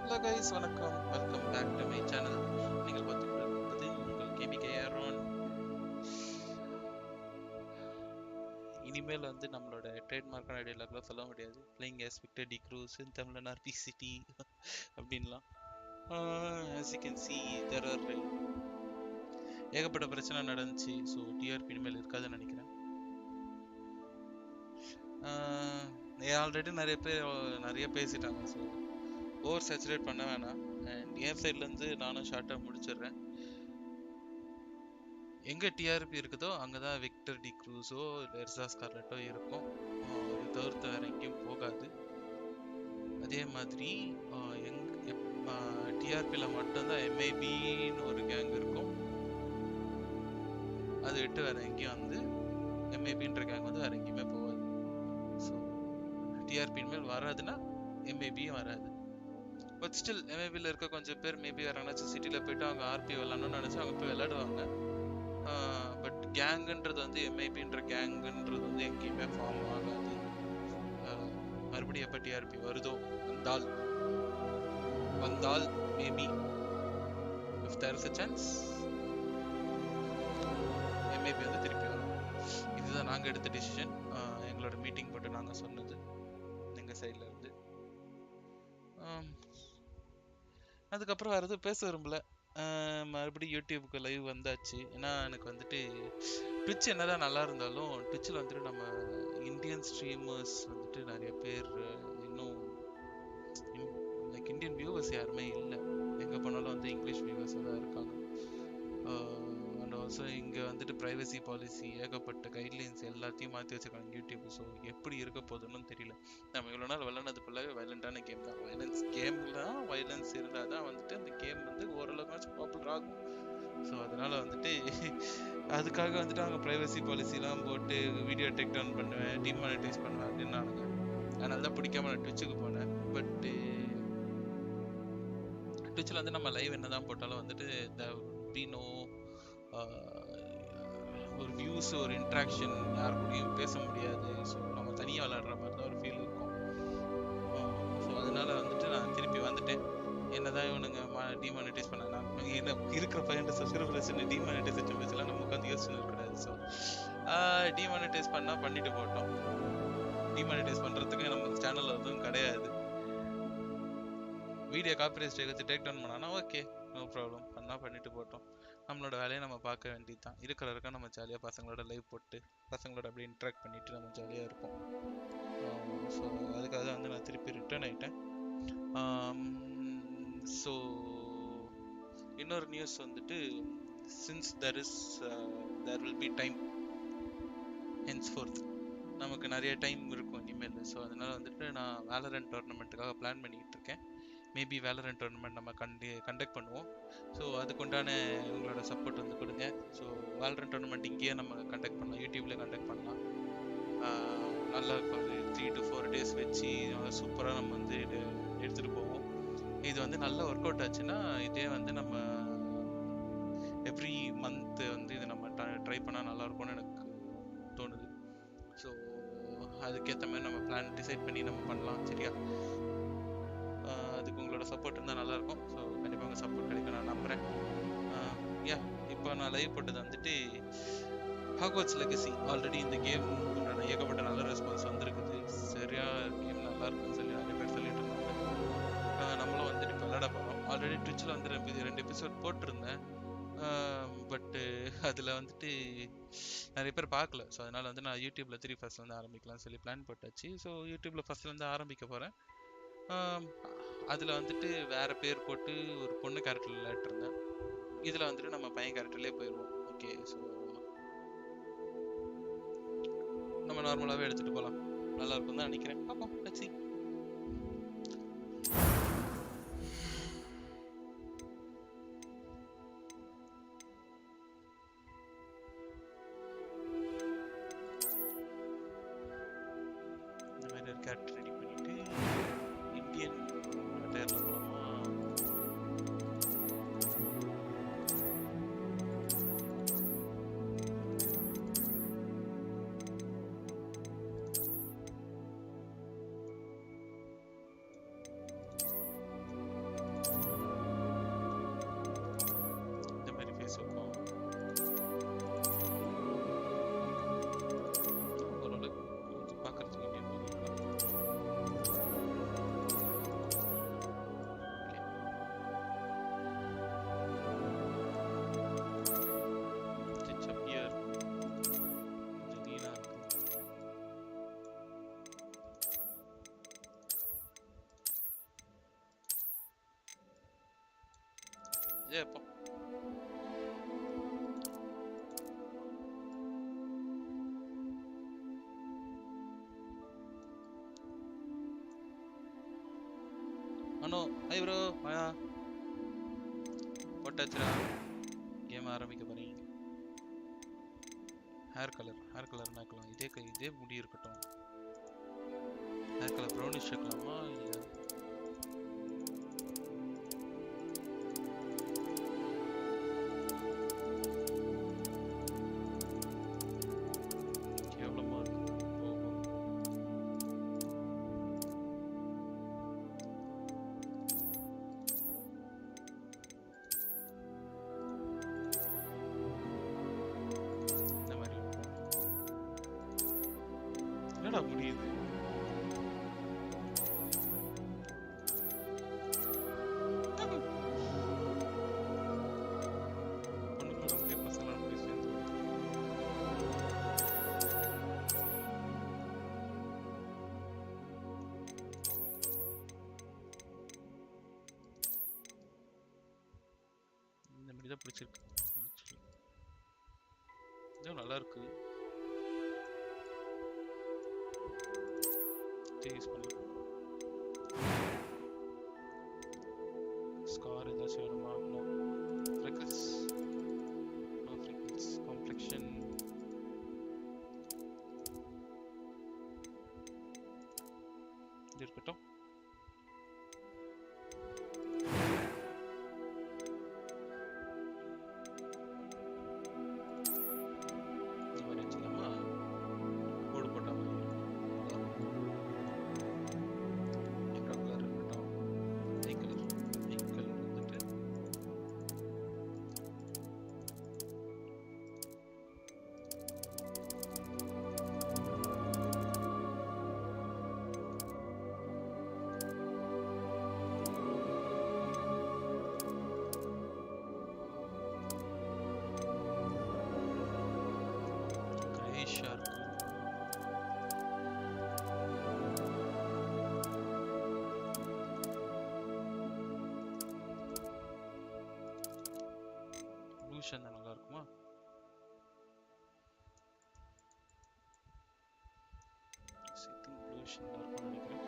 Hello guys, வணக்கம். Welcome back to my channel. நீங்கள் பார்த்துக் கொண்டிருப்பது உங்கள் கேமிகே ஆரோன். இனிமேல் வந்து நம்மளோட ட்ரேட்மார்க்கான ஐடியாலாம் சொல்ல முடியாது. Playing as Victor de Cruz in Tamil RPCT அப்படின்லாம். as you can see, there are ஏகப்பட்ட பிரச்சனை நடந்துச்சு. ஸோ டிஆர்பி இனிமேல் இருக்காதுன்னு நினைக்கிறேன். ஆல்ரெடி நிறைய பேசிட்டாங்க. ஸோ ஓவர் சேச்சுரேட் பண்ண வேணாம். அண்ட் என் சைட்லேருந்து நானும் ஷார்ட்டாக முடிச்சிடுறேன். எங்கே டிஆர்பி இருக்குதோ அங்கே தான் விக்டர் டி க்ரூஸோ இல்லை எர்சா ஸ்கார்லெட்டோ இருக்கும். இது தவிர்த்து வேறு எங்கேயும் போகாது. அதே மாதிரி டிஆர்பியில் மட்டும்தான் எம்ஐபின்னு ஒரு கேங் இருக்கும். அதை விட்டு வேறு எங்கேயும் வந்து எம்ஐபின்ற கேங் வந்து வேறு எங்கேயுமே போகாது. ஸோ டிஆர்பி மேல் வராதுன்னா எம்ஐபியும் வராது. பட் ஸ்டில் எம்ஐபியில் இருக்க கொஞ்சம் பேர் மேபி வேறு எங்கேயாச்சும் சிட்டியில் போயிட்டு அவங்க ஆர்பி விளாடணும்னு நினச்சி அவங்க போய் விளையாடுவாங்க. பட் கேங்குன்றது வந்து எம்ஐபின்ற கேங்குன்றது வந்து எங்கேயுமே ஃபார்ம் ஆகாது. மறுபடியும் எப்போ டிஆர்பி வருதோ வந்தால் maybe if there is a chance MIP வந்து திருப்பி வரும். இதுதான் நாங்கள் எடுத்த டிசிஷன். எங்களோட மீட்டிங் போட்டு நாங்கள் சொன்னது எங்கள் சைடில் இருந்து. அதுக்கப்புறம் வேறு எதுவும் பேச விரும்பல. மறுபடியும் யூடியூபுக்கு லைவ் வந்தாச்சு. ஏன்னா எனக்கு வந்துட்டு ட்விட்ச் என்னதான் நல்லா இருந்தாலும் ட்விட்சில் வந்துட்டு நம்ம இந்தியன் ஸ்ட்ரீமர்ஸ் வந்துட்டு நிறைய பேர் இன்னும் லைக் இந்தியன் வியூவர்ஸ் யாருமே இல்லை. எங்கே போனாலும் வந்து இங்கிலீஷ் வியூவர்ஸ் தான் இருக்காங்க. அண்ட் ஆல்சோ இங்கே வந்துட்டு ப்ரைவசி பாலிசி ஏகப்பட்ட கைட்லைன்ஸ் எல்லாத்தையும் மாற்றி வச்சுருக்காங்க யூடியூப். ஸோ எப்படி இருக்க போதுன்னு தெரியல. நம்ம இவ்வளோ நாள் விளையாடுறது ஃபுல்லாகவே வைலண்டான கேம் தான். வைலன்ஸ் இருந்தால் தான் வந்துட்டு அந்த கேம் வந்து ஓரளவுக்கு பாப்புலர் ஆகும். ஸோ அதனால் வந்துட்டு அதுக்காக வந்துட்டு அவங்க ப்ரைவசி பாலிசிலாம் போட்டு வீடியோ டேக் டவுன் பண்ணுவேன், டிமானிட்டைஸ் பண்ணுவேன் அப்படின்னு நானுங்க. அதனால தான் பிடிக்காம நான் ட்விட்சுக்கு போனேன். பட்டு ட்விட்சில் வந்து நம்ம லைவ் என்ன தான் போட்டாலும் வந்துட்டு நோ ஒரு வியூஸ், ஒரு இன்ட்ராக்ஷன், யார் கூடயும் பேச முடியாது. ஸோ நம்ம தனியாக விளையாடுற மாதிரி தான் ஒரு ஃபீல் இருக்கும். ஸோ அதனால வந்துட்டு நான் திருப்பி வந்துட்டேன். என்னதான் இவனுங்க டிமானிட்டைஸ் பண்ண, நான் இருக்கிற 500 சப்ஸ்கிரைபர்ஸ் டிமானிட்டைசேஷன் பேசலாம் நம்ம உட்காந்து யோசிச்சுன்னு இருக்கக்கூடாது. ஸோ டிமானிட்டைஸ் பண்ணால் பண்ணிட்டு போட்டோம். டிமானிட்டைஸ் பண்ணுறதுக்கு நம்ம சேனலில் எதுவும் கிடையாது. வீடியோ காப்பிரைட் வச்சு டேக் டவுன் பண்ணானா ஓகே, நோ ப்ராப்ளம், பண்ணால் பண்ணிட்டு போட்டோம். நம்மளோட வேலையை நம்ம பார்க்க வேண்டியது தான். இருக்கிற நம்ம ஜாலியாக பசங்களோட லைவ் போட்டு பசங்களோட அப்படியே இன்ட்ராக்ட் பண்ணிட்டு நம்ம ஜாலியாக இருப்போம். ஸோ அதுக்காக தான் வந்து நான் திருப்பி ரிட்டர்ன் ஆகிட்டேன். ஸோ இன்னொரு நியூஸ் வந்துட்டு, since there will be time henceforth, நமக்கு நிறைய டைம் இருக்கும் இனிமேல். ஸோ அதனால் வந்துட்டு நான் வேலரண்ட் டோர்னமெண்ட்டுக்காக பிளான் பண்ணிக்கிட்டு இருக்கேன். மேபி வேலரண்ட் டோர்னமெண்ட் நம்ம கண்டக்ட் பண்ணுவோம். ஸோ அதுக்குண்டான உங்களோட சப்போர்ட் வந்து கொடுங்க. ஸோ வேலரண்ட் டோர்னமெண்ட் இங்கேயே நம்ம கண்டக்ட் பண்ணலாம், யூடியூப்லேயே கண்டக்ட் பண்ணலாம். நல்லா இருக்கும். 3 to 4 days வச்சு சூப்பராக நம்ம வந்து எடுத்துகிட்டு போவோம். இது வந்து நல்ல ஒர்க் அவுட் ஆச்சுன்னா இதே வந்து நம்ம எவ்ரி மந்த் வந்து இது நம்ம ட்ரை பண்ணால் நல்லாயிருக்கும்னு எனக்கு தோணுது. ஸோ அதுக்கேற்ற மாதிரி நம்ம பிளான் டிசைட் பண்ணி நம்ம பண்ணலாம். சரியா? அதுக்கு உங்களோட சப்போர்ட் இருந்தால் நல்லாயிருக்கும். ஸோ கண்டிப்பாக உங்கள் சப்போர்ட் கிடைக்கும் நான் நம்புகிறேன். இப்போ நான் லைவ் போட்டது வந்துட்டு Hogwarts Legacy. ஆல்ரெடி இந்த கேம் ஏகப்பட்ட நல்ல ரெஸ்பான்ஸ் வந்துருக்குது. சரியா கேம் நல்லா இருக்குன்னு சொல்லி நிறைய பேர் சொல்லிட்டு இருந்தாங்க. நம்மளும் வந்துட்டு இப்போ விளையாட போகிறோம். ஆல்ரெடி ட்விட்சில் வந்து 2 எபிசோட் போட்டிருந்தேன். பட்டு அதில் வந்துட்டு நிறைய பேர் பார்க்கல. ஸோ அதனால் வந்து நான் யூடியூப்பில் 3 ஃபர்ஸ்ட்லேருந்து ஆரம்பிக்கலாம்னு சொல்லி பிளான் போட்டாச்சு. ஸோ யூடியூப்பில் ஃபர்ஸ்ட்லேருந்து ஆரம்பிக்க போகிறேன். அதில் வந்துட்டு வேறு பேர் போட்டு ஒரு பொண்ணு கேரக்டர் விளையாட்டுருந்தேன். இதில் வந்துட்டு நம்ம பையன் கேரக்டர்லேயே போயிடுவோம். ஓகே, ஸோ நம்ம நார்மலாகவே எடுத்துகிட்டு போகலாம். நல்லா இருக்கும் தான் நினைக்கிறேன். பார்ப்போம். Let's see. இந்த மாதிரி ஒரு கேரக்டர் ரெடி பண்ணிட்டு இந்தியன் டயரில் போகலாமா? போ. அனோ ஹை ப்ரோ வாயா போட்டாச்சுடா. கேம் ஆரம்பிக்க போறீங்க. ஹேர் கலர் நாக்கலாம். இதே முடி இருக்கட்டும். ஹேர் கலர் ப்ரௌனிஷ் வைக்கலாமா இல்லை கேவலமா இருக்கு. ஓஹோ இந்த மாதிரி என்னடா முடியுது. பொண்ணுங்களோட முடி பசங்களோட முடி சேர்ந்து இந்த மாதிரி தான் பிடிச்சிருக்கு. இதுவும் நல்லா இருக்கு. யூஸ் பண்ணலாம். ஸ்கார் ஏதாச்சும் வேணுமா? நோ ஃப்ரெக்கல்ஸ். நோ ஃப்ரெக்கல்ஸ். காம்ப்ளெக்ஷன் இது இருக்கட்டும். இந்த மாதிரி வச்சுக்கலாமா? கோடு போட்ட மாதிரி எல்லோ கலர் இருக்கட்டும். பிங்க் கலர் வந்துட்டு கிரேஷா இருக்கும். ப்ளூஷ் இருந்தா நல்லா இருக்குமா? ப்ளூஷ் நல்லா இருக்கும்னு நினைக்கிறேன்.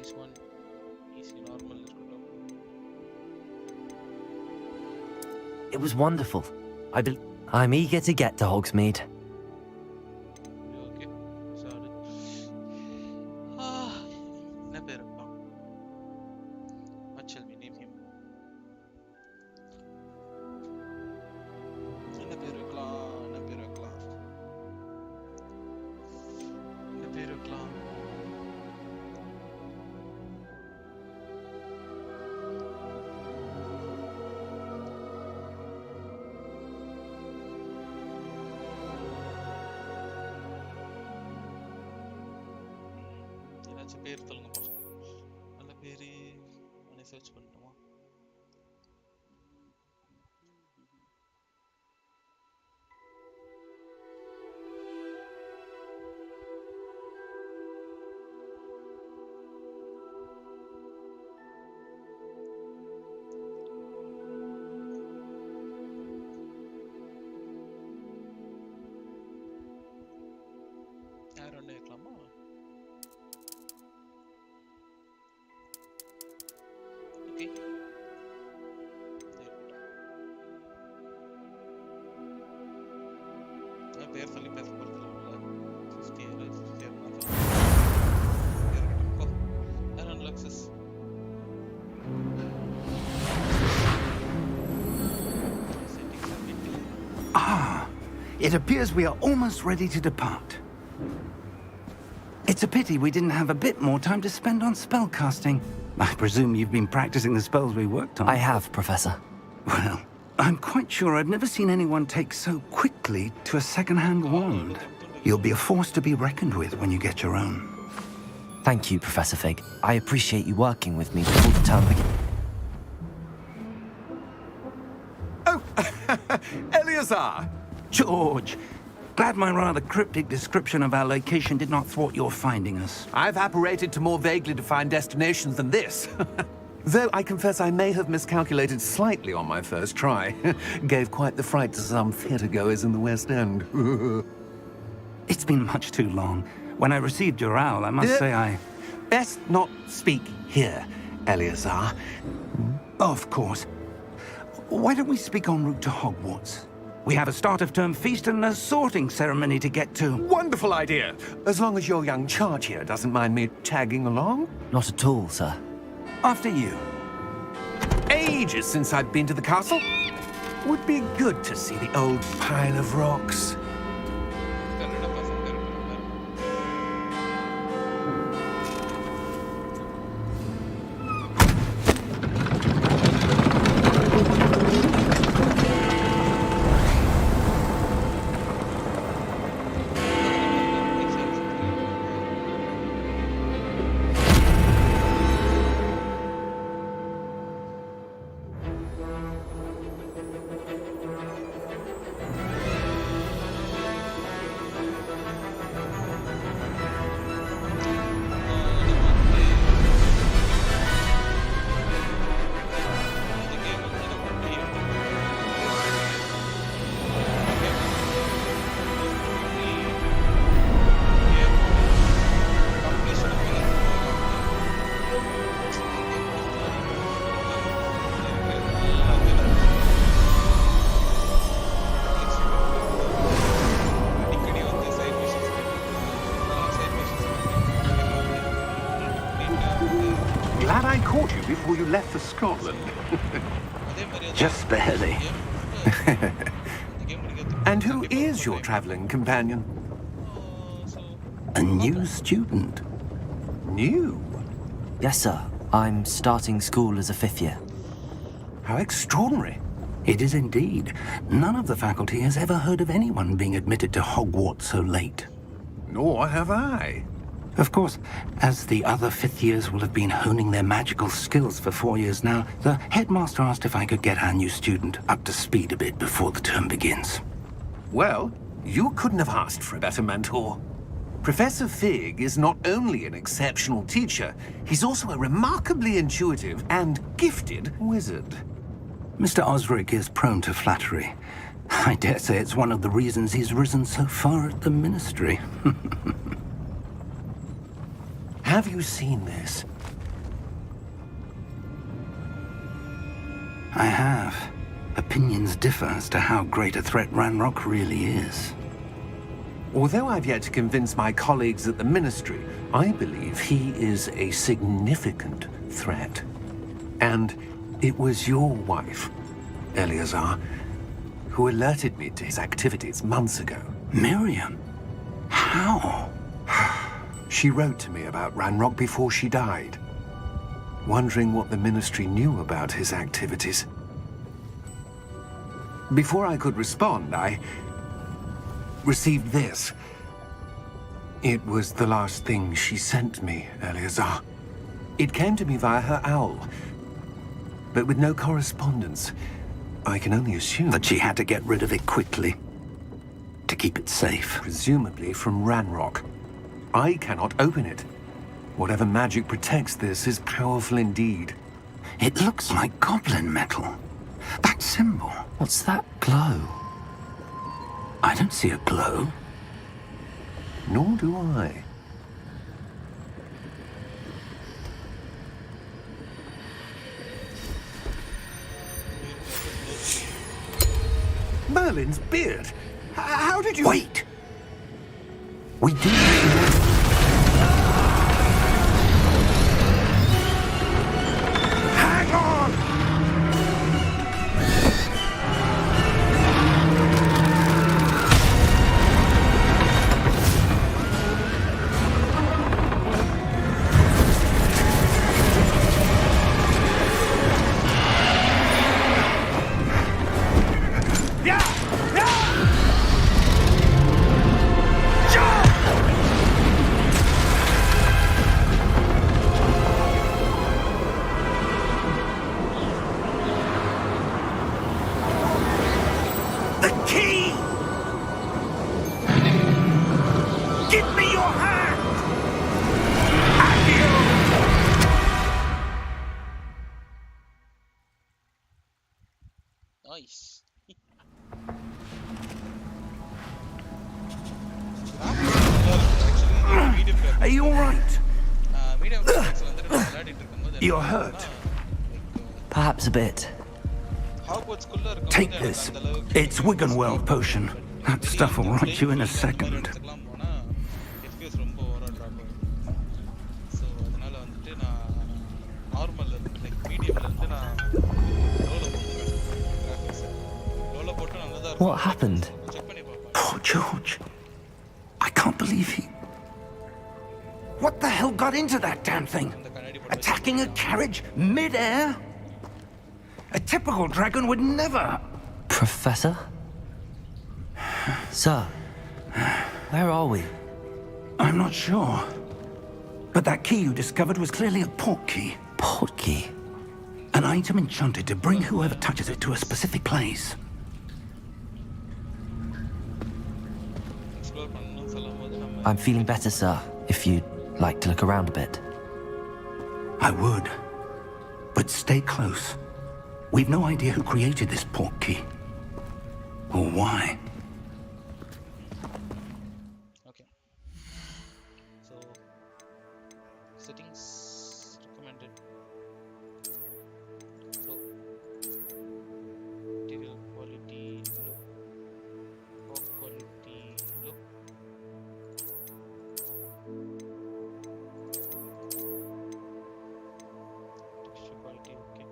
Nice one. Easy normal இருக்கட்டும். It was wonderful. I'm eager to get to Hogsmeade. Okay sorry. என்ன பேர் வைக்கலாம்? What shall we name him? என்ன பேர் வைக்கலாம்? என்ன பேர் வைக்கலாம்? என்ன பேர் வைக்கலாம்? ஏதாச்சும் பேர் சொல்லுங்கப்பா. நல்ல பேர் நானே சர்ச் பண்ணட்டுமா? யார் ஒன்று வைக்கலாமா? ஓகே நான் பேர் சொல்லி பேச போகிறது இல்லை. 50 இயர் 50 இயர் நான் இருக்கட்டும். Arawn Luxus. It appears we are almost ready to depart. It's a pity we didn't have a bit more time to spend on spellcasting. I presume you've been practicing the spells we worked on. I have, Professor. Well, I'm quite sure I've never seen anyone take so quickly to a second-hand wand. You'll be a force to be reckoned with when you get your own. Thank you, Professor Fig. I appreciate you working with me before the term begins. Oh, Eleazar! George, glad my rather cryptic description of our location did not thwart your finding us. I've apparated to more vaguely defined destinations than this. Though I confess I may have miscalculated slightly on my first try. Gave quite the fright to some theatre-goers in the West End. It's been much too long. When I received your owl, I must say I... Best not speak here, Eleazar. Of course. Why don't we speak en route to Hogwarts? We have a start-of-term feast and a sorting ceremony to get to. Wonderful idea! As long as your young charge here doesn't mind me tagging along. Not at all, sir. After you. Ages since I've been to the castle. Would be good to see the old pile of rocks. Kannada பசங்க இருக்கிறாங்க. Glad I caught you before you left for Scotland. Just barely. And who is your traveling companion? A new student. New? Yes, sir. I'm starting school as a 5th year. How extraordinary. It is indeed. None of the faculty has ever heard of anyone being admitted to Hogwarts so late. Nor have I. Of course, as the other 5th years will have been honing their magical skills for 4 years now, the headmaster asked if I could get our new student up to speed a bit before the term begins. Well, you couldn't have asked for a better mentor. Professor Fig is not only an exceptional teacher, he's also a remarkably intuitive and gifted wizard. Mr. Osric is prone to flattery. I dare say it's one of the reasons he's risen so far at the ministry. Have you seen this? I have. Opinions differ as to how great a threat Ranrock really is. Although I've yet to convince my colleagues at the Ministry, I believe he is a significant threat. And it was your wife, Eleazar, who alerted me to his activities months ago. Miriam? How? She wrote to me about Ranrock before she died, wondering what the Ministry knew about his activities. Before I could respond, I received this. It was the last thing she sent me, Eleazar. It came to me via her owl, but with no correspondence. I can only assume That she had to get rid of it quickly. To keep it safe. presumably from Ranrock. I cannot open it. Whatever magic protects this is powerful indeed. It looks like goblin metal. That symbol. What's that glow? I don't see a glow. Nor do I. Merlin's beard. How did you... Wait! We do... Hang on! Yeah! Yeah! Nice. Are you alright? Medium graphics வந்துட்டு நான் விளையாடிட்டு இருக்கும்போது You're hurt. Perhaps a bit. Hogwarts குள்ள Take இருக்கும்போது this. எனக்கு அந்த அளவுக்கு It's Wiggenweld potion. That stuff will right you in a second. போனா FPS ரொம்ப ஓவரா டிராப் ஆகும். சோ அதனால வந்துட்டு நான் நார்மல்ல இருந்து லைக் மீடியம்ல இருந்து நான் லோல போட்டுறேன் கிராபிக்ஸ். லோல போட்டு நல்லதா இருக்கும். What happened? செக் பண்ணி பாப்பேன். Poor George. I can't believe he... What the hell got into that damn thing? Attacking a carriage mid-air? A typical dragon would never... Professor? Sir, where are we? I'm not sure. But that key you discovered was clearly a port key. Port key? An item enchanted to bring whoever touches it to a specific place. I'm feeling better, sir, if you'd like to look around a bit. I would. But stay close. We've no idea who created this port key. Or why. Okay. So, settings recommended. So, material quality look. Pop quality look. Texture quality okay.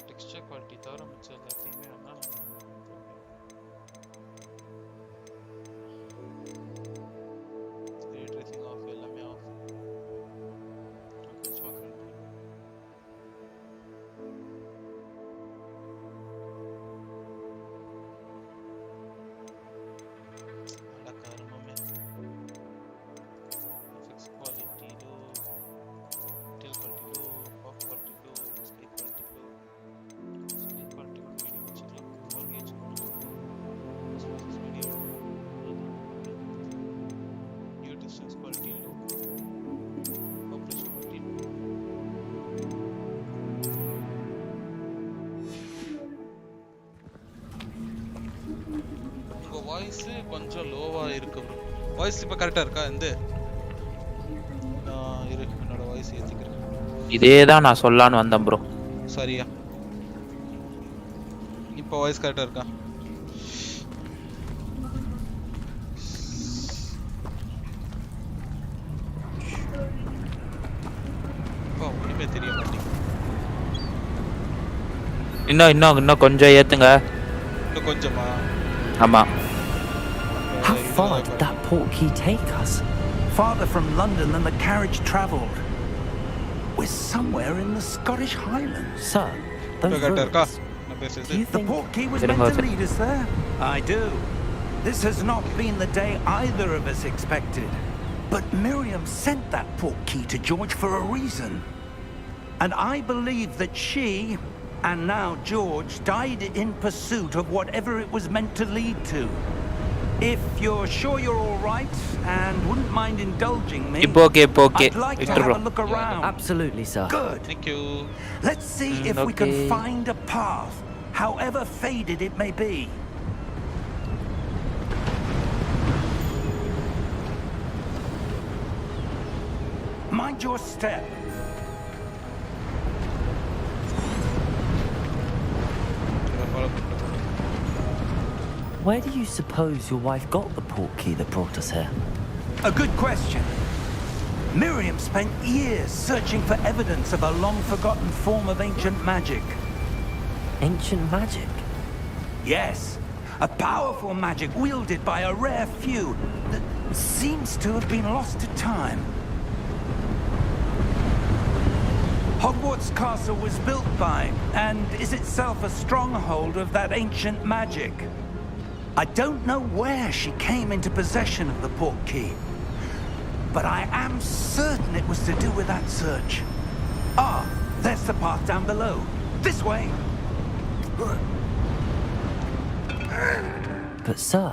Texture quality தவிர மிச்சம் எல்லாத்தையுமே வேணா ray tracing off எல்லாமே off. சும்மா correct நல்லா கருமமே. Graphics quality low, detail quality low, pop quality low, sky quality low. Sky quality கூட medium வச்சுக்கலாம். foliage smooth medium. View distance quality low. Population quality low. உங்க வாய்ஸ் கொஞ்சம் லோவா இருக்கு bro. Voice இப்ப கரெக்ட்டா இருக்கா இந்த நான் இரு என்னோட வாய்ஸ் ஏத்திக்கிறேன். இதே தான் நான் சொல்லலான்னு வந்தேன் ப்ரோ. சரியா இப்போ வாய்ஸ் கரெக்ட்டா இருக்கா? ஒண்ணுமே தெரிய மாட்டேங்குது. இன்னும் கொஞ்சம் ஏத்துங்க. இன்னும் கொஞ்சமா? ஆமா. How far did that port key take us? Farther from London than the carriage travelled. We're somewhere in the Scottish Highlands. Sir, those கரெக்ட்டா இருக்கா? ruins. நான் Do பேசுறது you The think port key was Didn't meant go to to- lead us there. I do. This has not been the day either of us expected. But Miriam sent that port key to George for a reason. And I believe that she, and now George, died in pursuit of whatever it was meant to lead to. If you're sure you're all right and wouldn't mind indulging me, இப்போ okay. I'd like to விட்டுரு have bro. a look around. Absolutely, sir. Good. Thank you. Let's see if we can okay. find a path, however faded it may be. Mind your step. Follow பண்றேன். Where do you suppose your wife got the port key that brought us here? A good question. Miriam spent years searching for evidence of a long-forgotten form of ancient magic. Ancient magic? Yes, a powerful magic wielded by a rare few that seems to have been lost to time. Hogwarts Castle was built by, and is itself a stronghold of that ancient magic. I don't know where she came into possession of the port key, but I am certain it was to do with that search. Ah, there's the path down below. This way! But sir,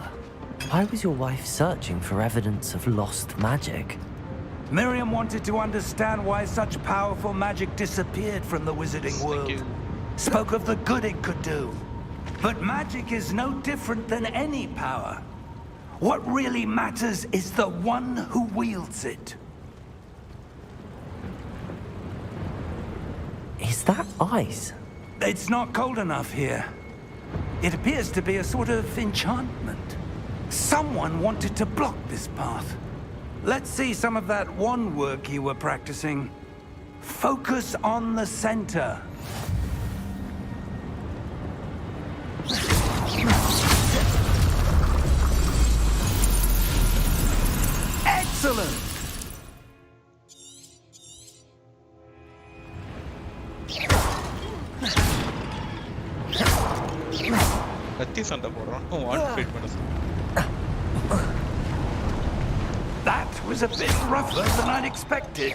Why was your wife searching for evidence of lost magic? Miriam wanted to understand why such powerful magic disappeared from the wizarding world. you. Spoke of the good it could do. But magic is no different than any power. What really matters is the one who wields it. Is that ice? It's not cold enough here. It appears to be a sort of enchantment. Someone wanted to block this path. Let's see some of that wand work you were practicing. Focus on the center. Excellent! கத்தி சண்டை போடுறோம் want fight பண்ண சொல்லு. That was a bit rougher than I'd expected.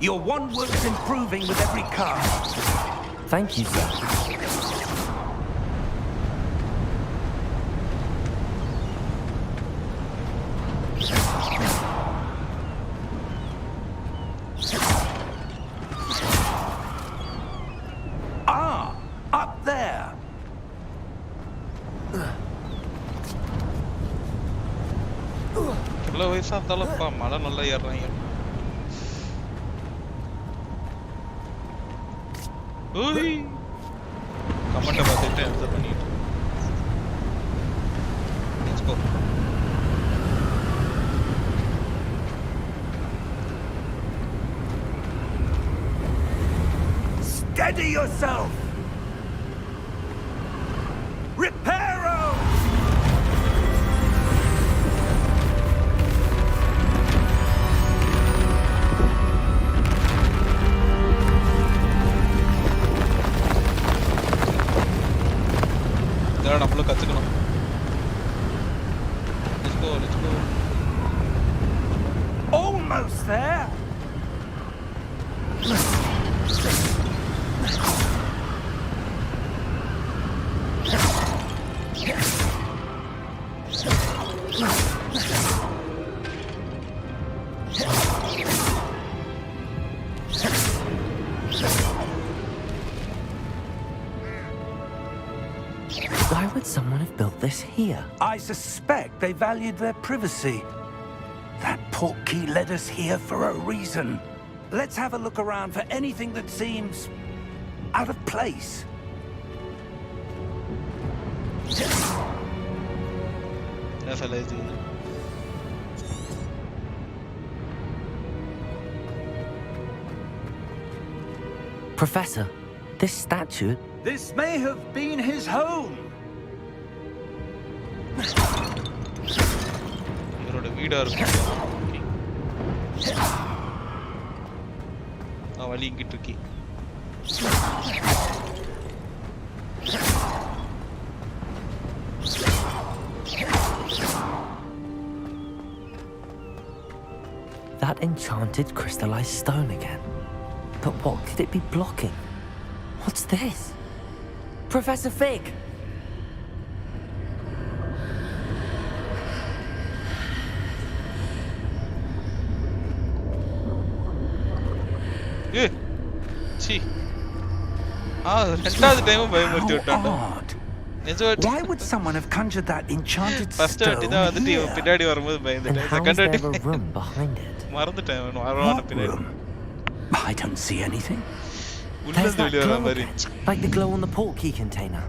Your wand work's improving with every cast. Thank you, sir. Ah, up there. எவ்வளோ வயசாக இருந்தாலும்ப்பா மழை நல்லா ஏறுறாங்க. ஓய் கமெண்ட்டை பார்த்துட்டு ஆன்சர் பண்ணிட்டு Let's go. Steady yourself. Reparo! இதெல்லாம் நம்மளும் கற்றுக்கணும். Let's go, let's go. Almost there. Why would someone have built this here? I suspect they valued their privacy. That portkey led us here for a reason. Let's have a look around for anything that seems out of place. என்ன fella இது? Professor, this statue... This may have been his home. இவரோட வீடா இருக்கும். வழி இங்கிட்டு இருக்கி. That enchanted crystallized stone again. But what could it be blocking? What's this? Professor Fig! C ரெண்டாவது டைமும் பயமுறுத்தி விட்டான்டா. Odd. Why would someone have conjured that enchanted first stone வாட்டி தான் வந்துட்டு இவன் here? பின்னாடி வரும்போது And பயந்துட்டேன். how is செகண்ட் there வாட்டி a room behind it? மறந்துட்டேன் Arawn What பின்னாடி. room? I don't see anything. உள்ள There's இருந்து that வெளிய வர glow மாதிரி. again, like the glow on the portkey container.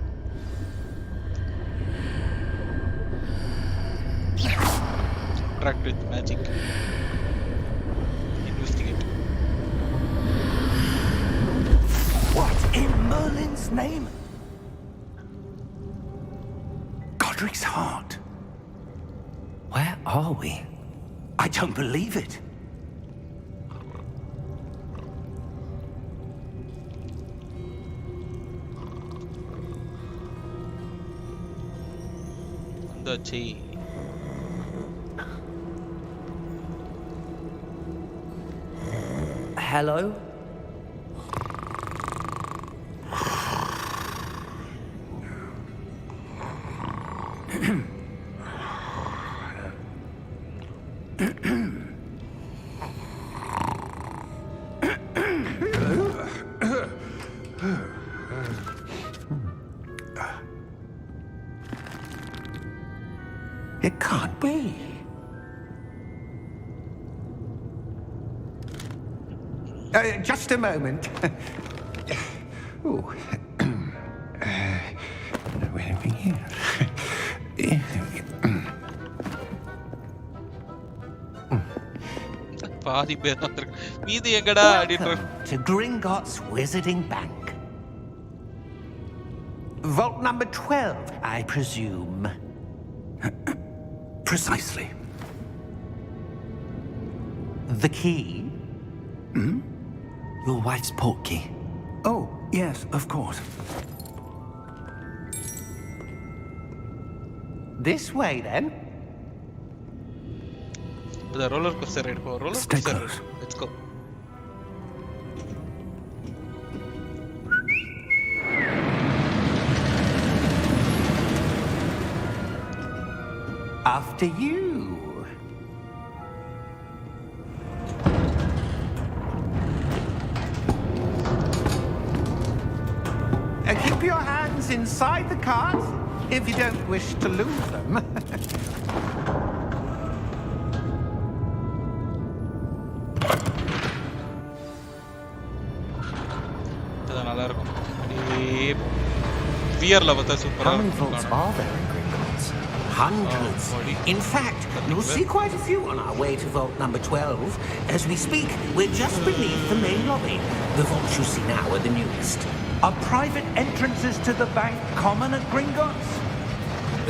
Interact with magic. Investigate. What in Merlin's name? Godric's heart. Where are we? I don't believe it. வந்தாச்சு. Hello? It can't be. Just a moment. Ooh. Where are we here? பாதி பேர் தான் இருக்கு. மீதி எங்கடா அப்படின்ற Welcome to Gringotts Wizarding Bank. Vault number 12, I presume. Precisely. The key? Your wife's portkey. Oh, yes, of course. This way, then. the roller coaster ride go. Roller Stay coaster. close. Let's go. After you. Keep your hands inside the cart if you don't wish to lose them. இது நல்லா இருக்கும். வியர்ல பார்த்தா சூப்பரா How many vaults இருக்கும். are there in Gringotts? Hundreds. In fact, you'll see quite a few on our way to vault number 12. As we speak, we're just beneath the main lobby. The vaults you see now are the newest. Are private entrances to the bank common at Gringotts?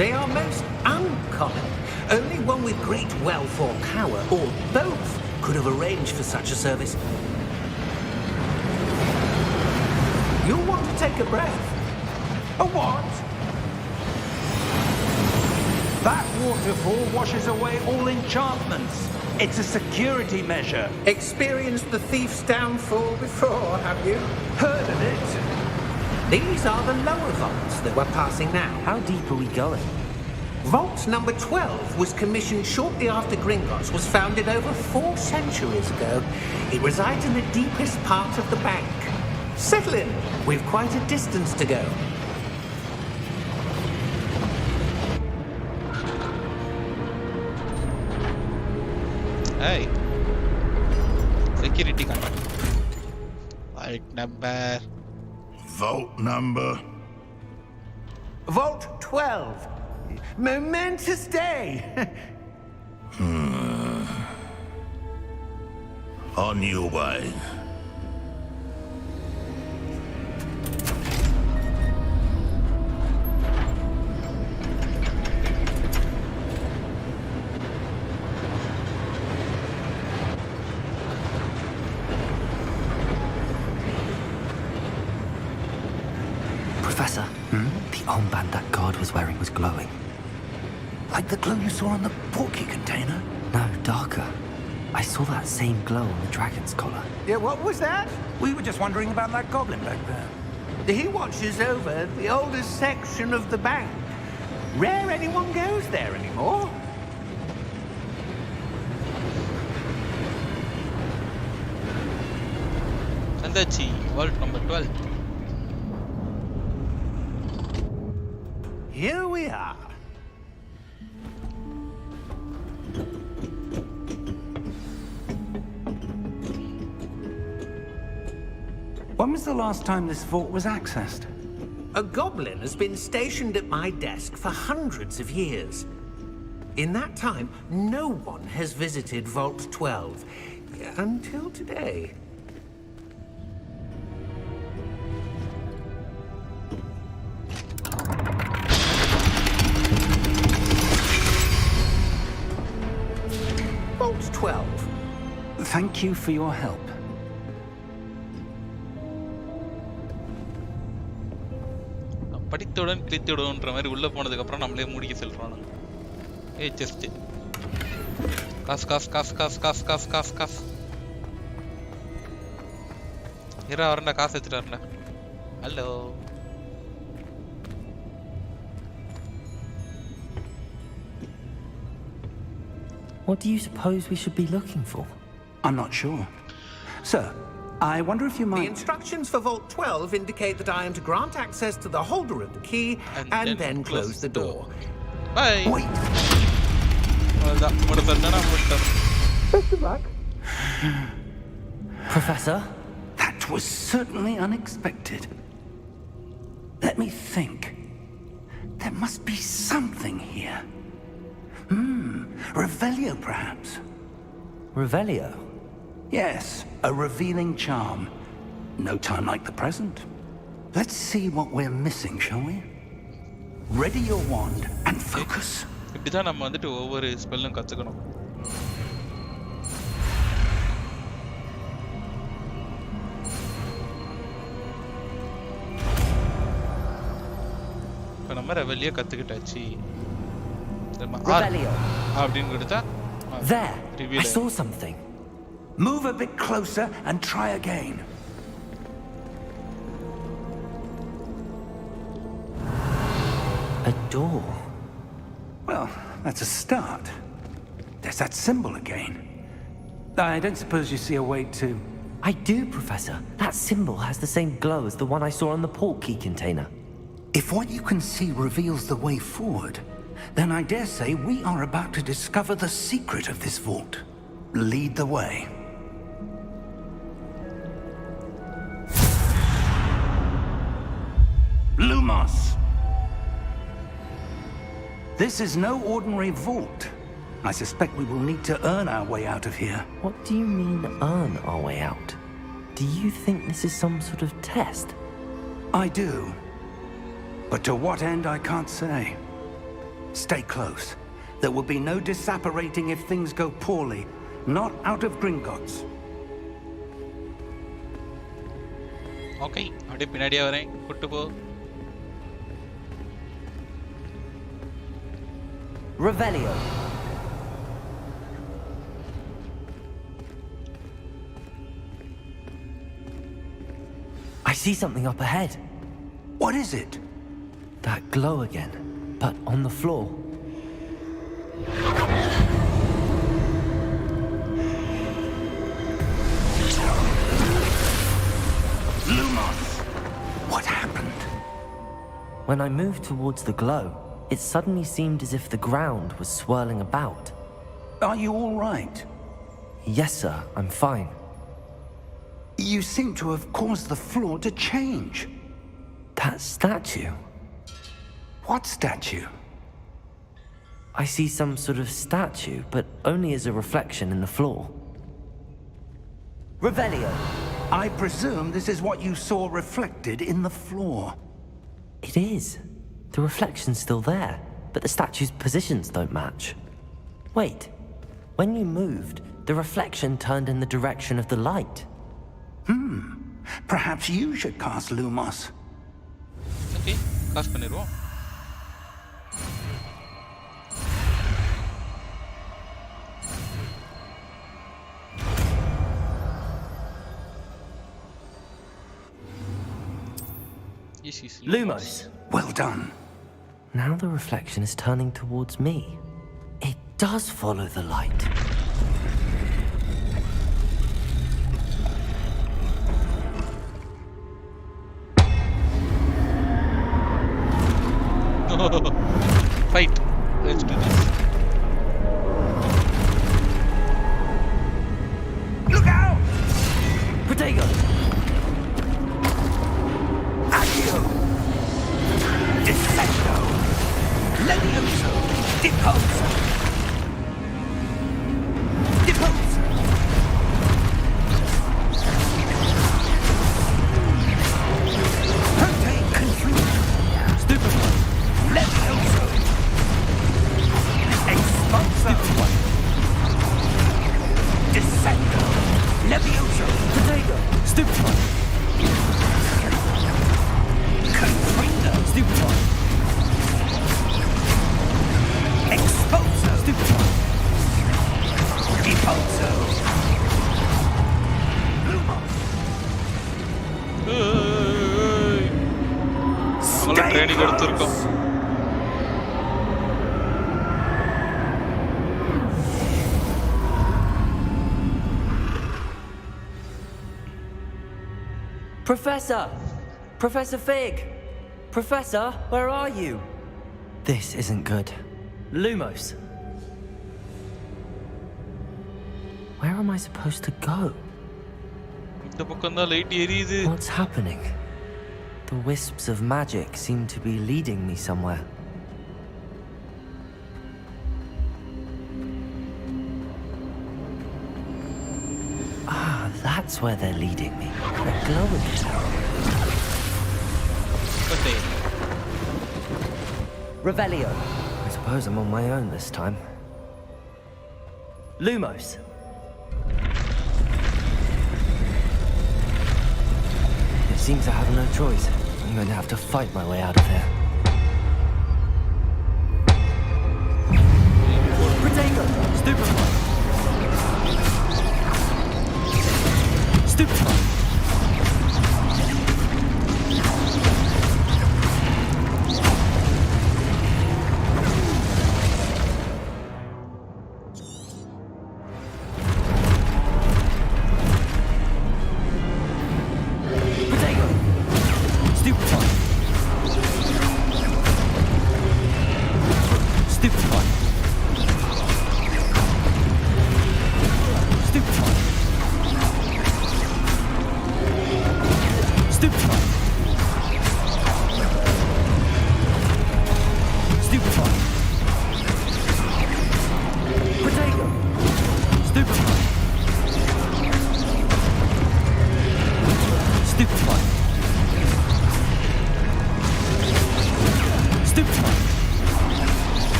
They are most uncommon. Only one with great wealth or power, or both, could have arranged for such a service. You'll want to take a breath. A what? That waterfall washes away all enchantments. It's a security measure. Experienced the thief's downfall before, have you? Heard of it? These are the lower vaults that we're passing now. How deep are we going? Vault number 12 was commissioned shortly after Gringotts was founded over 4 centuries ago. It resides in the deepest part of the bank. Settle in. We've quite a distance to go. Hey. Security control. Right number. Vault number. Vault 12. Momentous day. On your way. Professor, the armband that guard was wearing was glowing. Like the glow you saw on the portkey container? No, darker. I saw that same glow on the dragon's collar. Yeah, what was that? We were just wondering about that goblin back there. He watches over the oldest section of the bank. Rare anyone goes there anymore. Sandachi, vault number 12. Here we are. When was the last time this vault was accessed? A goblin has been stationed at my desk for hundreds of years. In that time, no one has visited Vault 12. Until today. Vault 12. Thank you for your help. படித்தவுடன் கிழித்துவிடுன்ற மாதிரி உள்ள போனதுக்கு அப்புறம் நம்மளே மூடிக்க சொல்றானு. ஏய் just காஸ் காஸ் காஸ் காஸ் காஸ் காஸ் காஸ் காஸ் இரா வரண்டா காசு எடுத்துட்டு வரண்டா. Hello What do you suppose we should be looking for? I'm not sure. Sir, I wonder if you might... The instructions for Vault 12 indicate that I am to grant access to the holder of the key and then close the door. Bye. Wait! அதான் முடித்தா முடித்தார். Professor? That was certainly unexpected. Let me think. There must be something here. Revelio, perhaps? Revelio? Yes, a revealing charm. No time like the present. Let's see what we're missing, shall we? Ready your wand and focus. இப்படிதான் நம்ம வந்துட்டு ஒவ்வொரு ஸ்பெல்லும் கத்துக்கணும். இப்ப நம்ம ரெவெலியோ கத்துக்கிட்டாச்சு. Revelio. அப்படின்னு கொடுத்தா There, I saw something. Move a bit closer and try again. A door. Well, that's a start. There's that symbol again. I don't suppose you see a way to... I do, Professor. That symbol has the same glow as the one I saw on the port key container. If what you can see reveals the way forward, then I dare say we are about to discover the secret of this vault. Lead the way. Lumos! This is no ordinary vault. I suspect we will need to earn our way out of here. What do you mean, earn our way out? Do you think this is some sort of test? I do. But to what end, I can't say. Stay close. There will be no disapparating if things go poorly. Not out of Gringotts. Okay, அப்படியே பின்னாடியே வரேன். கூட்டு போ. Revelio. I see something up ahead. What is it? That glow again, but on the floor. Lumos! What happened? When I moved towards the glow, it suddenly seemed as if the ground was swirling about. Are you all right? Yes, sir, I'm fine. You seem to have caused the floor to change. That statue? What statue? I see some sort of statue, but only as a reflection in the floor. Revelio. I presume this is what you saw reflected in the floor. It is. The reflection's still there, but the statue's positions don't match. Wait. When you moved, the reflection turned in the direction of the light. Perhaps you should cast Lumos. Okay, cast பண்ணிடுவோம். Lumos. Well done. Now the reflection is turning towards me. It does follow the light. Fight. Let's do this. Look out! Protego! Accio! Descendo! Levioso! Deposa! Deposa! Prote Confuse! Stupid one! Levioso! Expulso! Descendo! Levioso! Protego! Stupid one! Confringo! Stupid one! Expulso! Stupid one! Deposo! Lumos! நம்மள training எடுத்துறோம். Professor! Professor Fig! Professor, where are you? This isn't good. Lumos. Where am I supposed to go? இந்த பக்கம் தான் light எரியுது. What's happening? The wisps of magic seem to be leading me somewhere. Ah, that's where they're leading me. A glowing tower. Okay. Revelio. I suppose I'm on my own this time. Lumos. It seems I have no choice. I'm going to have to fight my way out of here. Protego! Stupefy! Stupefy!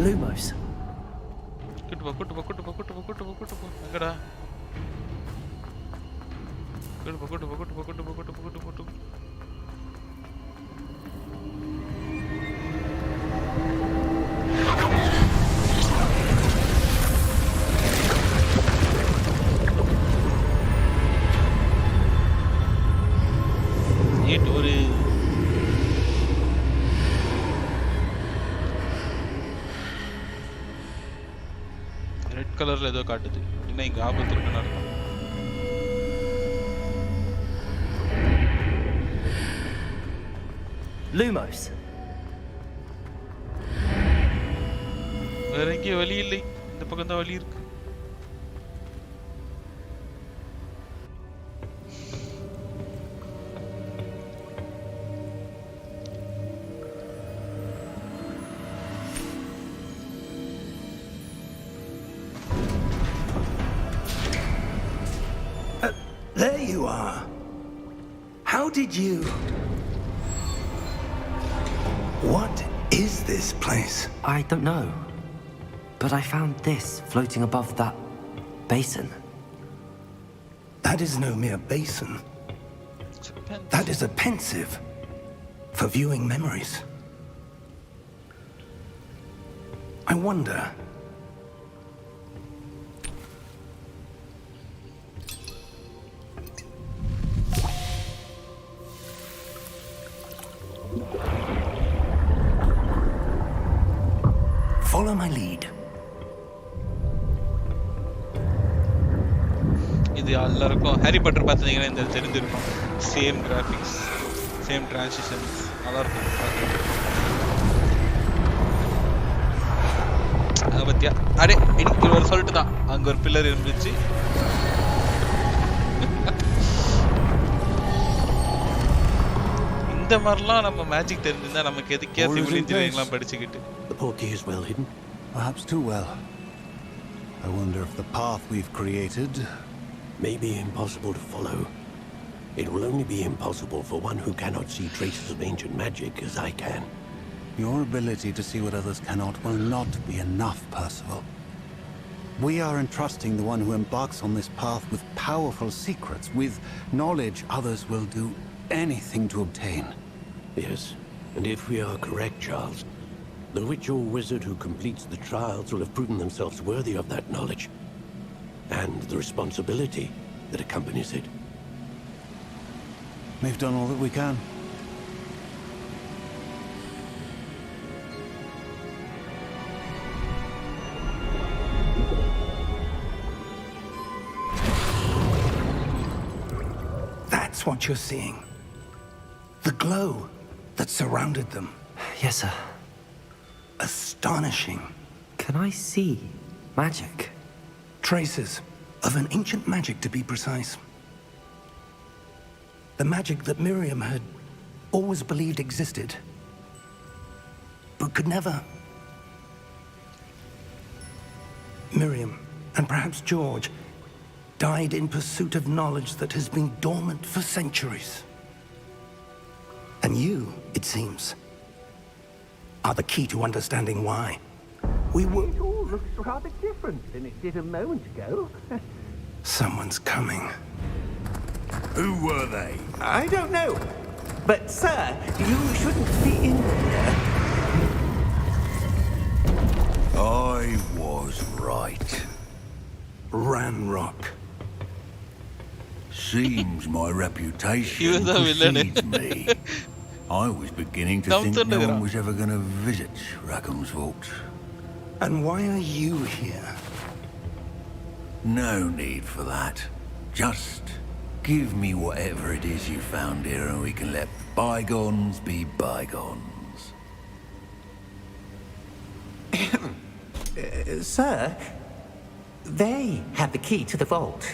Lumos. கூட்டு போ எங்கடா? கூட்டு போ. ஒரு red கலர்ல ஏதோ காட்டுது. என்ன இங்க ஆபத்து இருக்குன்னு அர்த்தம். Lumos. வேற எங்கேயும் வழி இல்லை. இந்த பக்கம் தான் வழி இருக்கு. There you are. How did you... What is this place? I don't know. But I found this floating above that basin. That is no mere basin. That is a pensive for viewing memories. I wonder... Follow my lead. இது எல்லாருக்கும் Harry Potter பார்த்தீங்கன்னா இந்த தெரிஞ்சிருக்கும். Same graphics, same transitions, நல்லா இருக்கும். அதை பத்தியா அடே எனக்கு ஒரு சொல்லிட்டு தான் அங்க ஒரு பில்லர் இருந்துச்சு. இந்த மாதிரிலாம் நம்ம மேஜிக் தெரிஞ்சிருந்தா நமக்கு எதுக்கே சிவில் இன்ஜினியரிங்லாம் படிச்சுக்கிட்டு. The portkey is well hidden. Perhaps too well. I wonder if the path we've created May be impossible to follow. It will only be impossible for one who cannot see traces of ancient magic as I can. Your ability to see what others cannot will not be enough, Percival. We are entrusting the one who embarks on this path with powerful secrets, with knowledge others will do anything to obtain. Yes, and if we are correct, Charles, the witch or wizard who completes the trials will have proven themselves worthy of that knowledge, and the responsibility that accompanies it. We've done all that we can. That's what you're seeing. The glow that surrounded them. Yes, sir. Astonishing. Can I see magic? Traces of an ancient magic, to be precise. The magic that Miriam had always believed existed, but could never. Miriam, and perhaps George, died in pursuit of knowledge that has been dormant for centuries. And you, it seems, are the key to understanding why. We were... It all looks rather different than it did a moment ago. Someone's coming. Who were they? I don't know. But, sir, you shouldn't be in here. I was right. Ranrock. Seems my reputation He was the villain. precedes me. I was beginning to think no one was ever going to visit Rackham's vault. And why are you here? No need for that. Just give me whatever it is you found here and we can let bygones be bygones. Sir, they have the key to the vault.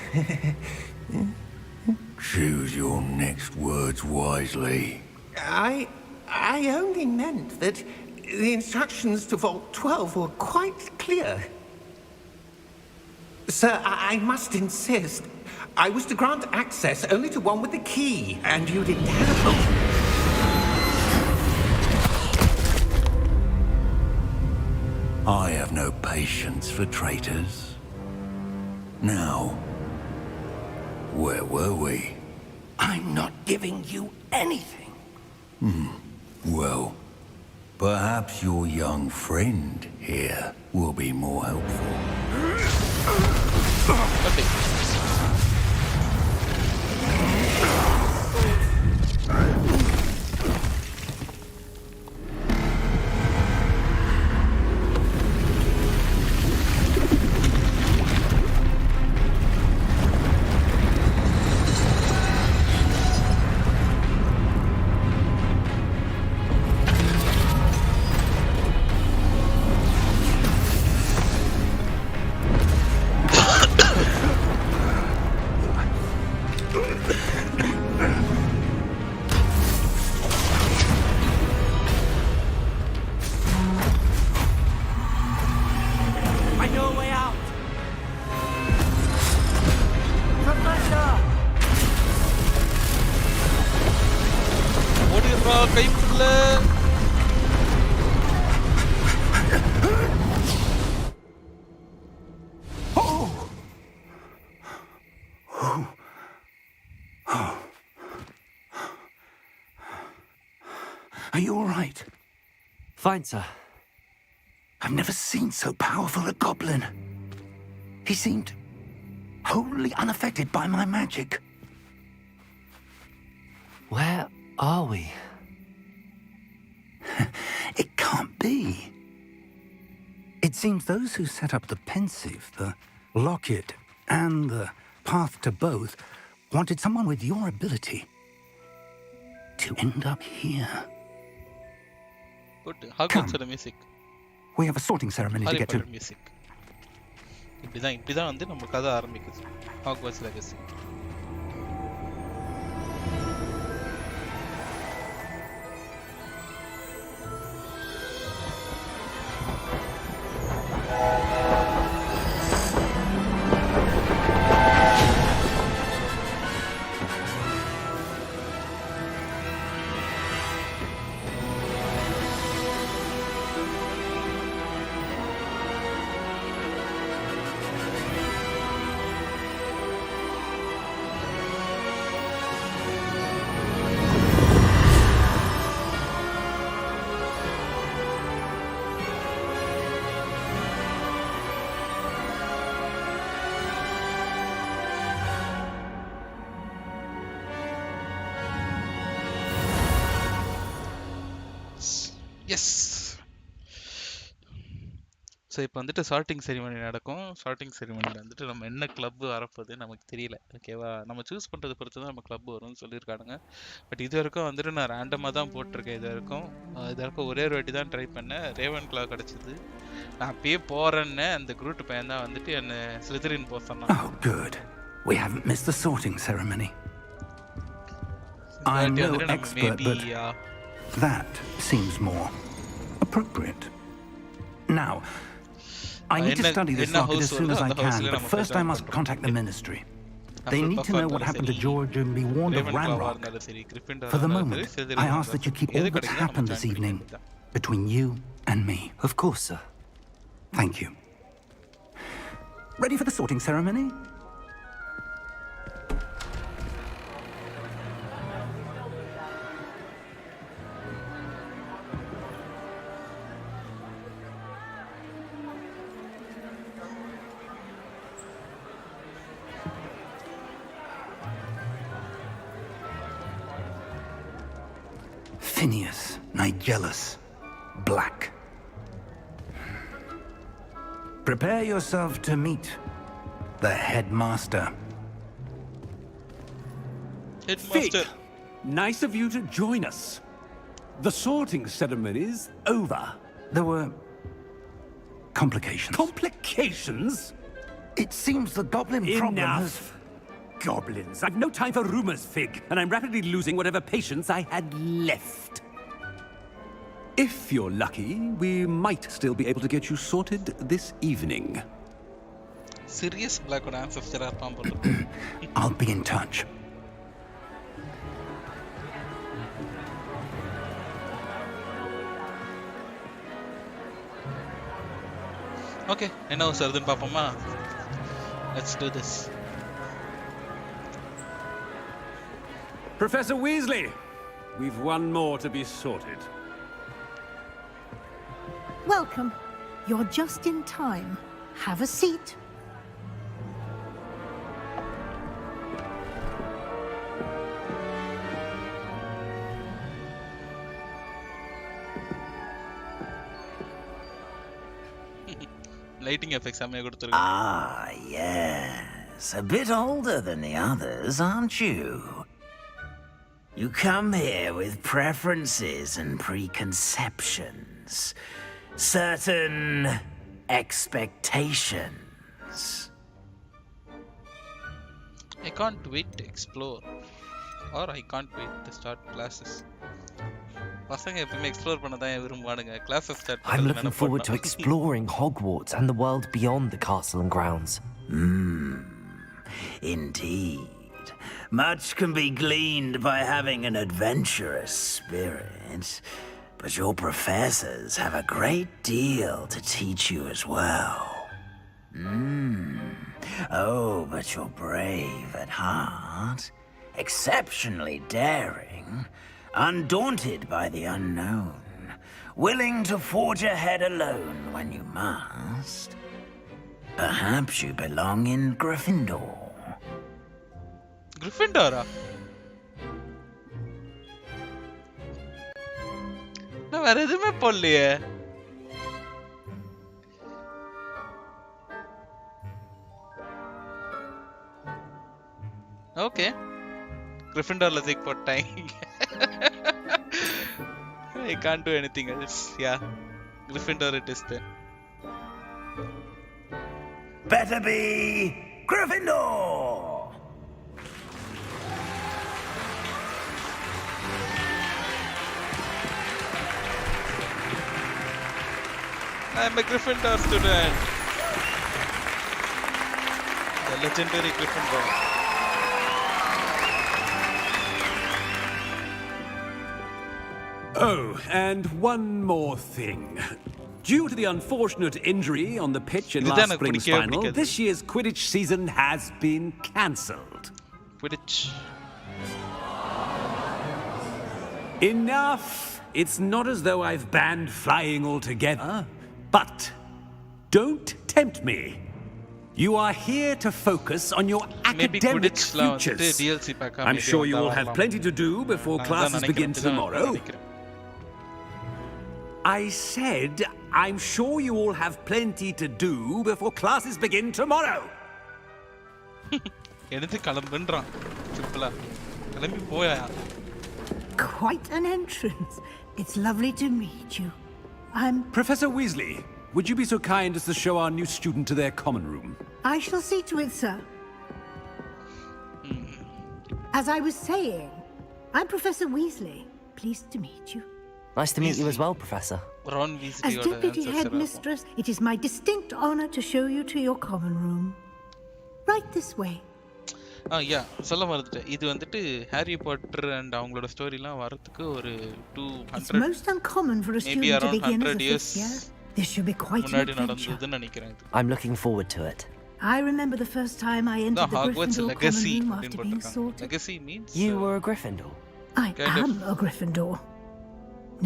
Choose your next words wisely. I only meant that the instructions to Vault 12 were quite clear. Sir, I must insist. I was to grant access only to one with the key, and you didn't have it. I have no patience for traitors. Now, where were we? I'm not giving you anything. Well, perhaps your young friend here will be more helpful. Are you all right? Fine, sir. I've never seen so powerful a goblin. He seemed wholly unaffected by my magic. Where are we? It can't be. It seems those who set up the pensive, the locket, and the path to both wanted someone with your ability to end up here. Good. Hogwarts music. We have a sorting ceremony to get to. Music. இப்படிதான் வந்து நம்ம கதை ஆரம்பிக்குது. Hogwarts Legacy. So இப்போ வந்துட்டு sorting ceremony நடக்கும். Sorting செரிமனியில் வந்துட்டு நம்ம என்ன கிளப் வரப்போகுது நமக்கு தெரியல. ஓகேவா, நம்ம சூஸ் பண்ணுறது பொறுத்து தான் நம்ம கிளப் வரும்னு சொல்லியிருக்கானுங்க. பட் இது வரைக்கும் வந்துட்டு நான் ரேண்டமாக தான் போட்டிருக்கேன். இது வரைக்கும் ஒரே ஒரு வாட்டி தான் ட்ரை பண்ணேன். ரேவன் கிளா கிடச்சிது. நான் அப்பயே போகிறேன்னு அந்த குரூட் பையன் தான் வந்துட்டு என்னை ஸ்லிதரின் போக சொன்னான். Oh, good. We haven't missed the sorting ceremony. I'm no expert, but that seems more appropriate. Now, I need to study this locket as soon as I can, but first I must contact the Ministry. They need to know what happened to George and be warned of Ranrock. For the moment, I ask that you keep all that's happened this evening between you and me. Of course, sir. Thank you. Ready for the sorting ceremony? Phineas, Nigellus, Black. Prepare yourself to meet the headmaster. Headmaster. Nice of you to join us. The sorting ceremony's over. There were complications. Complications? It seems the goblin problem has... Enough. Goblins. I've no time for rumors, Fig, and I'm rapidly losing whatever patience I had left. If you're lucky, we might still be able to get you sorted this evening. Serious Black or ancestor are pump. I'll be in touch. Okay, என்ன சர்துன்னு பாப்போமா? Let's do this. Professor Weasley, we've one more to be sorted. Welcome. You're just in time. Have a seat. Lighting effects அமைய கொடுத்திருக்கு. Ah, yes. A bit older than the others, aren't you? You come here with preferences and preconceptions. Certain expectations. I can't wait to explore. Or I can't wait to start classes. பசங்க எப்பவுமே explore பண்ண தான் விரும்புவானுங்க. Classes start I'm looking forward to exploring Hogwarts and the world beyond the castle and grounds. Indeed. Much can be gleaned by having an adventurous spirit, but your professors have a great deal to teach you as well. Oh, but you're brave at heart, exceptionally daring, undaunted by the unknown, willing to forge ahead alone when you must. Perhaps you belong in Gryffindor. Gryffindor? நான் வேற எதுவுமே போடலையே. Okay, Gryffindorல check போட்டாங்க. I can't do anything else. Yeah, Gryffindor it is then. Better be Gryffindor! I'm a Gryffindor student. The legendary Gryffindor. Oh, and one more thing. Due to the unfortunate injury on the pitch in last spring's final, this year's Quidditch season has been cancelled. Quidditch. Enough! It's not as though I've banned flying altogether. But don't tempt me. You are here to focus on your academic futures. I'm sure you will have plenty to do before classes begin tomorrow. I said, I'm sure you all have plenty to do before classes begin tomorrow. எடுத்து கிளம்புன்றான் சிம்பிளா கிளம்பி போயா. Quite an entrance. It's lovely to meet you. I'm... Professor Weasley, would you be so kind as to show our new student to their common room? I shall see to it, sir. As I was saying, I'm Professor Weasley. Pleased to meet you. Nice to meet you as well, Professor. Ron Weasley As Deputy Headmistress, it is my distinct honor to show you to your common room. Right this way. யா சொல்ல மறந்துட்டேன். இது வந்துட்டு Harry Potter and அவங்களோட ஸ்டோரிலாம் வரதுக்கு ஒரு 200 It's most uncommon for a student to begin as a fifth year. This should be quite an adventure. I'm looking forward to it. I remember the first time I entered the Hogwarts Gryffindor legacy common room after being sorted. Legacy means You were a Gryffindor. I am a Gryffindor.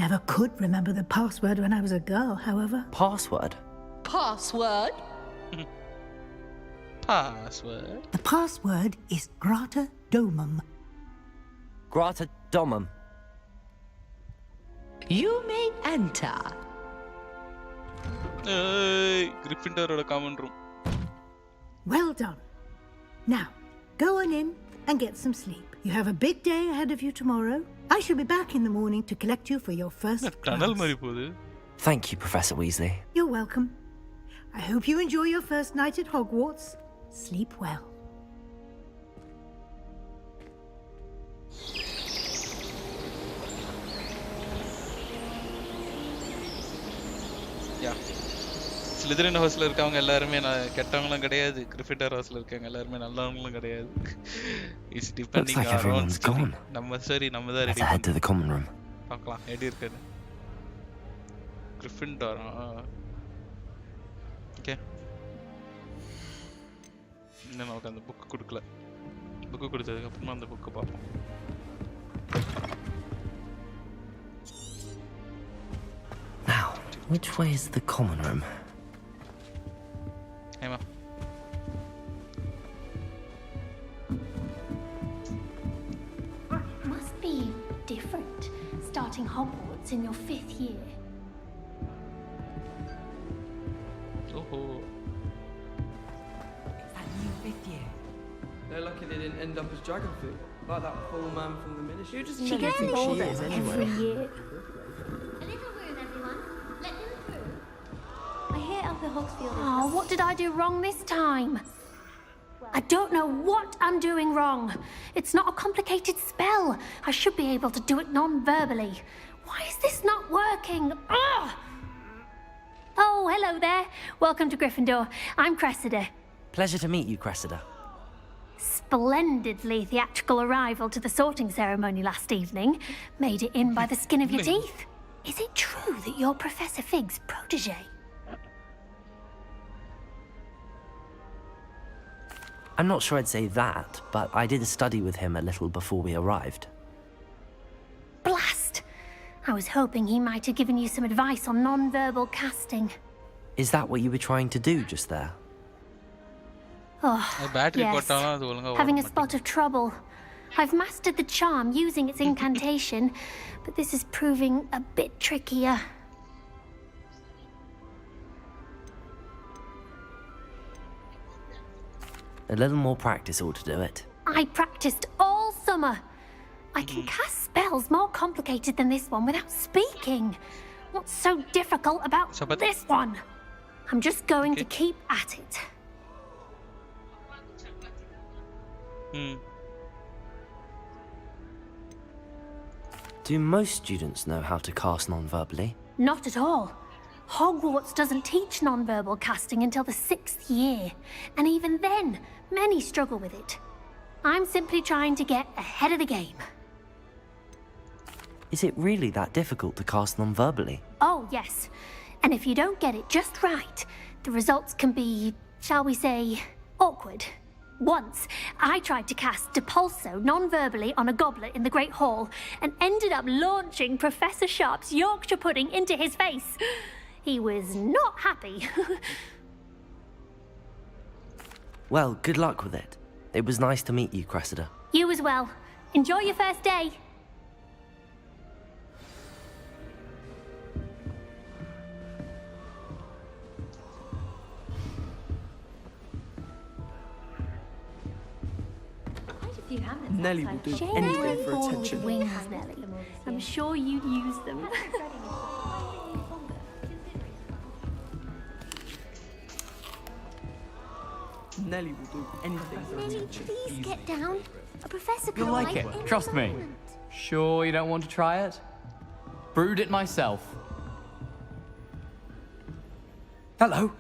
Never could remember the password when I was a girl, however. Password? Password? Password? The password is Grata Domum. Grata Domum. You may enter. Gryffindor common room. Well done. Now, go on in and get some sleep. You have a big day ahead of you tomorrow. I shall be back in the morning to collect you for your first class. Thank you, Professor Weasley. You're welcome. I hope you enjoy your first night at Hogwarts. Sleep well. Yeah. ஸ்லிதரின் ஹவுஸ்ல இருக்கவங்க எல்லாருமே கெட்டவங்களும் கிடையாது. கிரிஃபிண்டர் ஹவுஸ்ல இருக்கவங்க எல்லாருமே நல்லவங்களும் கிடையாது. It's depending like everyone's gone. நம்ம சரி நம்ம தான் ready. Let's head to the common room. பார்க்கலாம் எப்படி இருக்குன்னு. கிரிஃபிண்டர் ஓகே. இன்னும் நமக்கு அந்த புக் கொடுக்கல. புக் கொடுத்ததுக்கு அப்புறமா அந்த புக்கை பார்ப்போம். Now, which way is the common room? Emma. It must be different starting Hogwarts in your 5th year. Oh. Is that new 5th year? They're lucky they didn't end up as dragon food, like that poor man from the ministry. You just She never think gets she older is every anyway. year. A little room, everyone. Let them through. I hear Uncle Hogsfield. Oh, what did I do wrong this time? I don't know what I'm doing wrong. It's not a complicated spell. I should be able to do it non-verbally. Why is this not working? Ugh! Oh, hello there. Welcome to Gryffindor. I'm Cressida. Pleasure to meet you, Cressida. Splendidly theatrical arrival to the sorting ceremony last evening. Made it in by the skin of your teeth. Is it true that you're Professor Fig's protege? I'm not sure I'd say that, but I did study with him a little before we arrived. Blast! I was hoping he might have given you some advice on non-verbal casting. Is that what you were trying to do just there? Oh, yes. Having a spot of trouble. I've mastered the charm using its incantation, but this is proving a bit trickier. A little more practice ought to do it. I practiced all summer. I can cast spells more complicated than this one without speaking. What's so difficult about this one? I'm just going to keep at it. Do most students know how to cast non-verbally? Not at all. Hogwarts doesn't teach non-verbal casting until the 6th year, and even then, many struggle with it. I'm simply trying to get ahead of the game. Is it really that difficult to cast non-verbally? Oh, yes. And if you don't get it just right, the results can be, shall we say, awkward. Once, I tried to cast Depulso non-verbally on a goblet in the Great Hall and ended up launching Professor Sharp's Yorkshire pudding into his face. He was not happy. Well, good luck with it. It was nice to meet you, Cressida. You as well. Enjoy your first day. few hammers. Nelly will do Shame anything they're for born attention. with wings, Nelly. I'm sure you'd use them. Nelly will do anything for Nelly, attention. please get down. A professor could You'll like it, any trust me. moment. Sure you don't want to try it? Brewed it myself. Hello,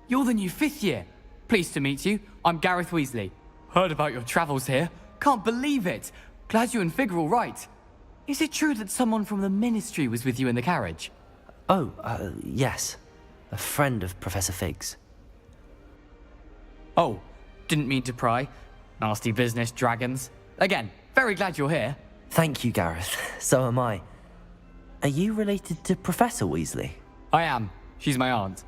you're the new 5th year. Pleased to meet you. I'm Gareth Weasley. Heard about your travels here. Can't believe it. Glad you and Fig are all right. Is it true that someone from the Ministry was with you in the carriage? Oh, yes. A friend of Professor Fig's. Oh, didn't mean to pry. Nasty business, dragons. Again, very glad you're here. Thank you, Gareth. So am I. Are you related to Professor Weasley? I am. She's my aunt.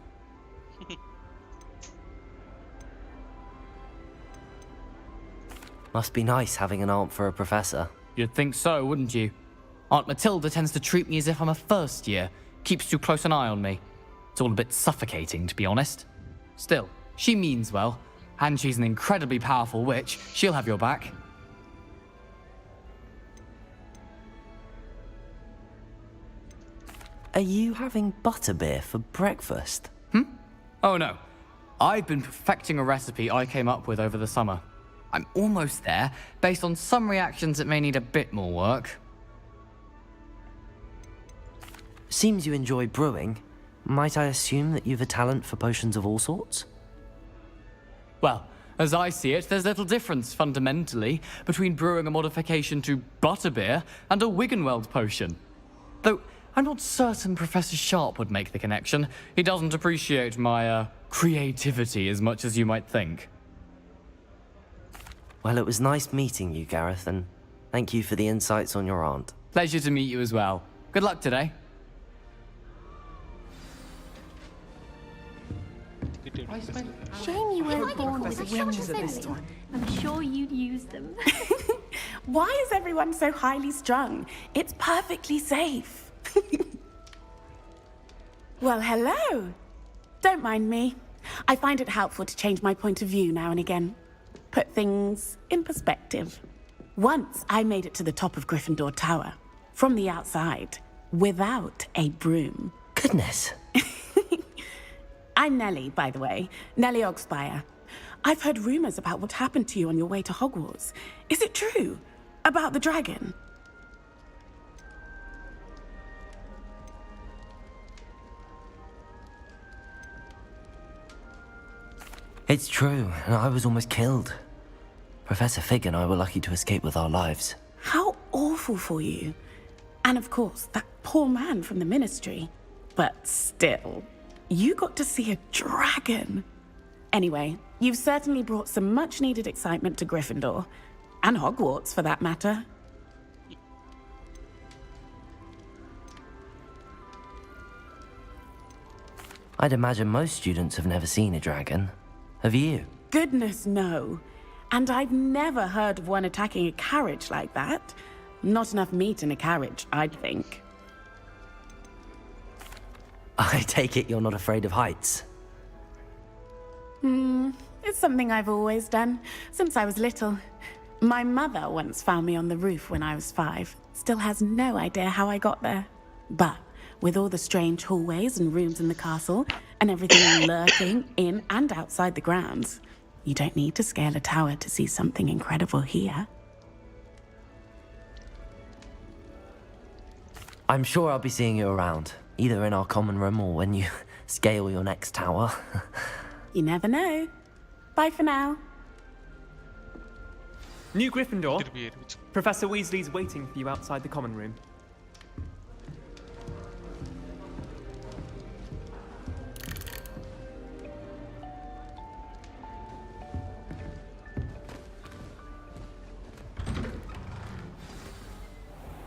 Must be nice having an aunt for a professor. You'd think so, wouldn't you? Aunt Matilda tends to treat me as if I'm a first year. Keeps too close an eye on me. It's all a bit suffocating, to be honest. Still, she means well. And she's an incredibly powerful witch. She'll have your back. Are you having butterbeer for breakfast? Oh no. I've been perfecting a recipe I came up with over the summer. I'm almost there, based on some reactions that may need a bit more work. Seems you enjoy brewing. Might I assume that you've a talent for potions of all sorts? Well, as I see it, there's little difference, fundamentally, between brewing a modification to butterbeer and a Wiggenweld potion. Though, I'm not certain Professor Sharp would make the connection. He doesn't appreciate my, creativity as much as you might think. Well, it was nice meeting you, Gareth, and thank you for the insights on your aunt. Pleasure to meet you as well. Good luck today. Shame you weren't born with wings, Nelly. I'm sure you'd use them. Why is everyone so highly strung? It's perfectly safe. Well, hello. Don't mind me. I find it helpful to change my point of view now and again. Put things in perspective. Once I made it to the top of Gryffindor Tower, from the outside, without a broom. Goodness. I'm Nellie, by the way. Nellie Ogspire. I've heard rumors about what happened to you on your way to Hogwarts. Is it true? About the dragon? It's true, and I was almost killed. Professor Fig and I were lucky to escape with our lives. How awful for you. And of course, that poor man from the Ministry. But still, you got to see a dragon. Anyway, you've certainly brought some much-needed excitement to Gryffindor. And Hogwarts, for that matter. I'd imagine most students have never seen a dragon. Have you? Goodness, no. And I've never heard of one attacking a carriage like that. Not enough meat in a carriage, I'd think. I take it you're not afraid of heights. It's something I've always done, since I was little. My mother once found me on the roof when I was 5. Still has no idea how I got there. But with all the strange hallways and rooms in the castle, and everything lurking in and outside the grounds, you don't need to scale a tower to see something incredible here. I'm sure I'll be seeing you around, either in our common room or when you scale your next tower. You never know. Bye for now. New Gryffindor. Professor Weasley's waiting for you outside the common room.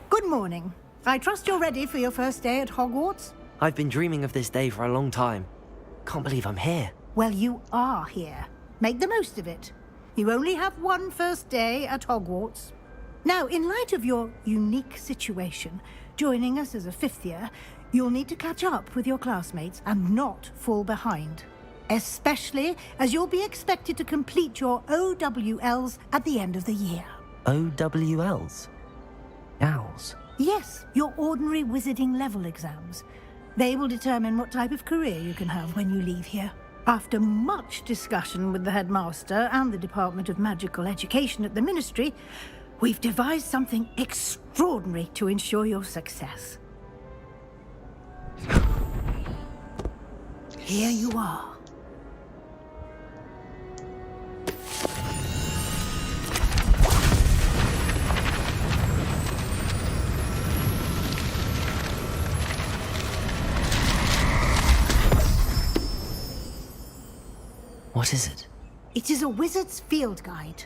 Good morning. I trust you're ready for your first day at Hogwarts? I've been dreaming of this day for a long time. Can't believe I'm here. Well, you are here. Make the most of it. You only have one first day at Hogwarts. Now, in light of your unique situation, joining us as a 5th year, you'll need to catch up with your classmates and not fall behind. Especially as you'll be expected to complete your OWLs at the end of the year. OWLs? Owls? Yes, your ordinary wizarding level exams. They will determine what type of career you can have when you leave here. After much discussion with the headmaster and the Department of Magical Education at the Ministry, we've devised something extraordinary to ensure your success. Here you are. What is it? It is a wizard's field guide.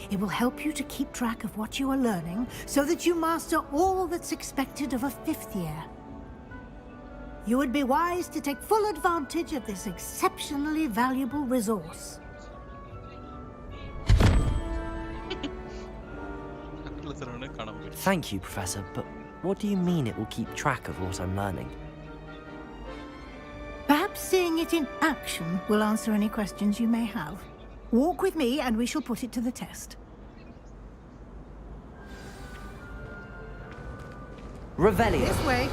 It will help you to keep track of what you are learning so that you master all that's expected of a 5th year. You would be wise to take full advantage of this exceptionally valuable resource. Thank you, Professor, but what do you mean it will keep track of what I'm learning? Perhaps seeing it in action will answer any questions you may have. Walk with me and we shall put it to the test. Revelio. This way.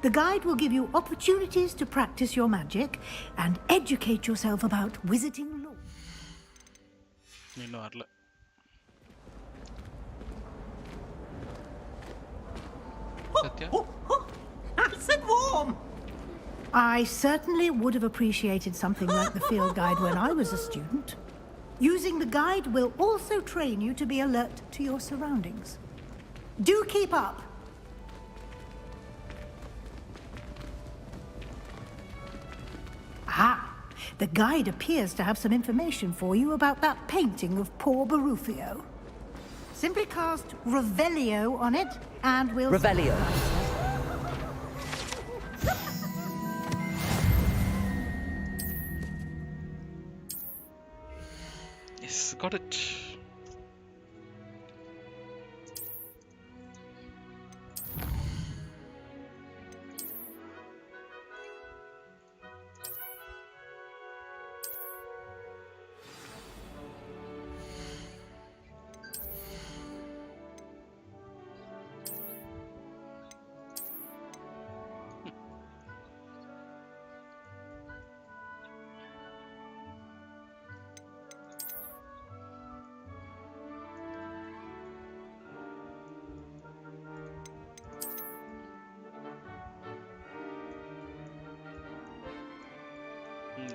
The guide will give you opportunities to practice your magic and educate yourself about wizarding law. Nice and warm. I certainly would have appreciated something like the field guide when I was a student. Using the guide will also train you to be alert to your surroundings. Do keep up. Ah, the guide appears to have some information for you about that painting of poor Barufio. Simply cast Revelio on it, and we'll... Revelio. Yes, got it.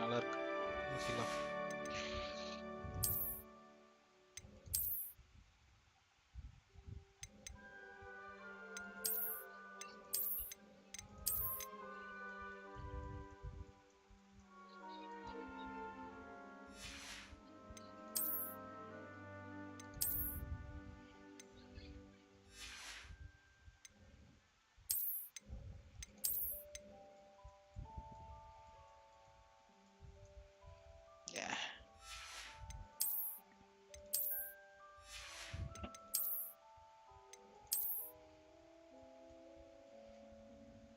நல்லா இருக்கு. ஓகேங்களா?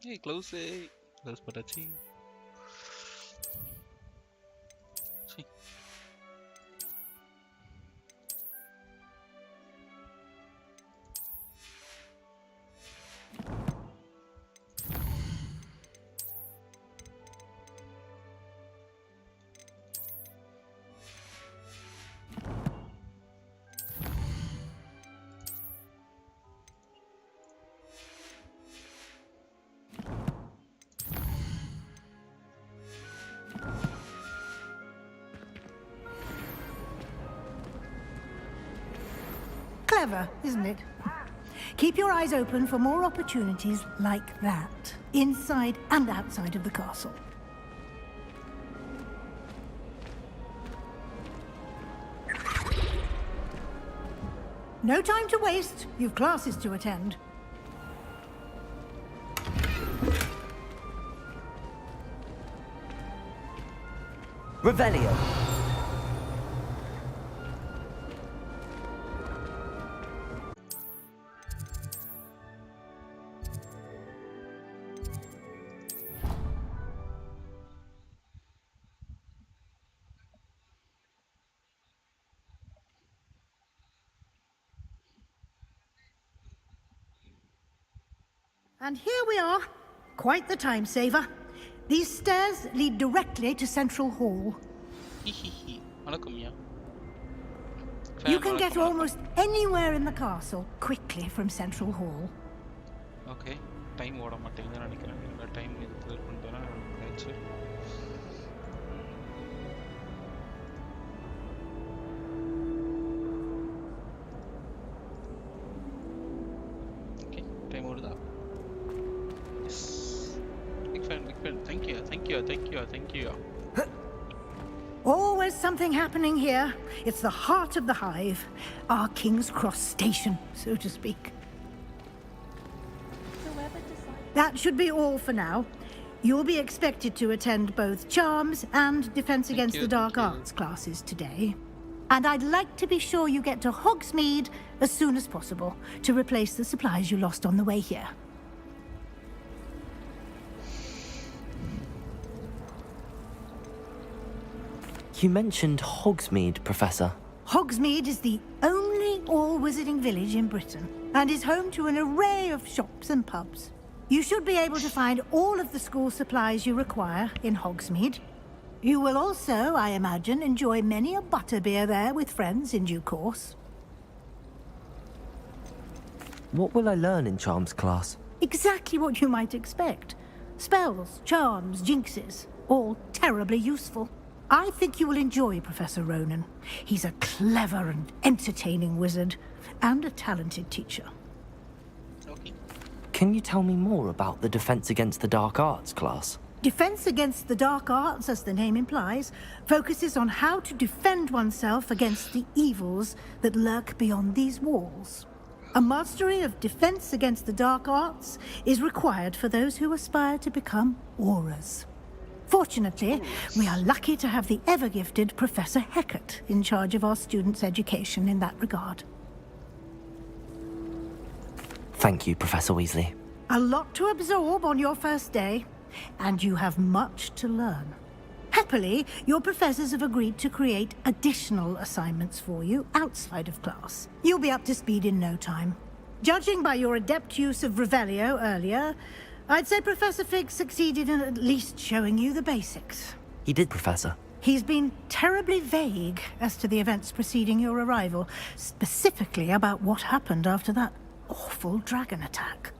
Hey, close it. Close patachi. Clever, isn't it? Keep your eyes open for more opportunities like that, inside and outside of the castle. No time to waste. You've classes to attend. Revelio. And here we are. Quite the time saver. These stairs lead directly to Central Hall. You can get almost anywhere in the castle quickly from Central Hall. Okay. Time ஓட மாட்டேங்குதுன்னு நினைக்கிறேன். இந்த time இது clear பண்ணிட்டேன்னா ஆச்சு. Okay, time ஓடுதா? Yes. Big fan. Thank you. Always something happening here. It's the heart of the hive. Our King's Cross station, so to speak. That should be all for now. You'll be expected to attend both Charms and Defense Against the Dark Arts classes today. And I'd like to be sure you get to Hogsmeade as soon as possible to replace the supplies you lost on the way here. You mentioned Hogsmeade, Professor. Hogsmeade is the only all-wizarding village in Britain and is home to an array of shops and pubs. You should be able to find all of the school supplies you require in Hogsmeade. You will also, I imagine, enjoy many a butterbeer there with friends in due course. What will I learn in Charms class? Exactly what you might expect. Spells, charms, jinxes, all terribly useful. I think you will enjoy Professor Ronan. He's a clever and entertaining wizard, and a talented teacher. Can you tell me more about the Defense Against the Dark Arts class? Defense Against the Dark Arts, as the name implies, focuses on how to defend oneself against the evils that lurk beyond these walls. A mastery of Defense Against the Dark Arts is required for those who aspire to become Aurors. Fortunately, we are lucky to have the ever-gifted Professor Hecat in charge of our students' education in that regard. Thank you, Professor Weasley. A lot to absorb on your first day, and you have much to learn. Happily, your professors have agreed to create additional assignments for you outside of class. You'll be up to speed in no time. Judging by your adept use of Revelio earlier, I'd say Professor Fig succeeded in at least showing you the basics. He did, Professor. He's been terribly vague as to the events preceding your arrival, specifically about what happened after that awful dragon attack.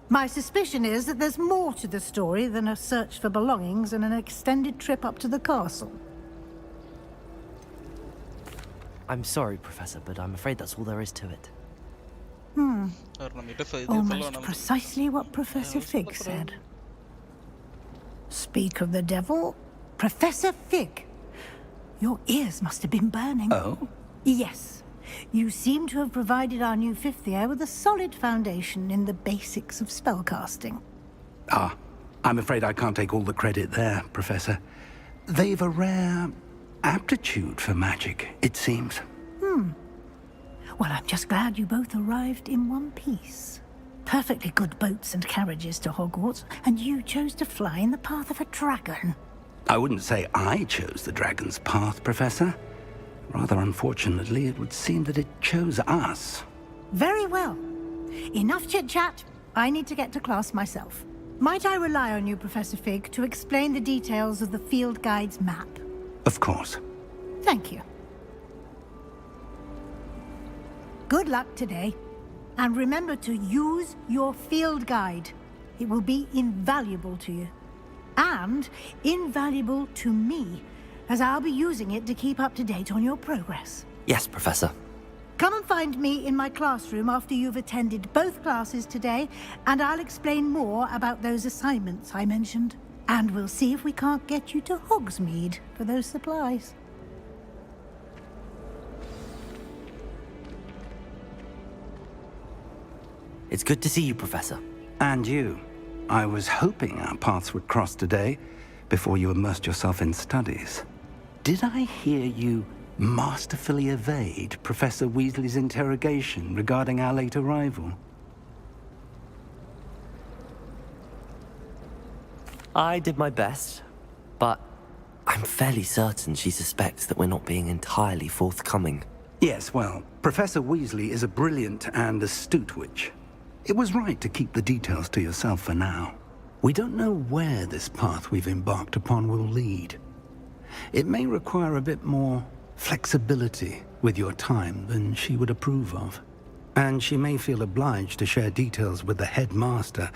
My suspicion is that there's more to the story than a search for belongings and an extended trip up to the castle. I'm sorry, Professor, but I'm afraid that's all there is to it. Almost precisely what Professor Fig said. Speak of the devil, Professor Fig. Your ears must have been burning. Oh? Yes. You seem to have provided our new fifth year with a solid foundation in the basics of spellcasting. I'm afraid I can't take all the credit there, Professor. They've a rare aptitude for magic, it seems. Well, I'm just glad you both arrived in one piece. Perfectly good boats and carriages to Hogwarts, and you chose to fly in the path of a dragon. I wouldn't say I chose the dragon's path, Professor. Rather unfortunately, it would seem that it chose us. Very well. Enough chit-chat. I need to get to class myself. Might I rely on you, Professor Fig, to explain the details of the field guide's map? Of course. Thank you. Good luck today. And remember to use your field guide. It will be invaluable to you. And invaluable to me, as I'll be using it to keep up to date on your progress. Yes, Professor. Come and find me in my classroom after you've attended both classes today, and I'll explain more about those assignments I mentioned. And we'll see if we can't get you to Hogsmeade for those supplies. It's good to see you, Professor. And you. I was hoping our paths would cross today, before you immersed yourself in studies. Did I hear you masterfully evade Professor Weasley's interrogation regarding our late arrival? I did my best, but I'm fairly certain she suspects that we're not being entirely forthcoming. Yes, well, Professor Weasley is a brilliant and astute witch. It was right to keep the details to yourself for now. We don't know where this path we've embarked upon will lead. It may require a bit more flexibility with your time than she would approve of. And she may feel obliged to share details with the headmaster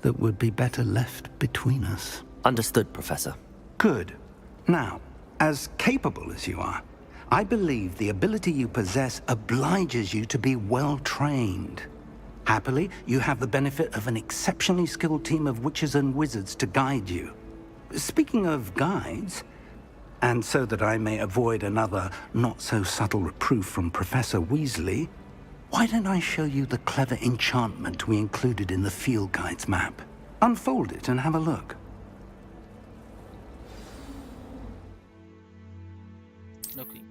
that would be better left between us. Understood, Professor. Good. Now, as capable as you are, I believe the ability you possess obliges you to be well trained. Happily, you have the benefit of an exceptionally skilled team of witches and wizards to guide you. Speaking of guides, and so that I may avoid another not-so-subtle reproof from Professor Weasley, why don't I show you the clever enchantment we included in the field guide's map? Unfold it and have a look. Okay.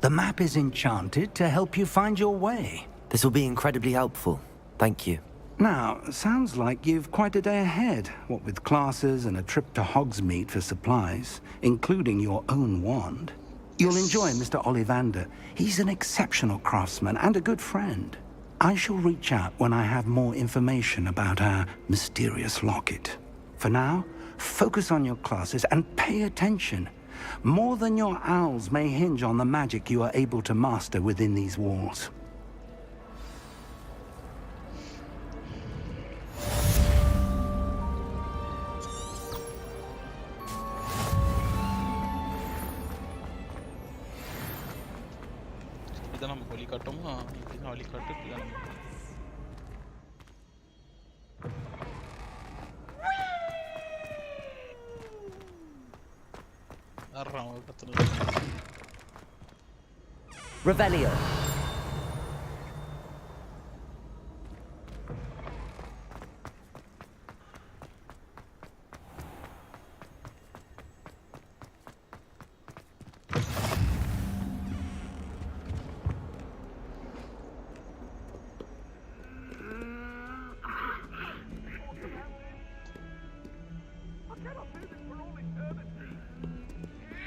The map is enchanted to help you find your way. This will be incredibly helpful. Thank you. Now, sounds like you've quite a day ahead, what with classes and a trip to Hogsmeade for supplies, including your own wand. You'll enjoy Mr. Ollivander. He's an exceptional craftsman and a good friend. I shall reach out when I have more information about our mysterious locket. For now, focus on your classes and pay attention. More than your owls may hinge on the magic you are able to master within these walls. இதான் நமக்கு வழிகாட்டுமா இப்படிதான் வழிகாட்டு இப்படிதான் நமக்கு Arawn ஒரு கத்துறது Revelio.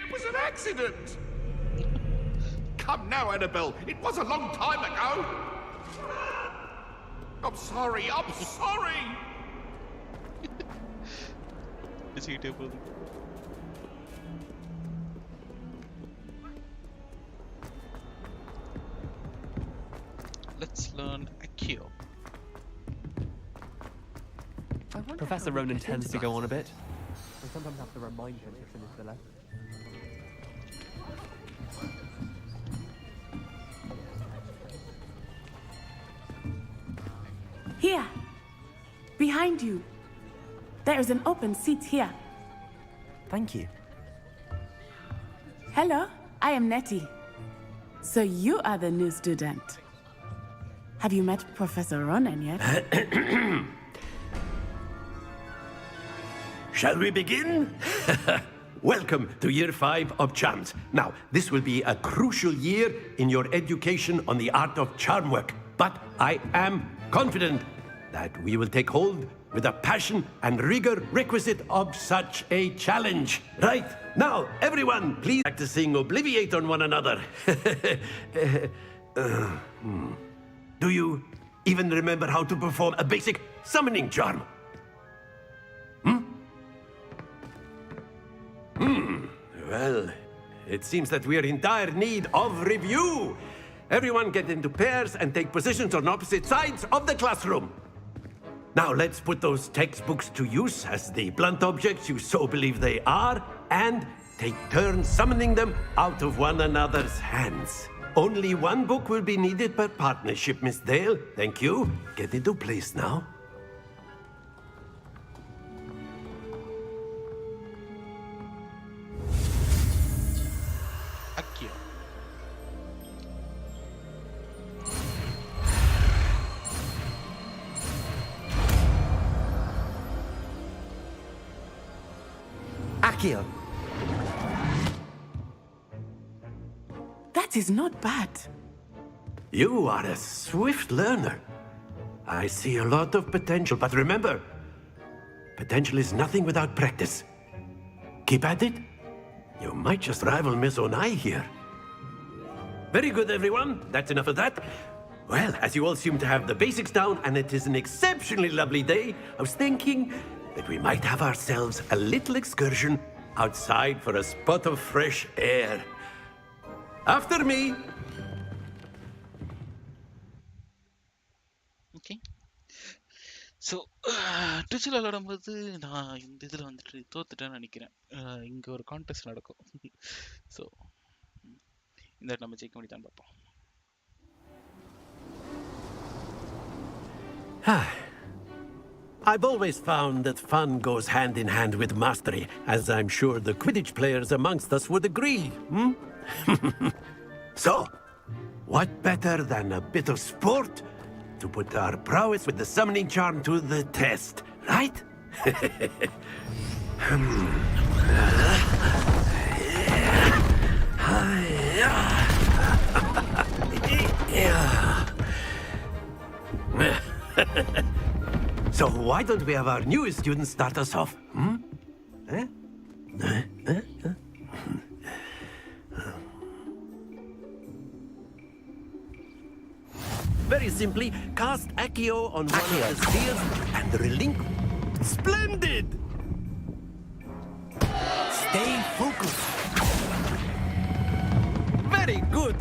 It was an accident! Come now, Annabelle. It was a long time ago. I'm sorry. I'm sorry. Let's learn Accio. Professor Ronan tends to go on a bit. I sometimes have to remind him to finish the lesson. Here. Behind you. There is an open seat here. Thank you. Hello, I am Nettie. So you are the new student. Have you met Professor Ronan yet? Shall we begin? Welcome to Year 5 of Charms. Now, this will be a crucial year in your education on the art of charm work. But I am confident that we will take hold with the passion and rigor requisite of such a challenge. Right, now, everyone, please practicing Obliviate on one another. Do you even remember how to perform a basic summoning charm? Well, it seems that we are in dire need of review. Everyone get into pairs and take positions on opposite sides of the classroom. Now let's put those textbooks to use as the blunt objects you so believe they are, and take turns summoning them out of one another's hands. Only one book will be needed per partnership, Miss Dale. Thank you. Get into place now. Accio. Akio. That is not bad. You are a swift learner. I see a lot of potential, but remember, potential is nothing without practice. Keep at it. You might just rival Miss Onai here. Very good, everyone. That's enough of that. Well, as you all seem to have the basics down, and it is an exceptionally lovely day, I was thinking that we might have ourselves a little excursion outside for a spot of fresh air. After me. Okay so ட்விச்சில் விளையாடும்போது நான் இந்த இதில் வந்துட்டு தோத்துட்டேன்னு நினைக்கிறேன். இங்கே ஒரு contest நடக்கும். ஸோ இந்த நம்ம ஜெயிக்க முடியுதான்னு பார்ப்போம். I've always found that fun goes hand in hand with mastery, as I'm sure the Quidditch players amongst us would agree. So, what better than a bit of sport to put our prowess with the summoning charm to the test, right? So why don't we have our newest student start us off? Very simply, cast Accio on one of the spheres and relinquish. Splendid! Stay focused. Very good.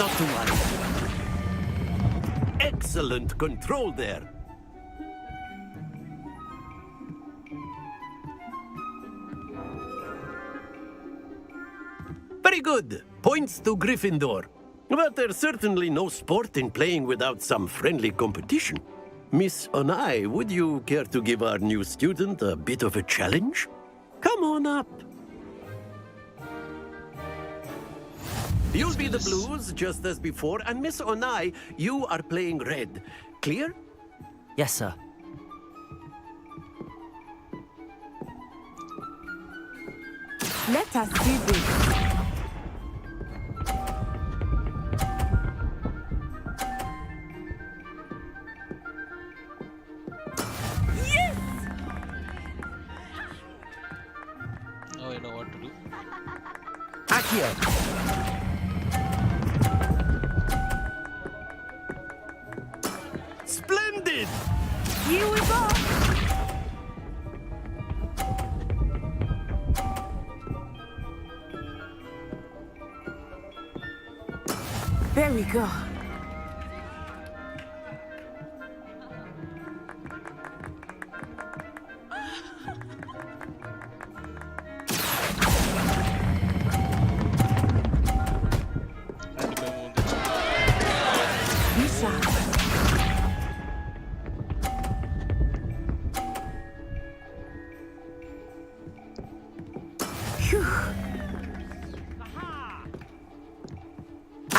Not to worry. Excellent control there. Very good. Points to Gryffindor. But there's certainly no sport in playing without some friendly competition. Miss Onai, would you care to give our new student a bit of a challenge? Come on up. You'll be the blues, just as before, and Miss Onai, you are playing red. Clear? Yes, sir. Let us see this. Yes! Now I know what to do. Accio. Splendid! Here we go. There we go.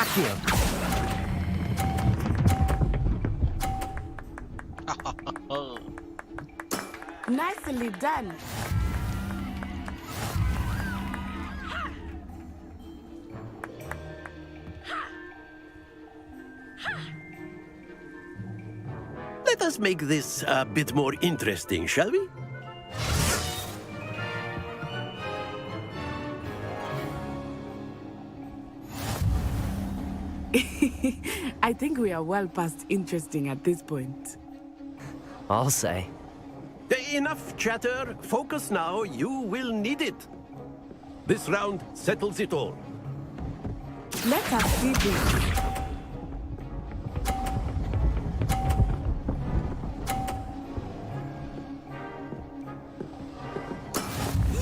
Accio. Nicely done. Let us make this a bit more interesting, shall we? I think we are well past interesting at this point. I'll say. Enough chatter. Focus now. You will need it. This round settles it all. Let us see this.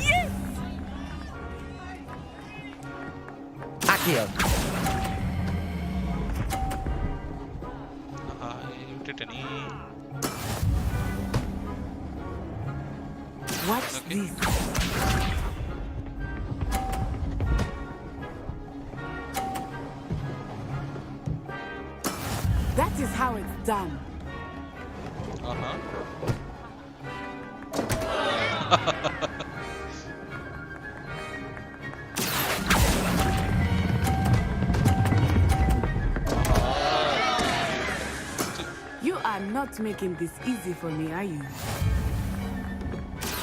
Yes! Accio. Watch this. That is how it's done. not making this easy for me, are you?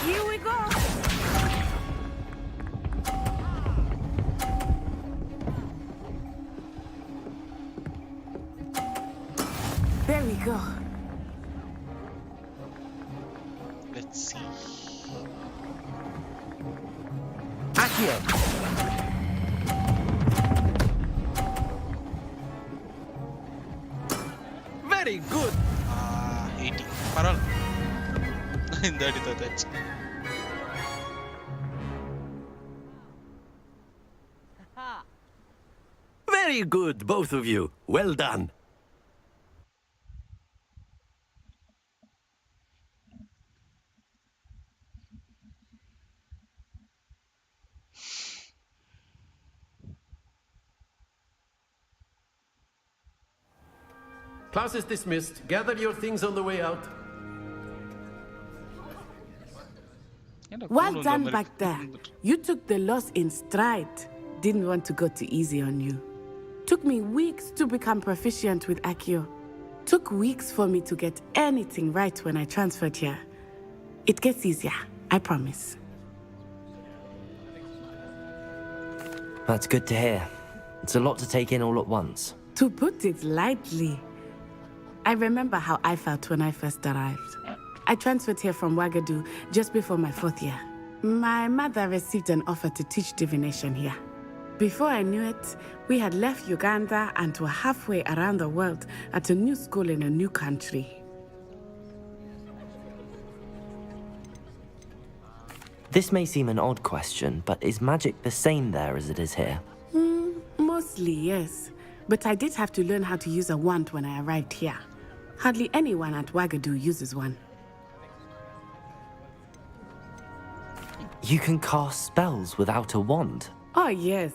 Here we go! There we go. Let's see. Accio! Very good! 80. பரவாயில்ல. இந்த அடி தோத்தாச்சு. Very good, both of you. Well done. Class is dismissed. Gather your things on the way out. Well done back there. You took the loss in stride. Didn't want to go too easy on you. Took me weeks to become proficient with Accio. Took weeks for me to get anything right when I transferred here. It gets easier, I promise. That's good to hear. It's a lot to take in all at once. To put it lightly, I remember how I felt when I first arrived. I transferred here from Ouagadougou just before my 4th year. My mother received an offer to teach divination here. Before I knew it, we had left Uganda and were halfway around the world at a new school in a new country. This may seem an odd question, but is magic the same there as it is here? Mostly, yes. But I did have to learn how to use a wand when I arrived here. Hardly anyone at Ouagadougou uses one. You can cast spells without a wand? Oh, yes.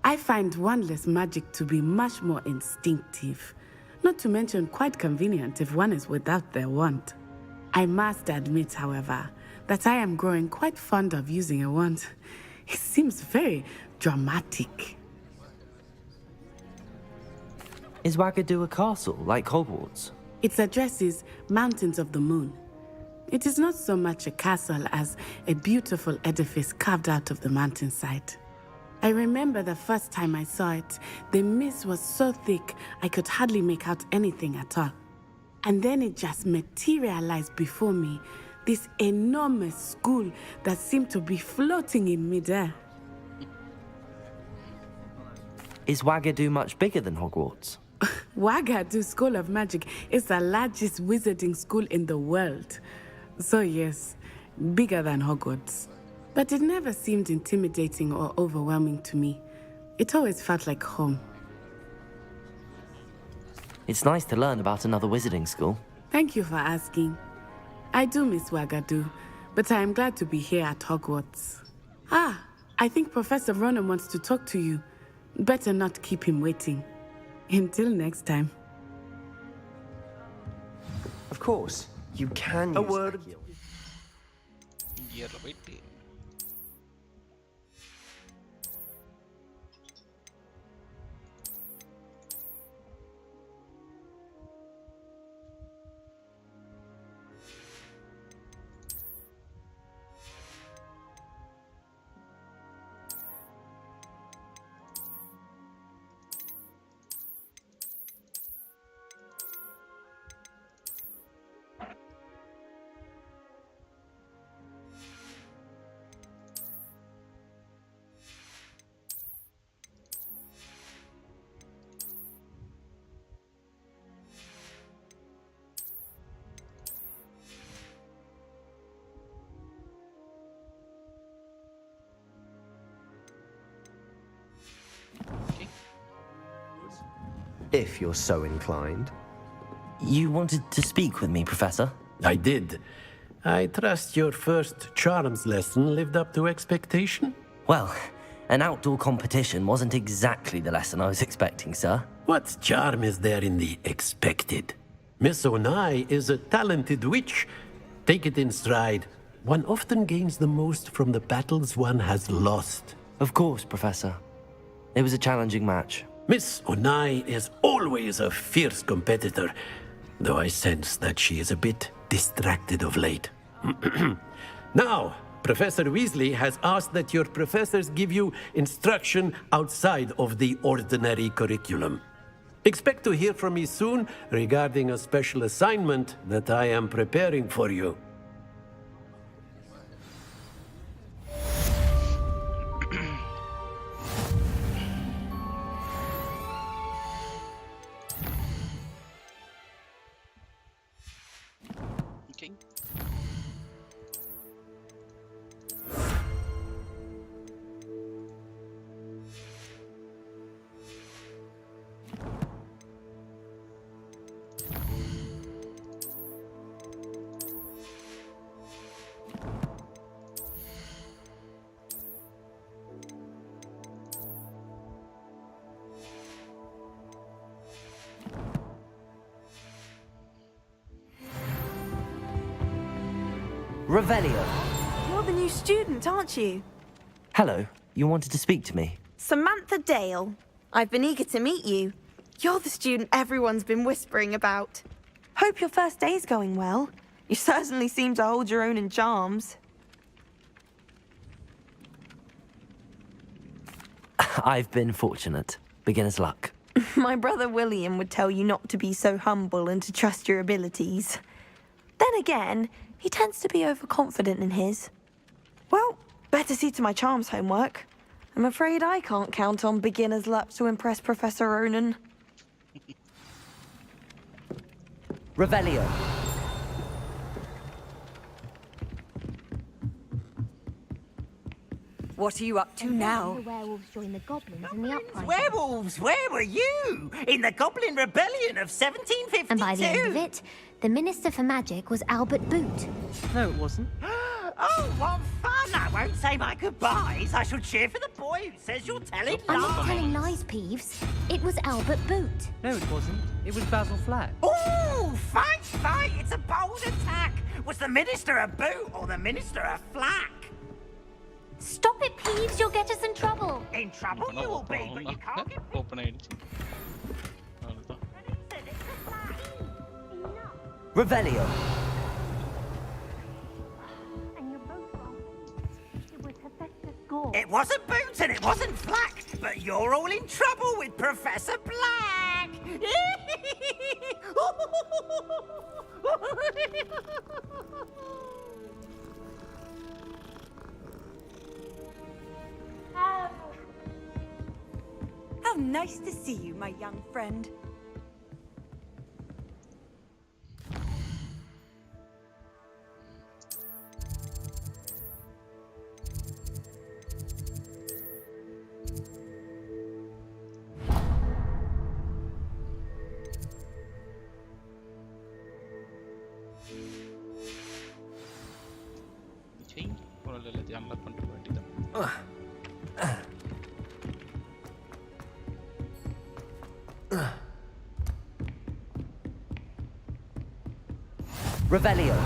I find wandless magic to be much more instinctive. Not to mention quite convenient if one is without their wand. I must admit, however, that I am growing quite fond of using a wand. It seems very dramatic. Is Ouagadougou a castle, like Hogwarts? Its address is Mountains of the Moon. It is not so much a castle as a beautiful edifice carved out of the mountainside. I remember the first time I saw it, the mist was so thick I could hardly make out anything at all. And then it just materialized before me, this enormous school that seemed to be floating in midair. Is Ouagadougou much bigger than Hogwarts? Ouagadougou School of Magic is the largest wizarding school in the world. So yes, bigger than Hogwarts. But it never seemed intimidating or overwhelming to me. It always felt like home. It's nice to learn about another wizarding school. Thank you for asking. I do miss Ouagadougou, but I am glad to be here at Hogwarts. I think Professor Ronan wants to talk to you. Better not keep him waiting. Until next time. Of course, you can use A word. You're waiting. If you're so inclined. You wanted to speak with me, Professor? I did. I trust your first charms lesson lived up to expectation? Well, an outdoor competition wasn't exactly the lesson I was expecting, sir. What charm is there in the expected? Miss Onai is a talented witch. Take it in stride. One often gains the most from the battles one has lost. Of course, Professor. It was a challenging match. Miss Onai is always a fierce competitor. though I sense that she is a bit distracted of late. Now, Professor Weasley has asked that your professors give you instruction outside of the ordinary curriculum. Expect to hear from me soon regarding a special assignment that I am preparing for you. Okay. Revelio. You're the new student, aren't you? Hello, you wanted to speak to me? Samantha Dale. I've been eager to meet you. You're the student everyone's been whispering about. Hope your first day's going well. You certainly seem to hold your own in charms. I've been fortunate. Beginner's luck. My brother William would tell you not to be so humble and to trust your abilities. Then again, he tends to be overconfident in his. Well, better see to my charms homework. I'm afraid I can't count on beginner's luck to impress Professor Ronan. Revelio. What are you up to now? The werewolves joined the goblins in the uprising. Werewolves, where were you? In the Goblin Rebellion of 1752? And by the end of it, the Minister for Magic was Albert Boot. No, it wasn't. Oh, what fun! I won't say my goodbyes. I shall cheer for the boy who says you're telling I'm lies. not telling lies, Peeves. It was Albert Boot. No, it wasn't. It was Basil Flack. Ooh, fight, fight! It's a bold attack. Was the Minister a boot or the Minister a flack? Stop it, Peeves. You'll get us in trouble. In trouble you will be, but you can't get... Open ஆயிடுச்சு. அவ்வளவுதான். Revelio. It wasn't Boots and it wasn't Flack, but you're all in trouble with Professor Black. How nice to see you, my young friend. Okay. ஒரு எல்லாத்தையும் unlock பண்ணிட்டு வேண்டியதான். Revelio.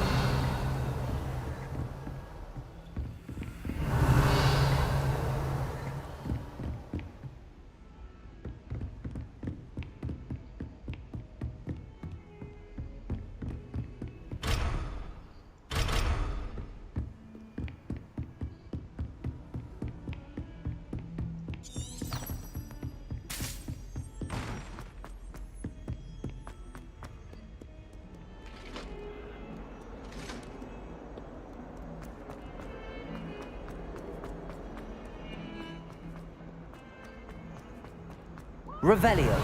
Revelio.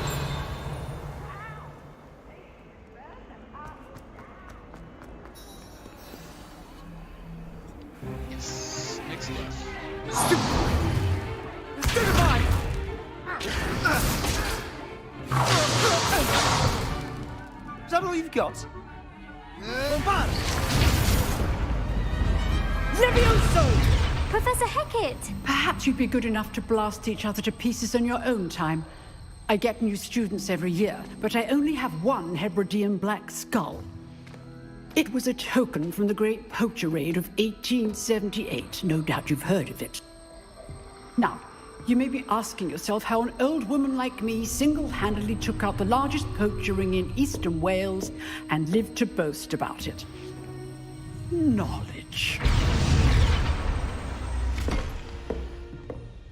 Yes. Next class. Stupefy! Is that all you've got? Bombard! Levioso! Professor Hecat! Perhaps you'd be good enough to blast each other to pieces in your own time. I get new students every year, but I only have one Hebridean black skull. It was a token from the Great Poacher Raid of 1878. No doubt you've heard of it. Now, you may be asking yourself how an old woman like me single-handedly took out the largest poacher ring in eastern Wales and lived to boast about it. Knowledge.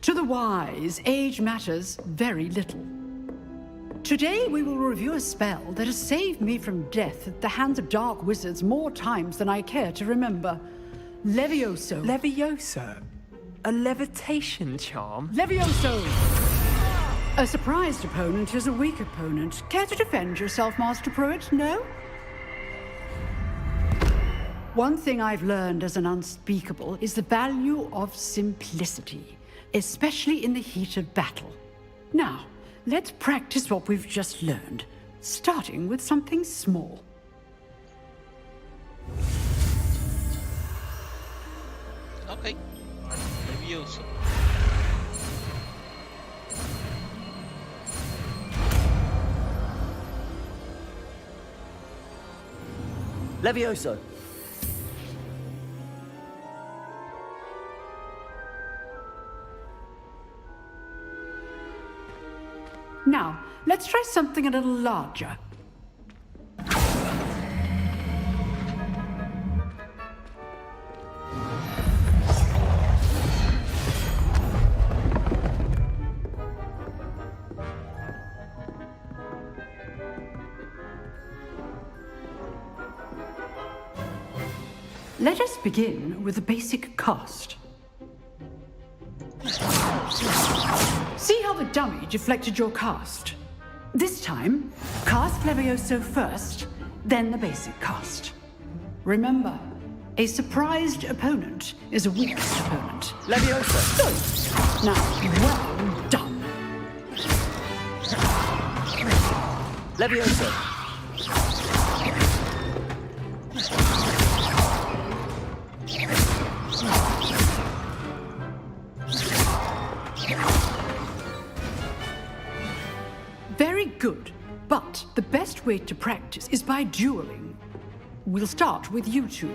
To the wise, age matters very little. Today we will review a spell that has saved me from death at the hands of dark wizards more times than I care to remember. Levioso. Levioso? A levitation charm? Levioso! A surprised opponent is a weak opponent. Care to defend yourself, Master Pruitt? No? One thing I've learned as an unspeakable is the value of simplicity, especially in the heat of battle. Now, let's practice what we've just learned, starting with something small. Okay. Levioso. Levioso. Now, let's try something a little larger. Let us begin with the basic cast. See how the dummy deflected your cast? This time, cast Levioso first, then the basic cast. Remember, a surprised opponent is a weak opponent. Levioso! Good. Now, well done. Levioso! Very good, but the best way to practice is by dueling. We'll start with you two.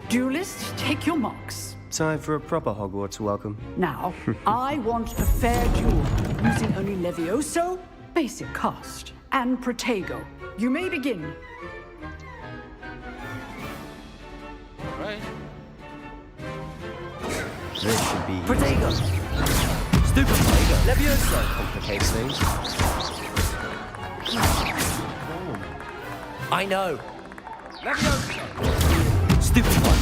Duelists, take your marks. Time for a proper Hogwarts welcome. Now, I want a fair duel, using only Levioso, basic cast, and Protego. You may begin. Alright. This should be Protego! Stupid Protego! Levioso complicates things. I know. Levioso! Stupid one.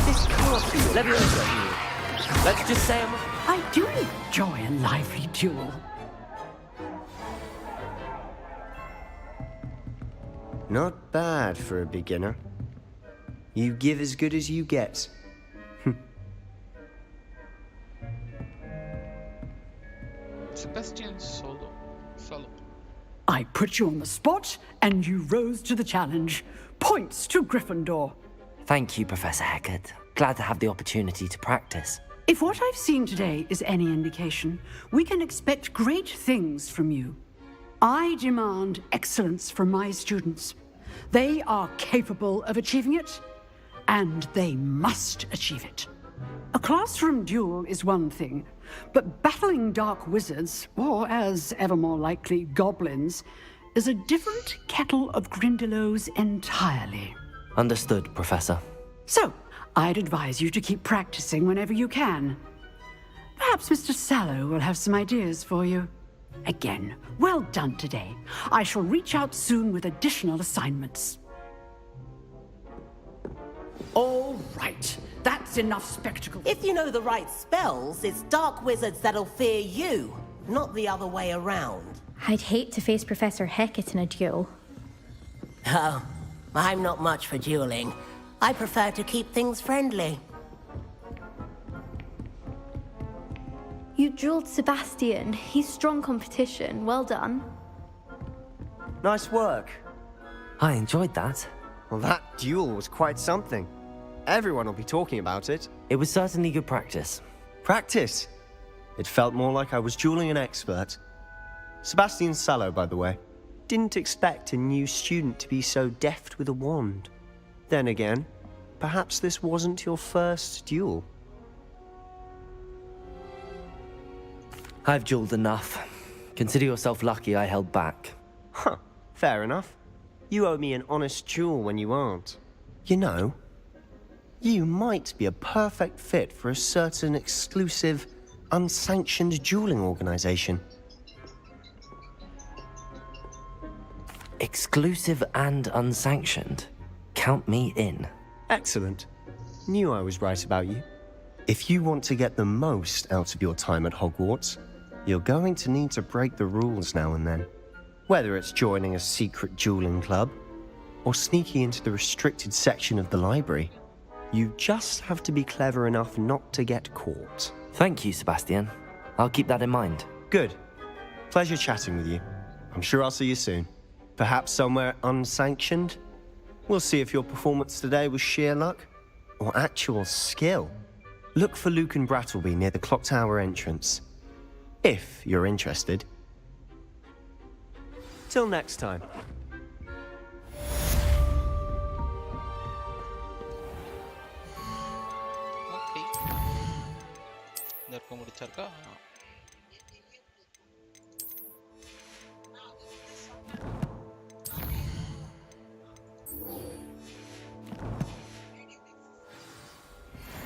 This can't be Levioso. Let's just say I do enjoy a lively duel. Not bad for a beginner. You give as good as you get. Sebastian Solo. I put you on the spot, and you rose to the challenge. Points to Gryffindor. Thank you, Professor Hecat. Glad to have the opportunity to practice. If what I've seen today is any indication, we can expect great things from you. I demand excellence from my students. They are capable of achieving it, and they must achieve it. A classroom duel is one thing, but battling dark wizards, or as ever more likely, goblins, is a different kettle of Grindylows entirely. Understood, Professor. So, I'd advise you to keep practicing whenever you can. Perhaps Mr. Sallow will have some ideas for you. Again, well done today. I shall reach out soon with additional assignments. All right. That's enough spectacle. If you know the right spells, it's dark wizards that'll fear you, not the other way around. I'd hate to face Professor Hecat in a duel. Oh, I'm not much for dueling. I prefer to keep things friendly. You dueled Sebastian. He's strong competition. Well done. Nice work. I enjoyed that. Well, that duel was quite something. Everyone will be talking about it. It was certainly good practice. Practice? It felt more like I was dueling an expert. Sebastian Sallow, by the way. Didn't expect a new student to be so deft with a wand. Then again, perhaps this wasn't your first duel. I've dueled enough. Consider yourself lucky I held back. Huh, fair enough. You owe me an honest duel when you aren't. You know, you might be a perfect fit for a certain exclusive, unsanctioned dueling organization. Exclusive and unsanctioned? Count me in. Excellent. Knew I was right about you. If you want to get the most out of your time at Hogwarts, you're going to need to break the rules now and then. Whether it's joining a secret dueling club, or sneaking into the restricted section of the library, you just have to be clever enough not to get caught. Thank you, Sebastian. I'll keep that in mind. Good. Pleasure chatting with you. I'm sure I'll see you soon. Perhaps somewhere unsanctioned? We'll see if your performance today was sheer luck or actual skill. Look for Luke and Brattleby near the clock tower entrance, if you're interested. Till next time. Okay. இந்த இருக்க முடிச்சிருக்கா?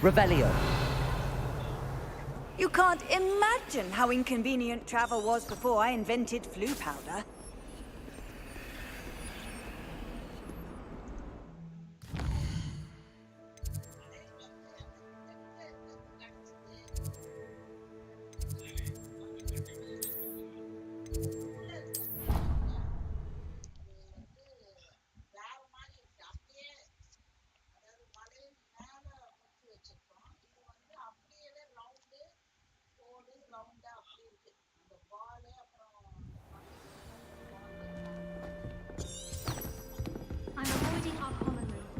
Revelio. You can't imagine how inconvenient travel was before I invented flu powder. I'm avoiding our common room.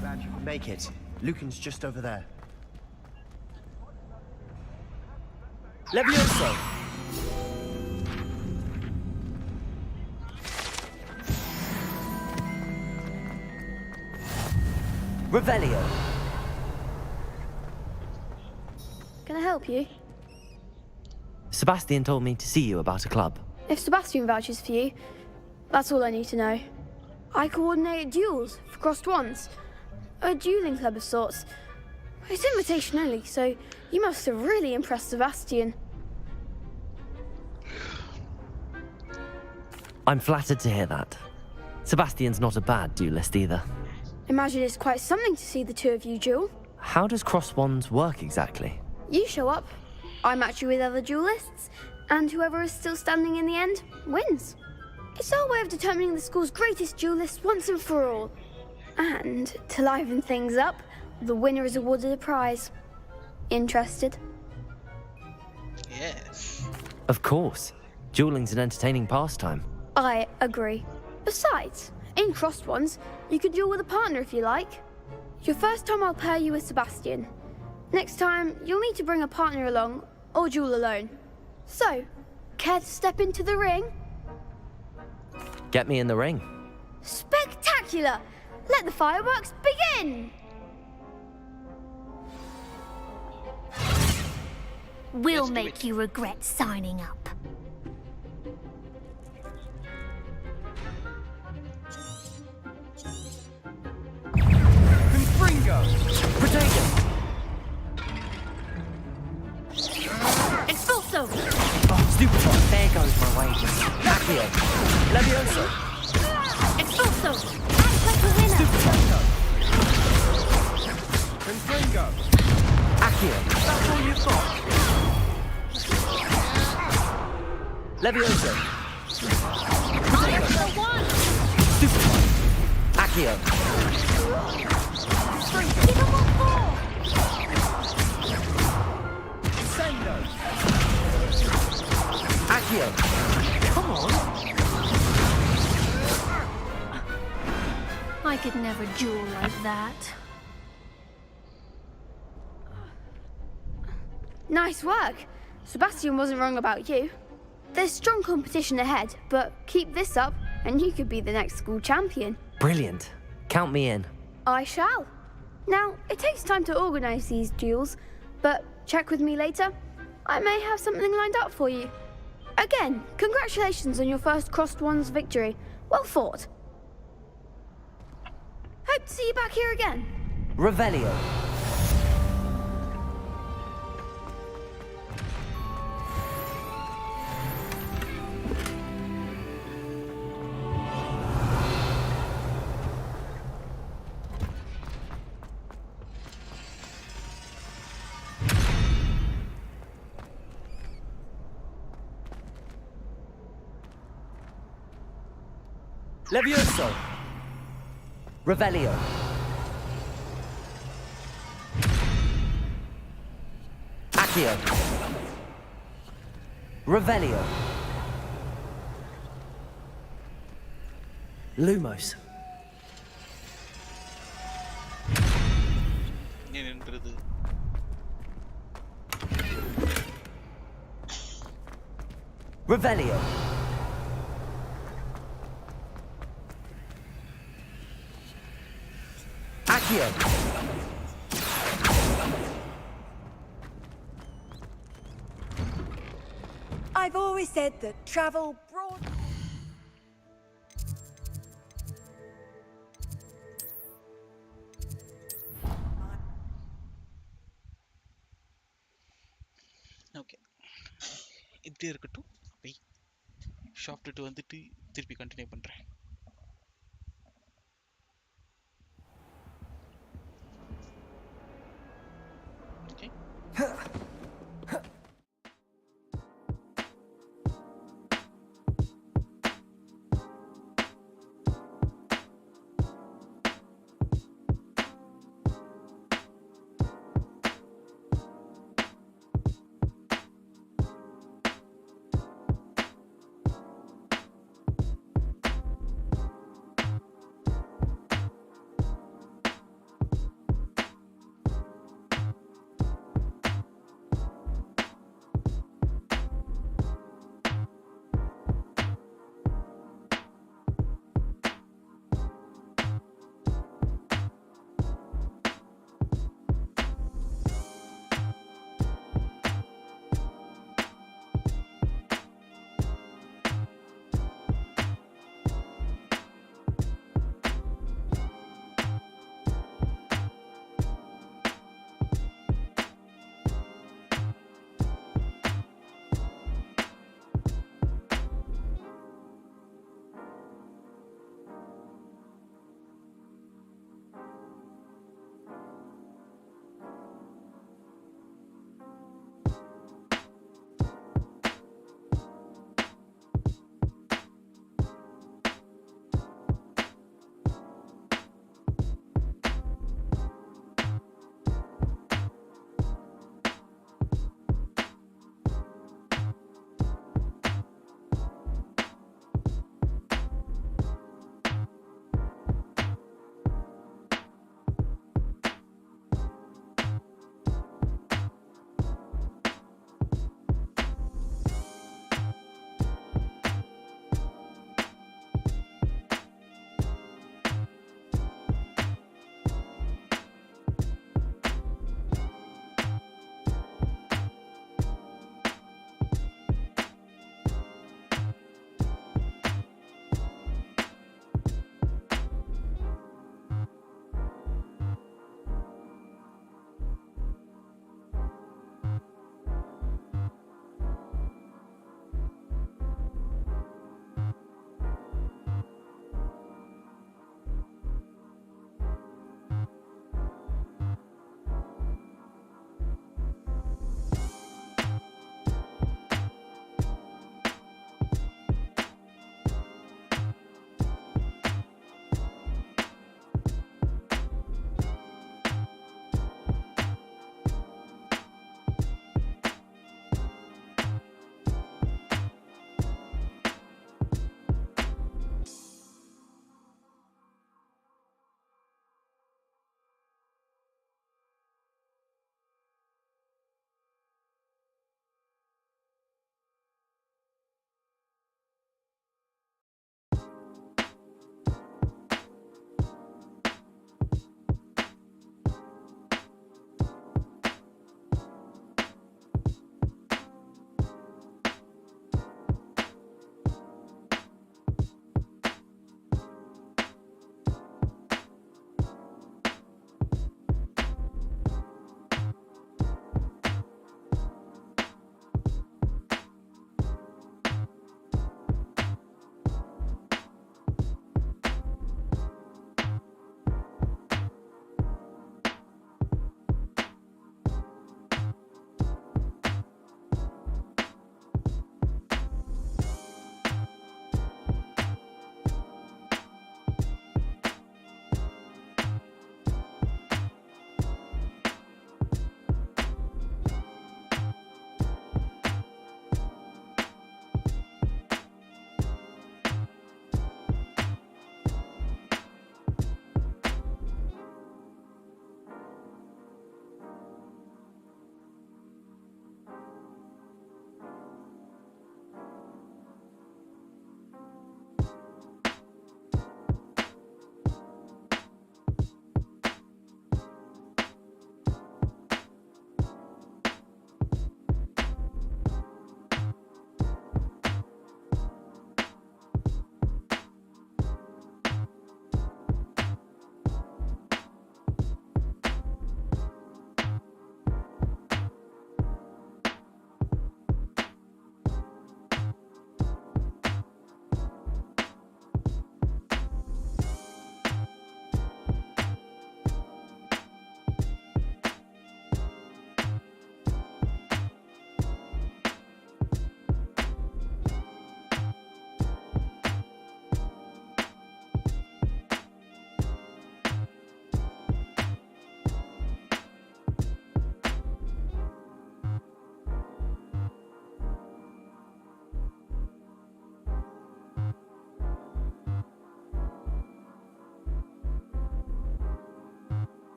Glad you can make it. Lucan's just over there. Levioso! Revelio. Can I help you? Sebastian told me to see you about a club. If Sebastian vouches for you, that's all I need to know. I coordinate duels for crossed wands. A dueling club of sorts. It's invitation only, so you must have really impressed Sebastian. I'm flattered to hear that. Sebastian's not a bad duelist either. Imagine it's quite something to see the two of you duel. How does cross wands work exactly? You show up, I match you with other duelists, and whoever is still standing in the end wins. It's our way of determining the school's greatest duelist once and for all. And to liven things up, the winner is awarded a prize. Interested? Yes. Of course. Dueling's an entertaining pastime. I agree. Besides, in crossed ones, you can duel with a partner if you like. Your first time I'll pair you with Sebastian. Next time, you'll need to bring a partner along, or duel alone. So, care to step into the ring? Get me in the ring. Spectacular! Let the fireworks begin! We'll make you regret signing up. Confringo! Protego! Expulso! Oh, stupefy. There goes my wages. Accio. Levioso. Expulso! Act like a winner! Stupefy. Confringo! Accio. That's all you've got? Levioso. Extra one! Stupefy. Accio. Give him what for! Send Window. Accio. Come on. I could never duel like that. Nice work. Sebastian wasn't wrong about you. There's strong competition ahead, but keep this up and you could be the next school champion. Brilliant. Count me in. I shall. Now, it takes time to organise these duels, but check with me later. I may have something lined up for you. Again, congratulations on your first Crossed Ones victory. Well fought. Hope to see you back here again. Revelio. Levioso. Revelio. Accio. Revelio. Lumos. என்னன்றது Revelio. Accio. I've always said that travel broad. Okay இப்படியே இருக்கட்டும். போய் சாப்பிட்டுட்டு வந்துட்டு திருப்பி continue பண்றேன். Okay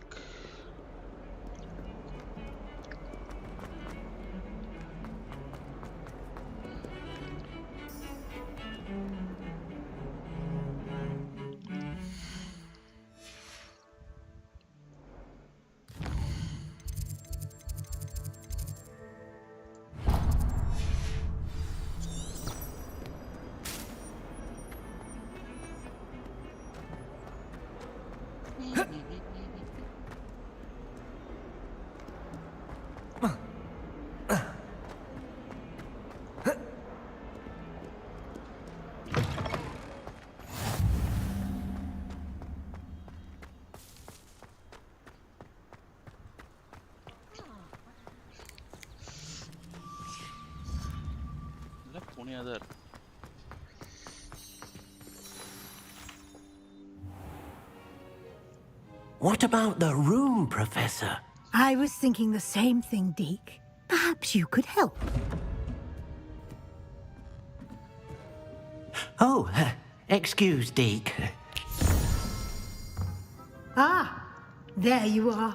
back. What about the room, Professor? I was thinking the same thing, Deke. Perhaps you could help. Oh, excuse, Deke. Ah, there you are.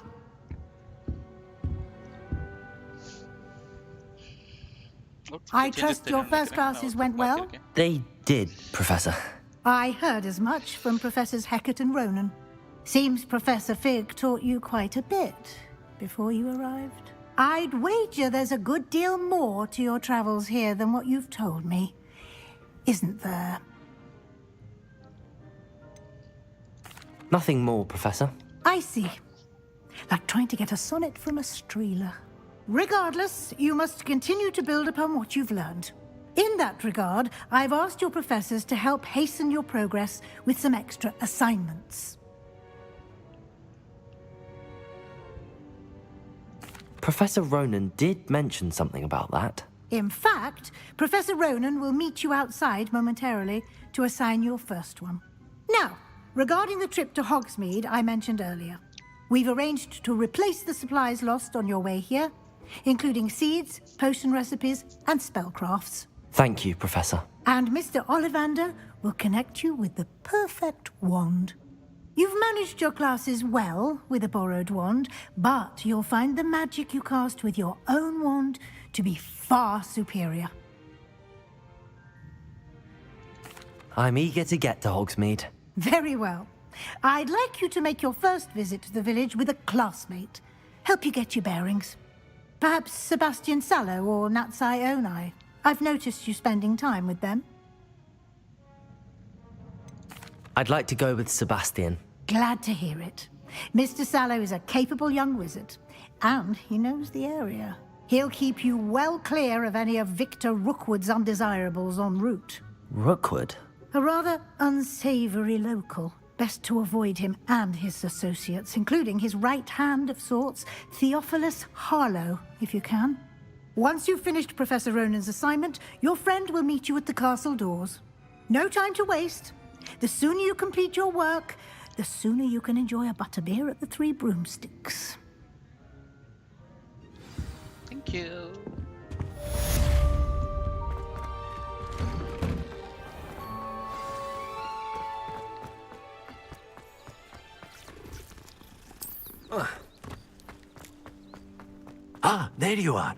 I trust your first classes went well? They did, Professor. I heard as much from Professors Hecat and Ronan. Seems Professor Fig taught you quite a bit before you arrived. I'd wager there's a good deal more to your travels here than what you've told me. Isn't there? Nothing more, Professor. I see. Like trying to get a sonnet from a streeler. Regardless, you must continue to build upon what you've learned. In that regard, I've asked your professors to help hasten your progress with some extra assignments. Professor Ronan did mention something about that. In fact, Professor Ronan will meet you outside momentarily to assign your first one. Now, regarding the trip to Hogsmeade I mentioned earlier, we've arranged to replace the supplies lost on your way here, including seeds, potion recipes, and spellcrafts. Thank you, Professor. And Mr. Ollivander will connect you with the perfect wand. You've managed your classes well with a borrowed wand, but you'll find the magic you cast with your own wand to be far superior. I'm eager to get to Hogsmeade. Very well. I'd like you to make your first visit to the village with a classmate. Help you get your bearings. Perhaps Sebastian Sallow or Natsai Onai. I've noticed you spending time with them. I'd like to go with Sebastian. Glad to hear it. Mr. Sallow is a capable young wizard, and he knows the area. He'll keep you well clear of any of Victor Rookwood's undesirables en route. Rookwood? A rather unsavory local. Best to avoid him and his associates, including his right hand of sorts, Theophilus Harlow, if you can. Once you've finished Professor Ronan's assignment, your friend will meet you at the castle doors. No time to waste. The sooner you complete your work, the sooner you can enjoy a butterbeer at the Three Broomsticks. Thank you. Ah, there you are.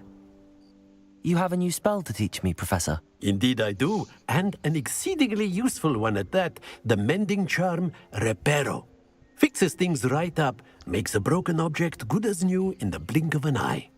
You have a new spell to teach me, Professor. Indeed I do, and an exceedingly useful one at that, the mending charm Reparo. Fixes things right up, makes a broken object good as new in the blink of an eye.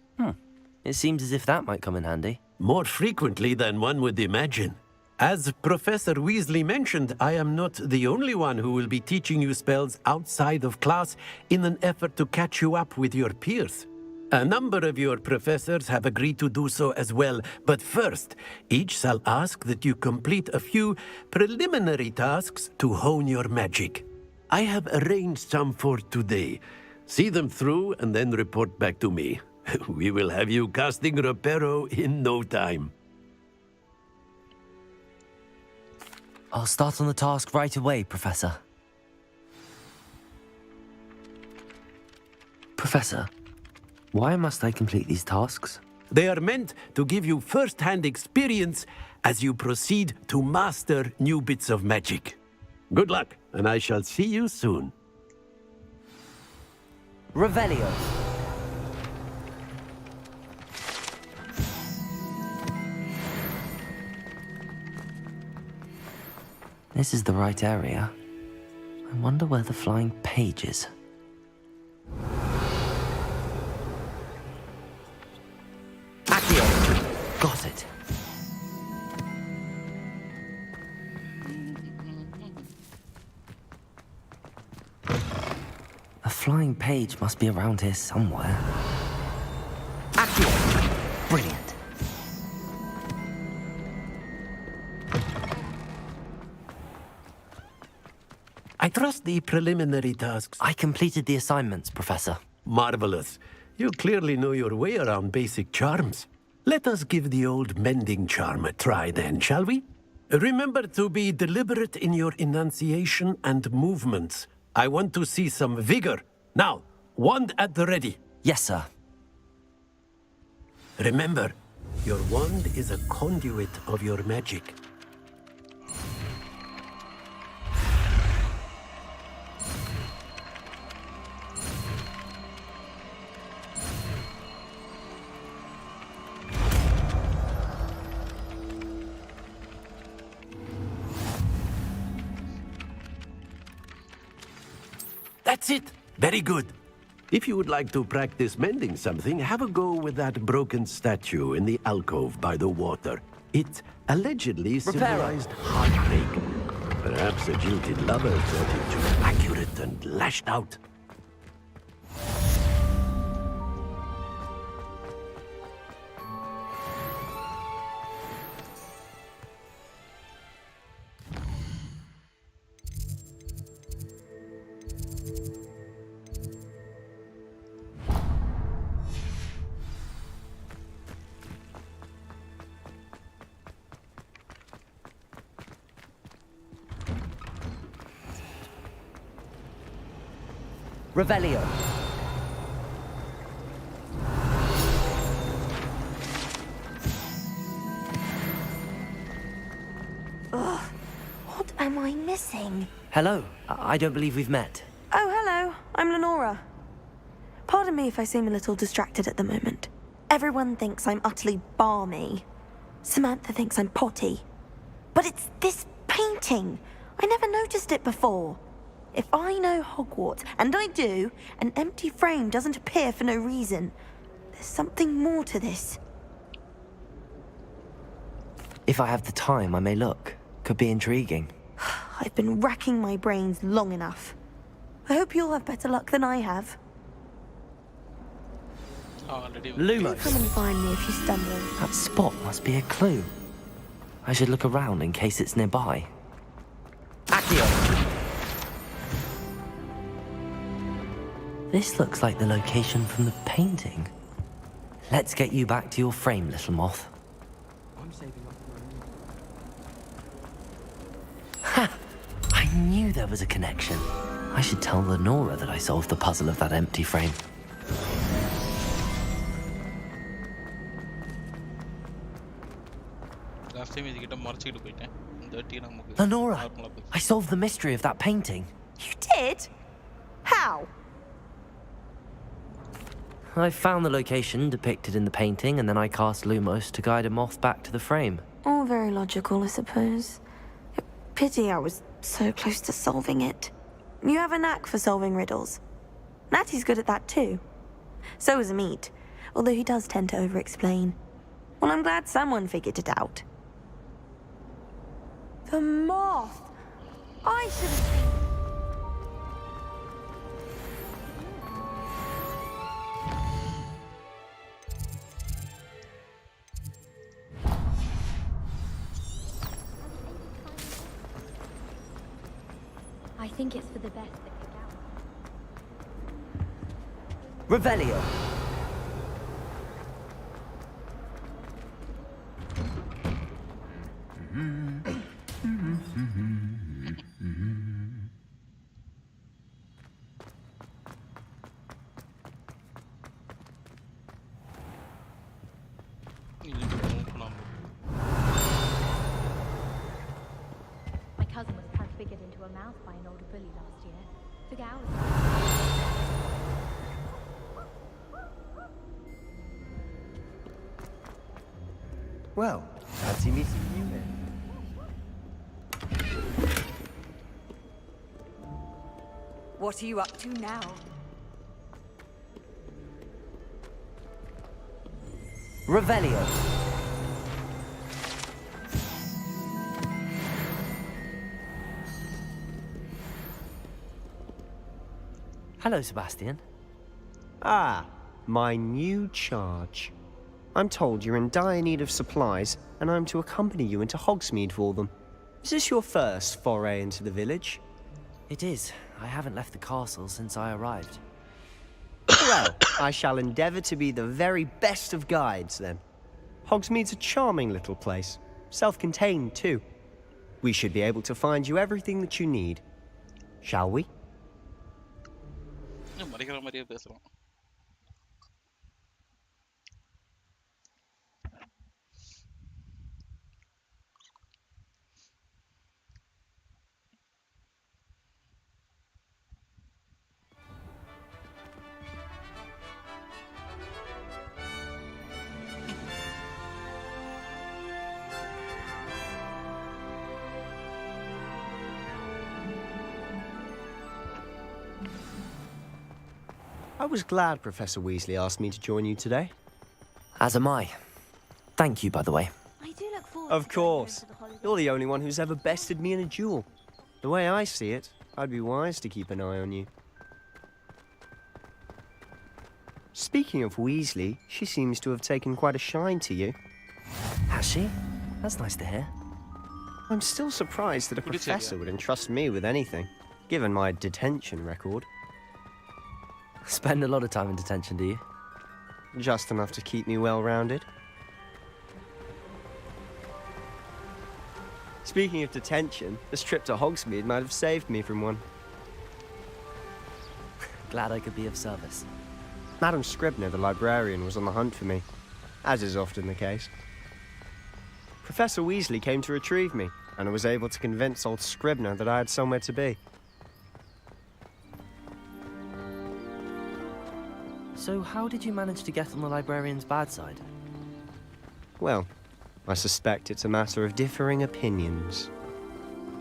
It seems as if that might come in handy. More frequently than one would imagine. As Professor Weasley mentioned, I am not the only one who will be teaching you spells outside of class in an effort to catch you up with your peers. A number of your professors have agreed to do so as well, but first, each shall ask that you complete a few preliminary tasks to hone your magic. I have arranged some for today. See them through and then report back to me. We will have you casting Reparo in no time. I'll start on the task right away, Professor. Professor, why must I complete these tasks? They are meant to give you first-hand experience as you proceed to master new bits of magic. Good luck, and I shall see you soon. Revelio. This is the right area. I wonder where the flying page is. Accio! Got it. A flying page must be around here somewhere. Accio! Brilliant. I trust the preliminary tasks. I completed the assignments, Professor. Marvelous. You clearly know your way around basic charms. Let us give the old mending charm a try then, shall we? Remember to be deliberate in your enunciation and movements. I want to see some vigor. Now, wand at the ready. Yes, sir. Remember, your wand is a conduit of your magic. That's it. Very good. If you would like to practice mending something, have a go with that broken statue in the alcove by the water. It allegedly symbolized heartbreak. Perhaps a jilted lover thought it too accurate and lashed out. Revelio. Ugh, what am I missing? Hello. I don't believe we've met. Oh, hello. I'm Lenora. Pardon me if I seem a little distracted at the moment. Everyone thinks I'm utterly balmy. Samantha thinks I'm potty. But it's this painting. I never noticed it before. If I know Hogwarts, and I do, an empty frame doesn't appear for no reason. There's something more to this. If I have the time, I may look. Could be intriguing. I've been racking my brains long enough. I hope you'll have better luck than I have. Lumos. Come and find me if you stumble. That spot must be a clue. I should look around in case it's nearby. Accio! This looks like the location from the painting. Let's get you back to your frame, little moth. I'm saving up for Ha! I knew there was a connection. I should tell Lenora that I solved the puzzle of that empty frame. Lenora, I solved the mystery of that painting. You did? How? I found the location depicted in the painting, and then I cast Lumos to guide a moth back to the frame. All very logical, I suppose. Pity I was so close to solving it. You have a knack for solving riddles. Natty's good at that too. So is Amit, although he does tend to over-explain. Well, I'm glad someone figured it out. The moth! I should have seen... I think it's for the best that Revelio. My cousin was transfigured into a mouse by an older bully last year. Took hours. Well, fancy meeting you then. What are you up to now? Revelio. Hello, Sebastian. Ah, my new charge. I'm told you're in dire need of supplies, and I'm to accompany you into Hogsmeade for them. Is this your first foray into the village? It is. I haven't left the castle since I arrived. Well, I shall endeavour to be the very best of guides, then. Hogsmeade's a charming little place. Self-contained, too. We should be able to find you everything that you need. Shall we? மறைக்கிற மாதிரியே பேசுறோம். I was glad Professor Weasley asked me to join you today. As am I. Thank you, by the way. I do look forward Of course. You're the only one who's ever bested me in a duel. The way I see it, I'd be wise to keep an eye on you. Speaking of Weasley, she seems to have taken quite a shine to you. Has she? That's nice to hear. I'm still surprised that a professor would entrust me with anything, given my detention record. Spend a lot of time in detention, do you? Just enough to keep me well-rounded. Speaking of detention, this trip to Hogsmeade might have saved me from one. Glad I could be of service. Madam Scribner, the librarian, was on the hunt for me, as is often the case. Professor Weasley came to retrieve me, and I was able to convince old Scribner that I had somewhere to be. So how did you manage to get on the librarian's bad side? Well, I suspect it's a matter of differing opinions.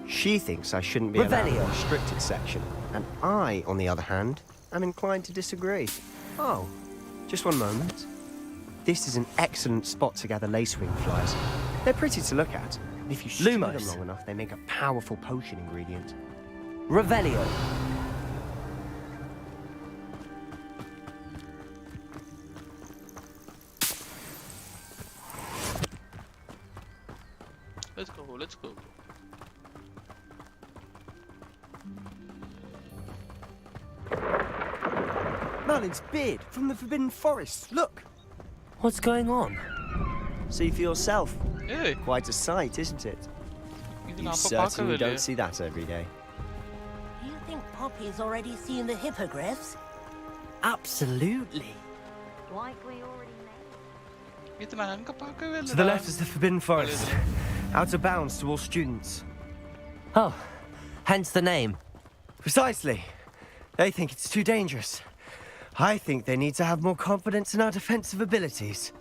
She thinks I shouldn't be allowed in the restricted section, and I, on the other hand, am inclined to disagree. Oh, just one moment. This is an excellent spot to gather lacewing flies. They're pretty to look at, and if you stew them long enough, they make a powerful potion ingredient. Revelio. Let's go, let's go. Merlin's beard from the Forbidden Forest, look! What's going on? See for yourself. Hey. Quite a sight, isn't it? You certainly don't see that every day. You think Poppy's already seen the hippogriffs? Absolutely. Like we already know. To the left is the Forbidden Forest. Out of bounds to all students. Oh, hence the name. Precisely. They think it's too dangerous. I think they need to have more confidence in our defensive abilities.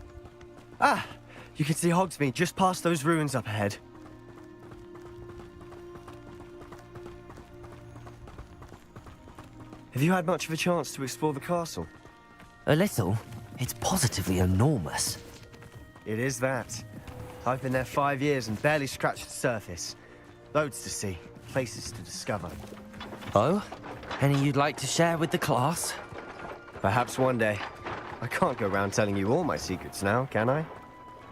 Ah, you can see Hogsmeade just past those ruins up ahead. Have you had much of a chance to explore the castle? A little. It's positively enormous. It is that. I've been there 5 years and barely scratched the surface. Loads to see, places to discover. Oh? Any you'd like to share with the class? Perhaps one day. I can't go around telling you all my secrets now, can I?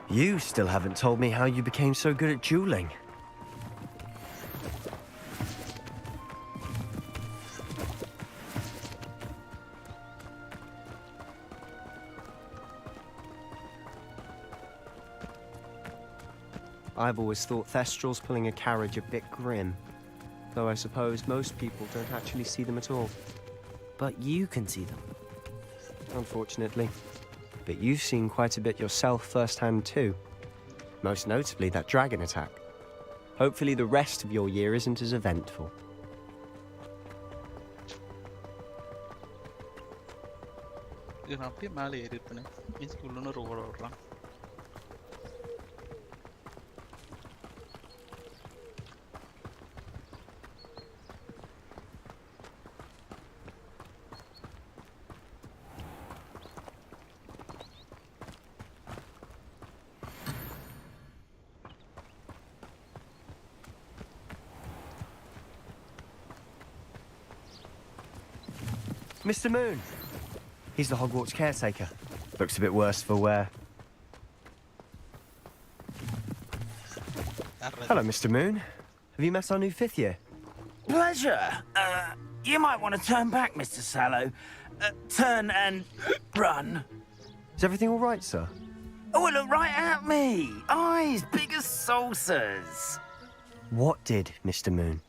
You still haven't told me how you became so good at dueling. I've always thought Thestrals pulling a carriage a bit grim. Though I suppose most people don't actually see them at all. But you can see them. Unfortunately. But you've seen quite a bit yourself firsthand too. Most notably that dragon attack. Hopefully the rest of your year isn't as eventful. Mr. Moon. He's the Hogwarts caretaker. Looks a bit worse for wear. Hello, Mr. Moon. Have you met our new 5th year? Pleasure. You might want to turn back, Mr. Sallow. Turn and run. Is everything all right, sir? Oh, look right at me. Eyes big as saucers. What did, Mr. Moon?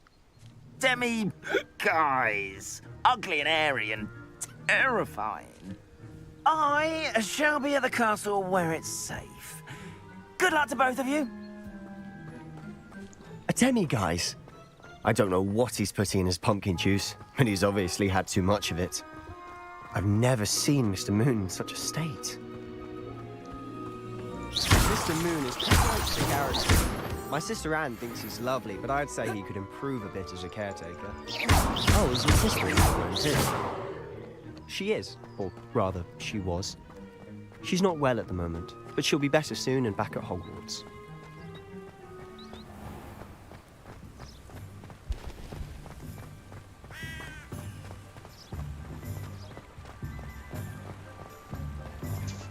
Guys. Ugly and airy and terrifying. I shall be at the castle where it's safe. Good luck to both of you. A demi-guise? I don't know what he's putting in his pumpkin juice, but he's obviously had too much of it. I've never seen Mr. Moon in such a state. Mr. Moon is quite a character. My sister Anne thinks he's lovely, but I'd say he could improve a bit as a caretaker. Oh, is your sister in Arawn too? She is, or rather, she was. She's not well at the moment, but she'll be better soon and back at Hogwarts.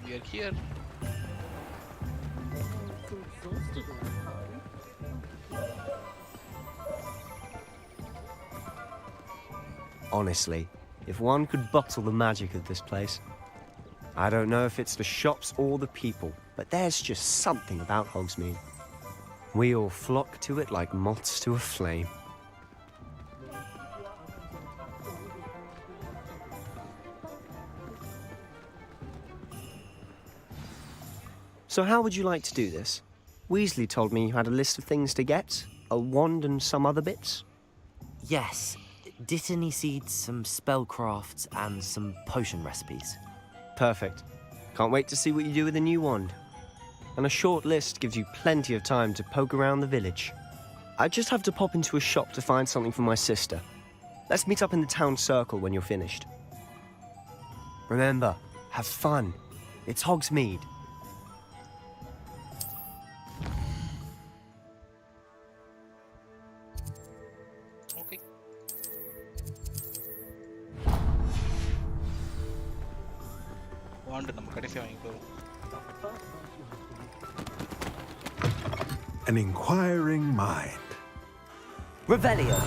We are here. Honestly, if one could bottle the magic of this place. I don't know if it's the shops or the people, but there's just something about Hogsmeade. We all flock to it like moths to a flame. So how would you like to do this? Weasley told me you had a list of things to get, a wand and some other bits. Yes. Dittany seeds, some spellcrafts, and some potion recipes. Perfect. Can't wait to see what you do with the new wand. And a short list gives you plenty of time to poke around the village. I just have to pop into a shop to find something for my sister. Let's meet up in the town circle when you're finished. Remember, have fun. It's Hogsmeade. Okay. வாண்டு நம்ம கடைசியா வாங்கிப்போம். An inquiring mind. Revelio.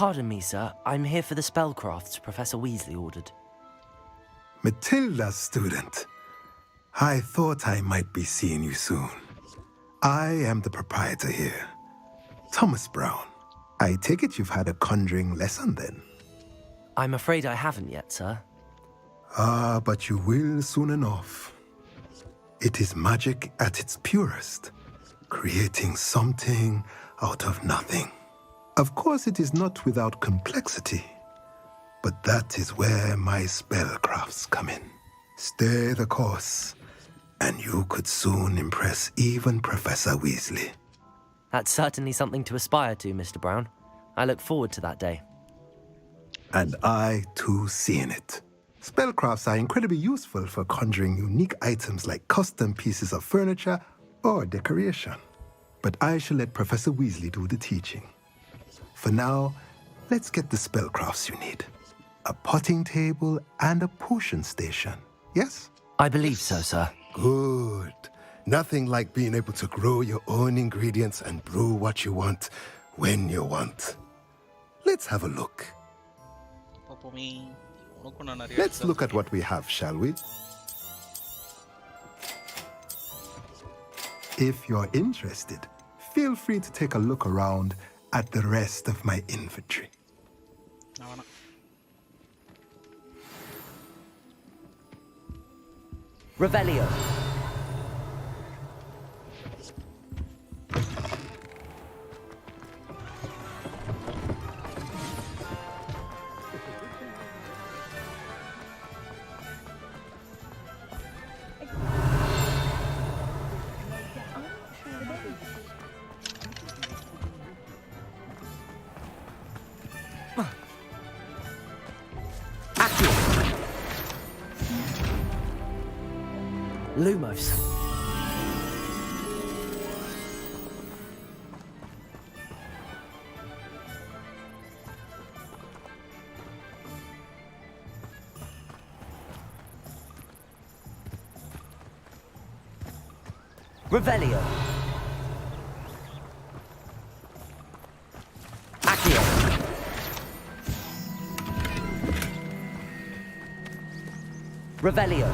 Pardon me, sir. I'm here for the spellcrafts Professor Weasley ordered. Matilda, student. I thought I might be seeing you soon. I am the proprietor here, Thomas Brown. I take it you've had a conjuring lesson then? I'm afraid I haven't yet, sir. Ah, but you will soon enough. It is magic at its purest, creating something out of nothing. Of course, it is not without complexity, but that is where my spellcrafts come in. Stay the course, and you could soon impress even Professor Weasley. That's certainly something to aspire to, Mr. Brown. I look forward to that day. And I, too, see in it. Spellcrafts are incredibly useful for conjuring unique items like custom pieces of furniture or decoration. But I shall let Professor Weasley do the teaching. For now, let's get the spellcrafts you need. A potting table and a potion station, yes? I believe so, sir. Good. Nothing like being able to grow your own ingredients and brew what you want when you want. Let's have a look. Let's look at what we have, shall we? If you're interested, feel free to take a look around at the rest of my inventory. Revelio. Lumos. Revelio. Accio. Revelio.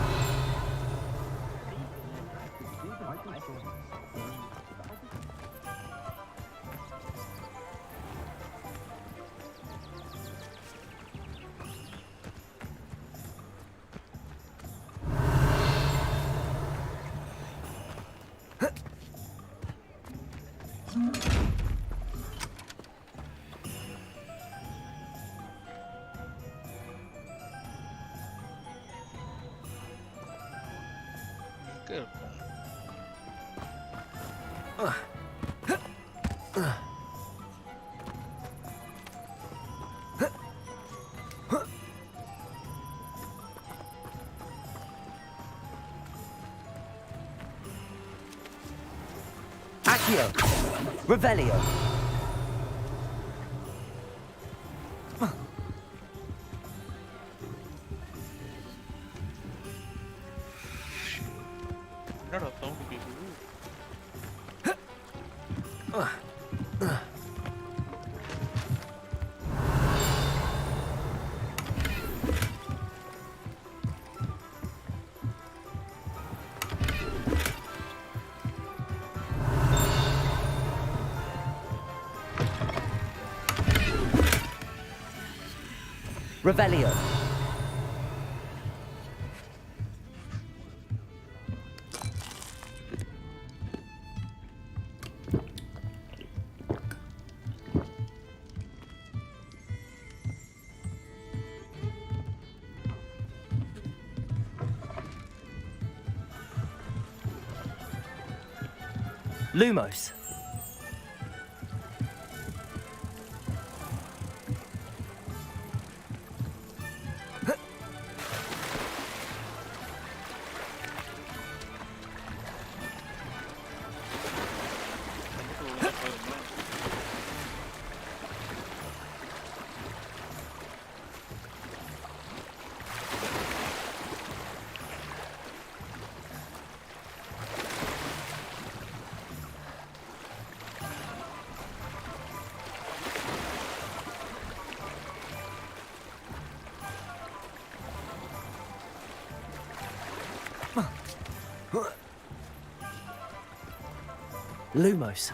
Good. Accio. Revelio. என்னடா sound கேக்குது? Revelio. Lumos. Lumos.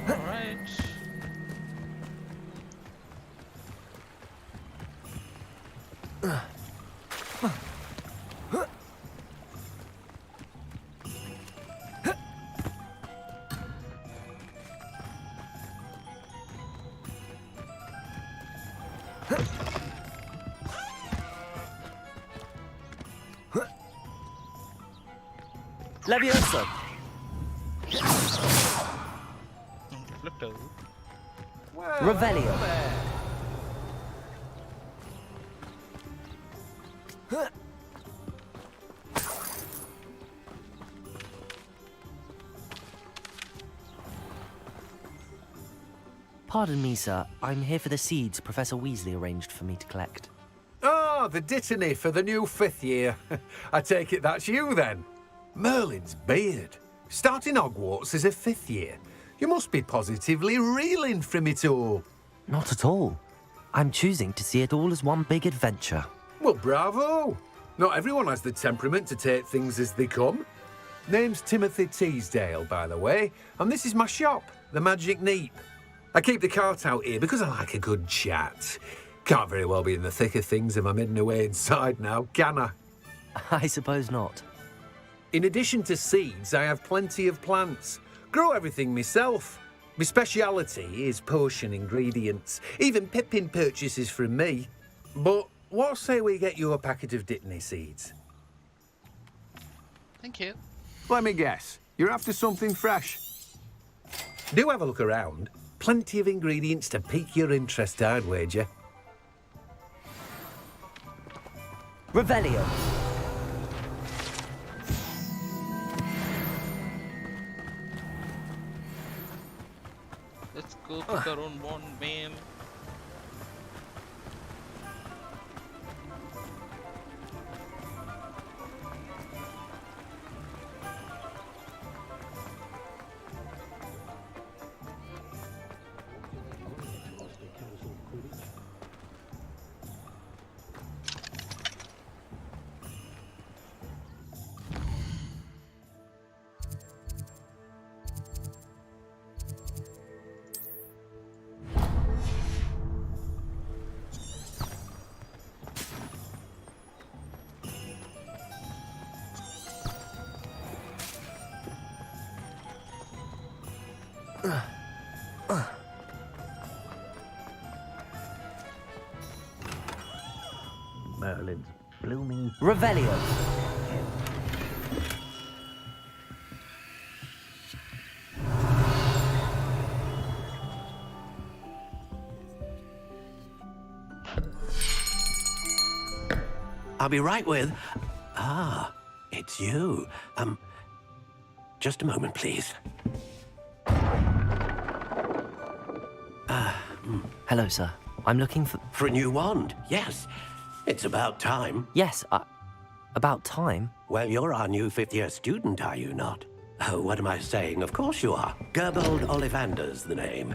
Alright. Levioso. Reflector. Revelio. Pardon me, sir. I'm here for the seeds Professor Weasley arranged for me to collect. Oh, the dittany for the new 5th year. I take it that's you, then. Merlin's beard. Starting Hogwarts as a 5th year. You must be positively reeling from it all. Not at all. I'm choosing to see it all as one big adventure. Well, bravo. Not everyone has the temperament to take things as they come. Name's Timothy Teasdale, by the way, and this is my shop, the Magic Neep. I keep the cart out here because I like a good chat. Can't very well be in the thick of things if I'm hidden away inside now, can I? I suppose not. In addition to seeds, I have plenty of plants. Grow everything myself. My speciality is potion ingredients. Even Pippin purchases from me. But what say we get you a packet of Dittany seeds? Thank you. Let me guess. You're after something fresh. Do have a look around. Plenty of ingredients to pique your interest, I'd wager. Revelio. Let's go pick our own one, man. Merlin's blooming. Revelio. I'll be right with... Ah, it's you. Just a moment, please. Hello, sir. I'm looking for... For a new wand, yes. It's about time. Yes, about time? Well, you're our new fifth-year student, are you not? Oh, what am I saying? Of course you are. Gerbold Ollivander's the name.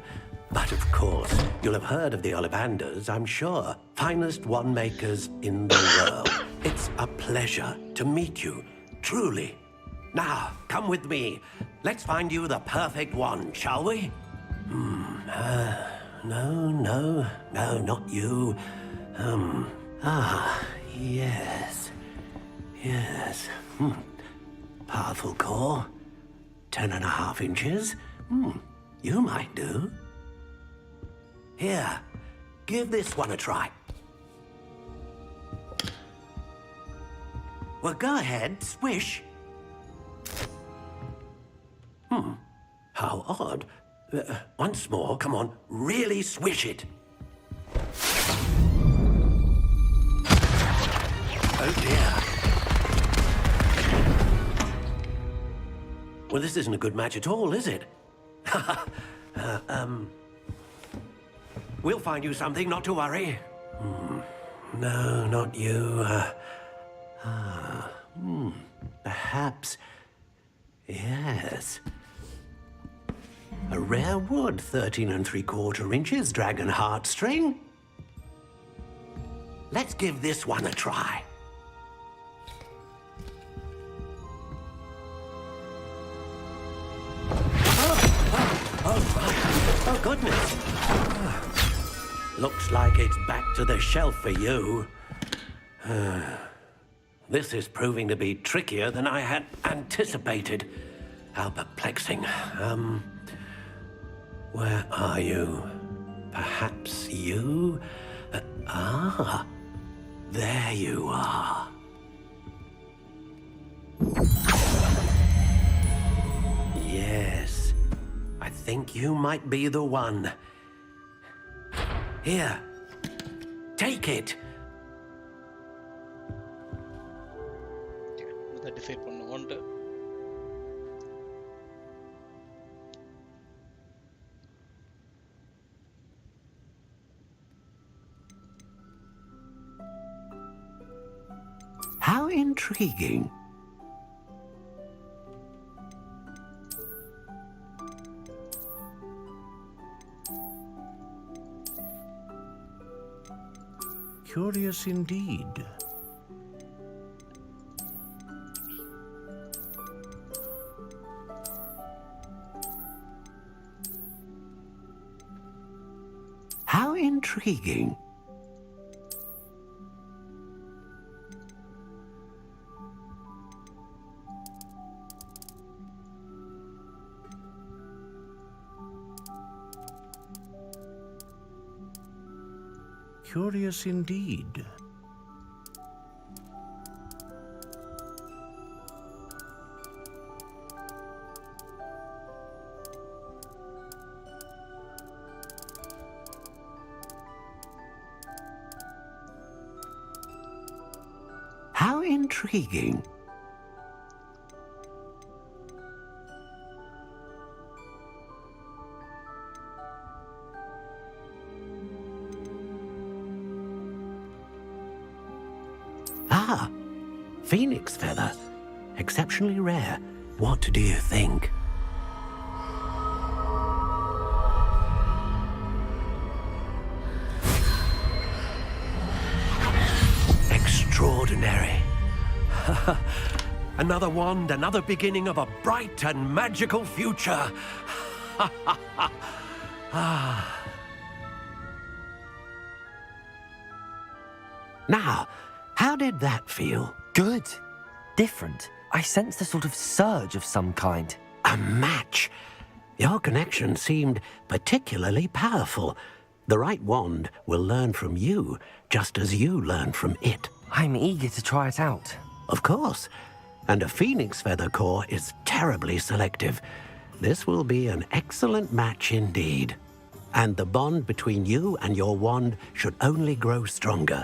But of course, you'll have heard of the Ollivanders, I'm sure. Finest wand makers in the world. It's a pleasure to meet you, truly. Now, come with me. Let's find you the perfect wand, shall we? No, not you. Yes. Powerful core. 10.5 inches. You might do. Here, give this one a try. Well, go ahead, swish. How odd. Once more, come on, really swish it. Oh dear. Well, this isn't a good match at all, is it? We'll find you something, not to worry. No, not you. Perhaps. Yes. A rare wood, 13 3/4 inches, dragon heartstring. Let's give this one a try. Oh, goodness. Looks like it's back to the shelf for you. This is proving to be trickier than I had anticipated. How perplexing. Where are you? Perhaps you? There you are. Yes, I think you might be the one. Here, take it. That defeat பண்ண wonder. How intriguing. Curious indeed. How intriguing. Curious indeed. How intriguing. Ah, phoenix feather. Exceptionally rare. What do you think? Extraordinary. Another wand, another beginning of a bright and magical future. Now, how did that feel? Good. Different. I sensed a sort of surge of some kind. A match. Your connection seemed particularly powerful. The right wand will learn from you, just as you learn from it. I'm eager to try it out. Of course. And a phoenix feather core is terribly selective. This will be an excellent match indeed. And the bond between you and your wand should only grow stronger.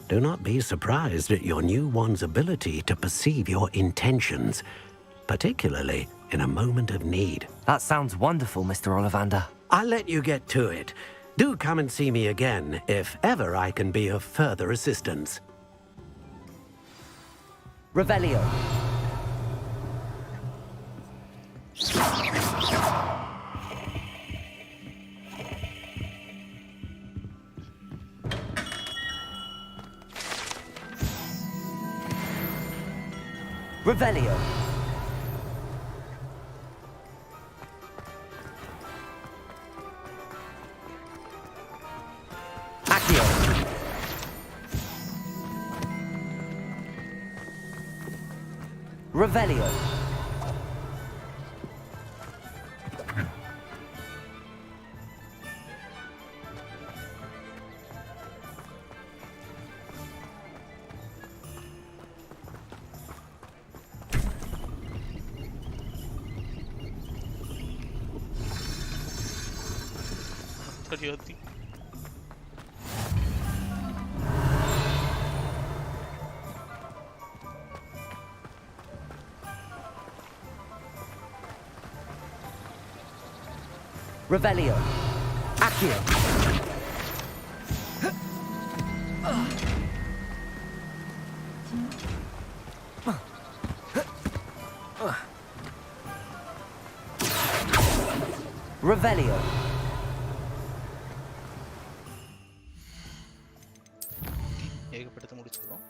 Do not be surprised at your new wand's ability to perceive your intentions, particularly in a moment of need. That sounds wonderful, Mr. Ollivander. I'll let you get to it. Do come and see me again if ever I can be of further assistance. Revelio. Revelio. Accio. Revelio. Toyota. Revelio. Accio. Revelio. ஏகப்பட்டதை முடிச்சுக்கிறோம்.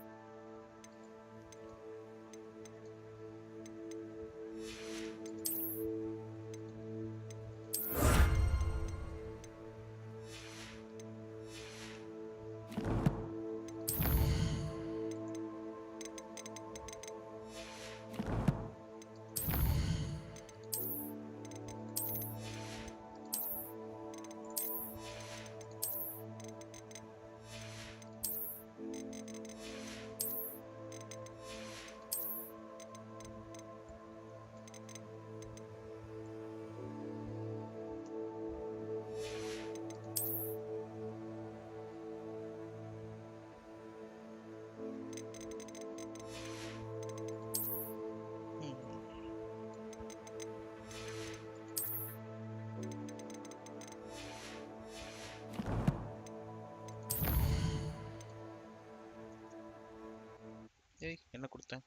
ஏய் என்ன கொடுத்தேன்?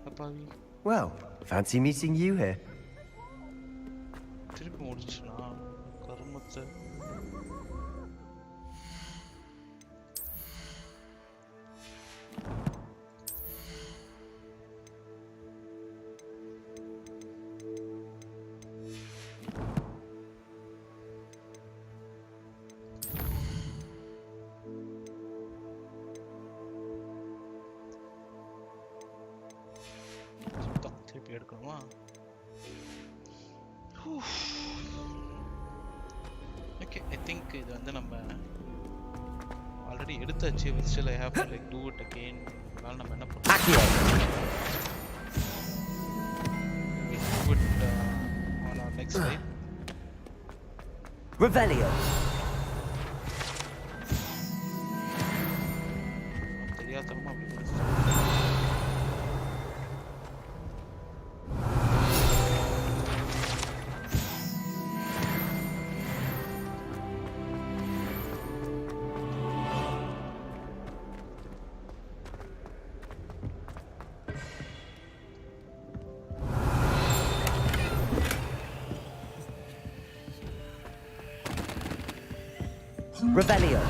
அப்பாவி. Well, fancy meeting you here. திருப்பி முடிச்சுனா கருமத்தை. திருப்பி எடுக்கணுமா? Okay, I think இது வந்து நம்ம ஆல்ரெடி எடுத்தாச்சு. but still I have to like do it again. அதனால நம்ம என்ன பண்ணலாம்? We do it on our next slide. Revelio. தெரியாதமா அப்படி Revelio.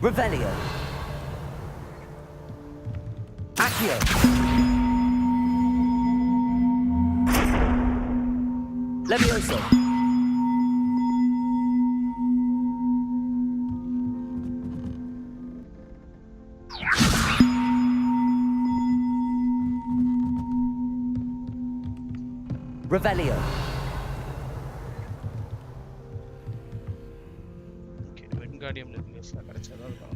Revelio. Accio. Levioso. Revelio. Okay, வெண்காடியம் லெவியோஸ்ல கிடைச்சதா இருக்கும்.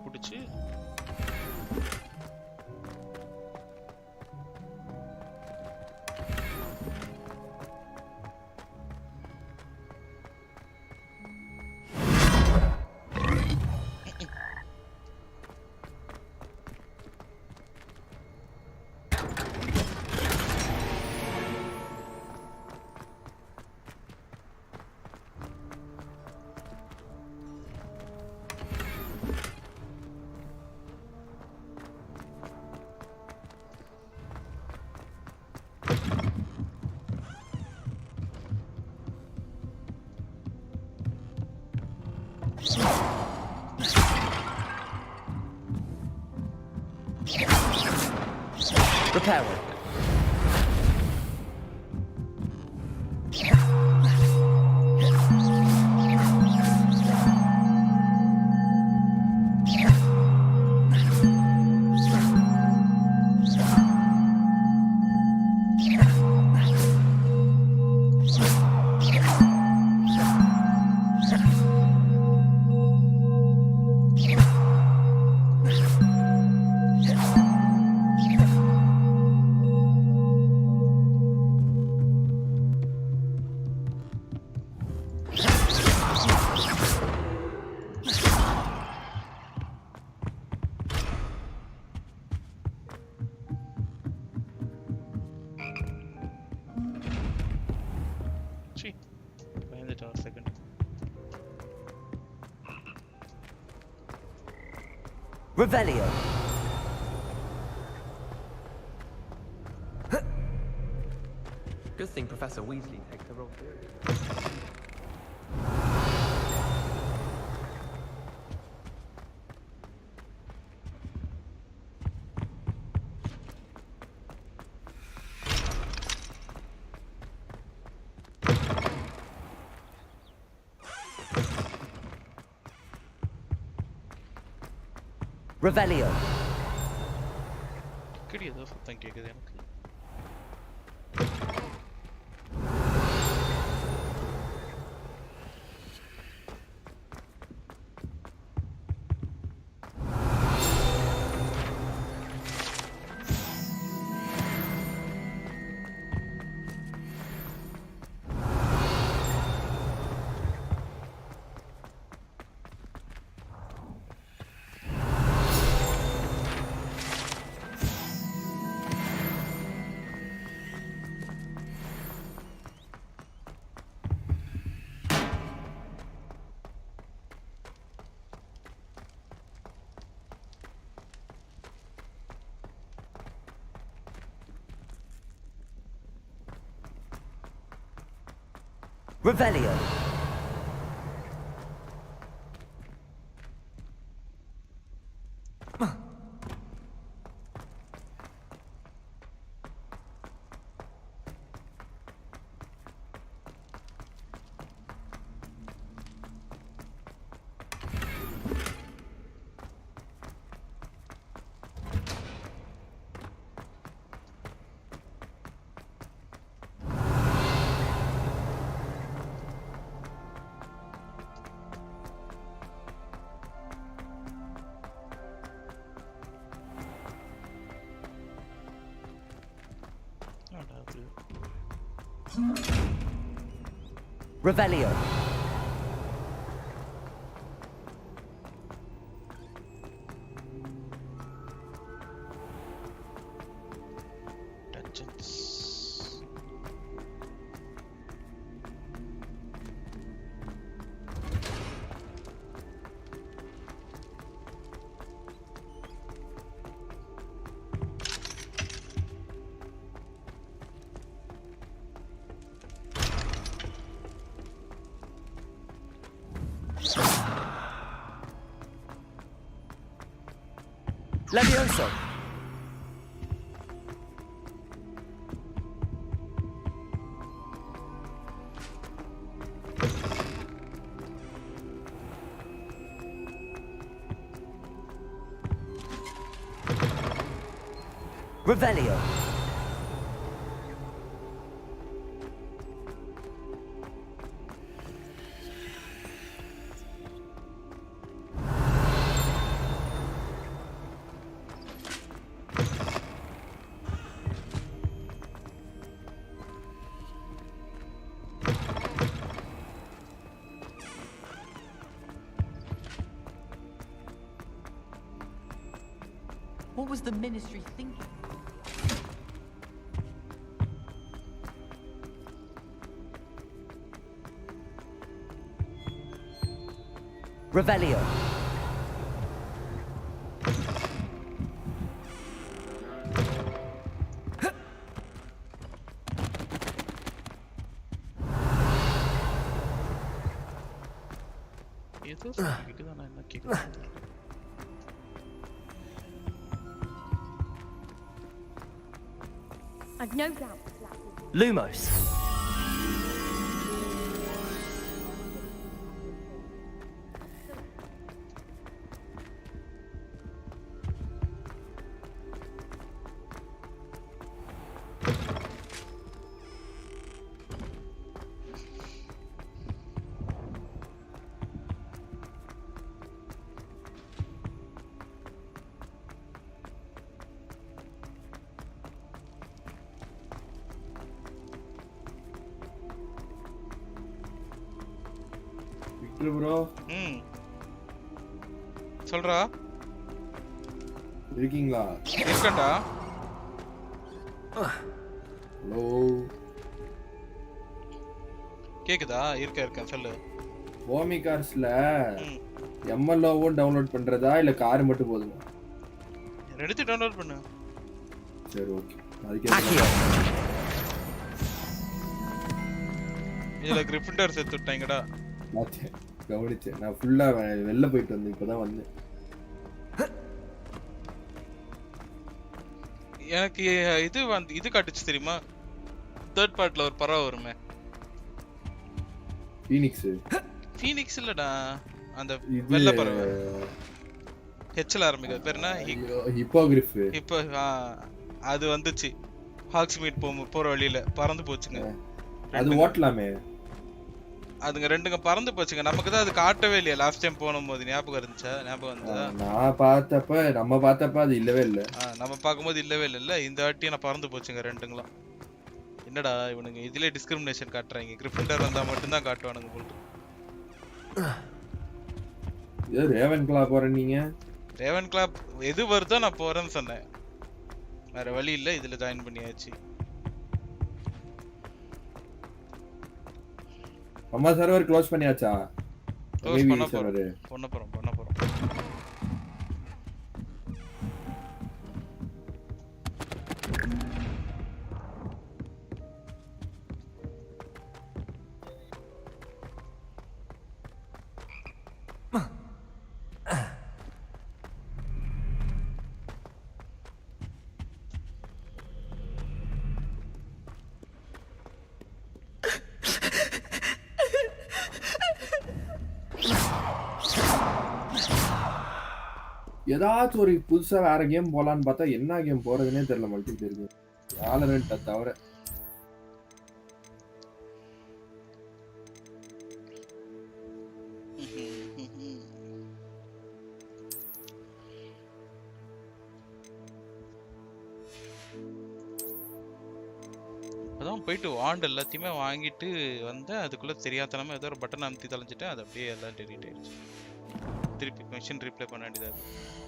பிடிச்சி Repair work. Revelio. Good thing Professor Weasley takes the role seriously. Revelio. கிடையாது சத்தம் கேக்குது எனக்கு. Revelio. Revelio. Levioso. Revelio. What was the ministry thinking? Revelio. I've no doubt. Lumos. Bro சொல்றா இருக்கீங்களா? இருக்கேன்டா. ஹலோ கேக்குதா? இருக்கேன் சொல்லு. ஓமி கார்ஸ்ல எம்எல்ஓவும் டவுன்லோட் பண்றதா இல்ல கார் மட்டும் போதுமா? எடுத்து டவுன்லோட் பண்ணு. சரி ஓகே. அதுக்கு இதுல கிரிஃபிண்டர் செத்து விட்டாங்கடா. மாத்தேன் கவனிச்சேன். நான் ஃபுல்லா வெளில போயிட்டு வந்தேன், இப்பதான் வந்தேன். எனக்கு இது காட்டுச்சு தெரியுமா? தேர்ட் பார்ட்ல ஒரு பறவை வருமே. ஃபீனிக்ஸ் இல்லடா, அந்த வெள்ளை பறவை. ஹெச்ல ஆரம்பிக்குது, பேர் என்ன? ஹிப்போகிரிஃப். இப்போ அது வந்துச்சு ஹாக்ஸ்மீட் போற வழியில பறந்து போச்சுங்க. அது ஓட்டலாமே. அதுங்க ரெண்டுங்க பறந்து போச்சுங்க. நமக்கு தான் அது காட்டவே இல்லையா லாஸ்ட் டைம் போகும்போது. ஞாபகம் இருந்துச்சா? ஞாபகம் வந்தா? நம்ம பார்த்தப்ப அது இல்லவே இல்ல. நம்ம பார்க்கும்போது இல்லவே இல்ல. இந்த வாட்டி நான் பறந்து போச்சுங்க ரெண்டுங்களும். என்னடா இவனுங்க இதுலயே டிஸ்கிரிமினேஷன் காட்டுறாங்க. கிரிஃபிண்டர் வந்தா மட்டும் தான் காட்டுவானுங்க போல. இது ரேவன் கிளாப் போறேன் நீங்க? ரேவன் கிளாப் எது வருதோ நான் போறேன்னு சொன்னேன். வேற வழி இல்ல, இதுல ஜாயின் பண்ணியாச்சு. அம்மா சர்வர் க்ளோஸ் பண்ணியாச்சா? க்ளோஸ் பண்ண போறோம். ஏதாச்சும் ஒரு புதுசா வேற கேம் போலான்னு பார்த்தா என்ன கேம் போறதுனே தெரியல மல்டிபிளேயர் கேம். Valorant தவிர. அதான் போயிட்டு வாண்ட் எல்லாத்தையுமே வாங்கிட்டு வந்தேன். அதுக்குள்ள தெரியாதனமா ஏதோ ஒரு பட்டன் அமுத்தி தொலைஞ்சிட்டேன். அது அப்படியே எல்லாம் டெலீட் ஆயிடுச்சு. திருப்பி மிஷின் ரீப்ளே பண்ண வேண்டியதா இருக்கு.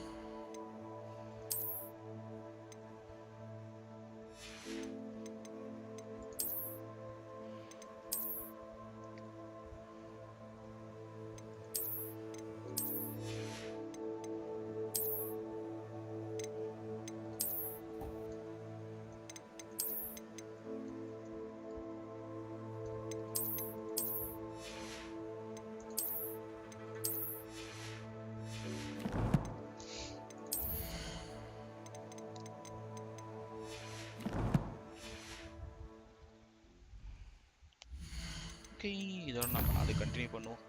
ஓகே, இதோட நம்ம நாளைக்கு கண்டினியூ பண்ணுவோம்.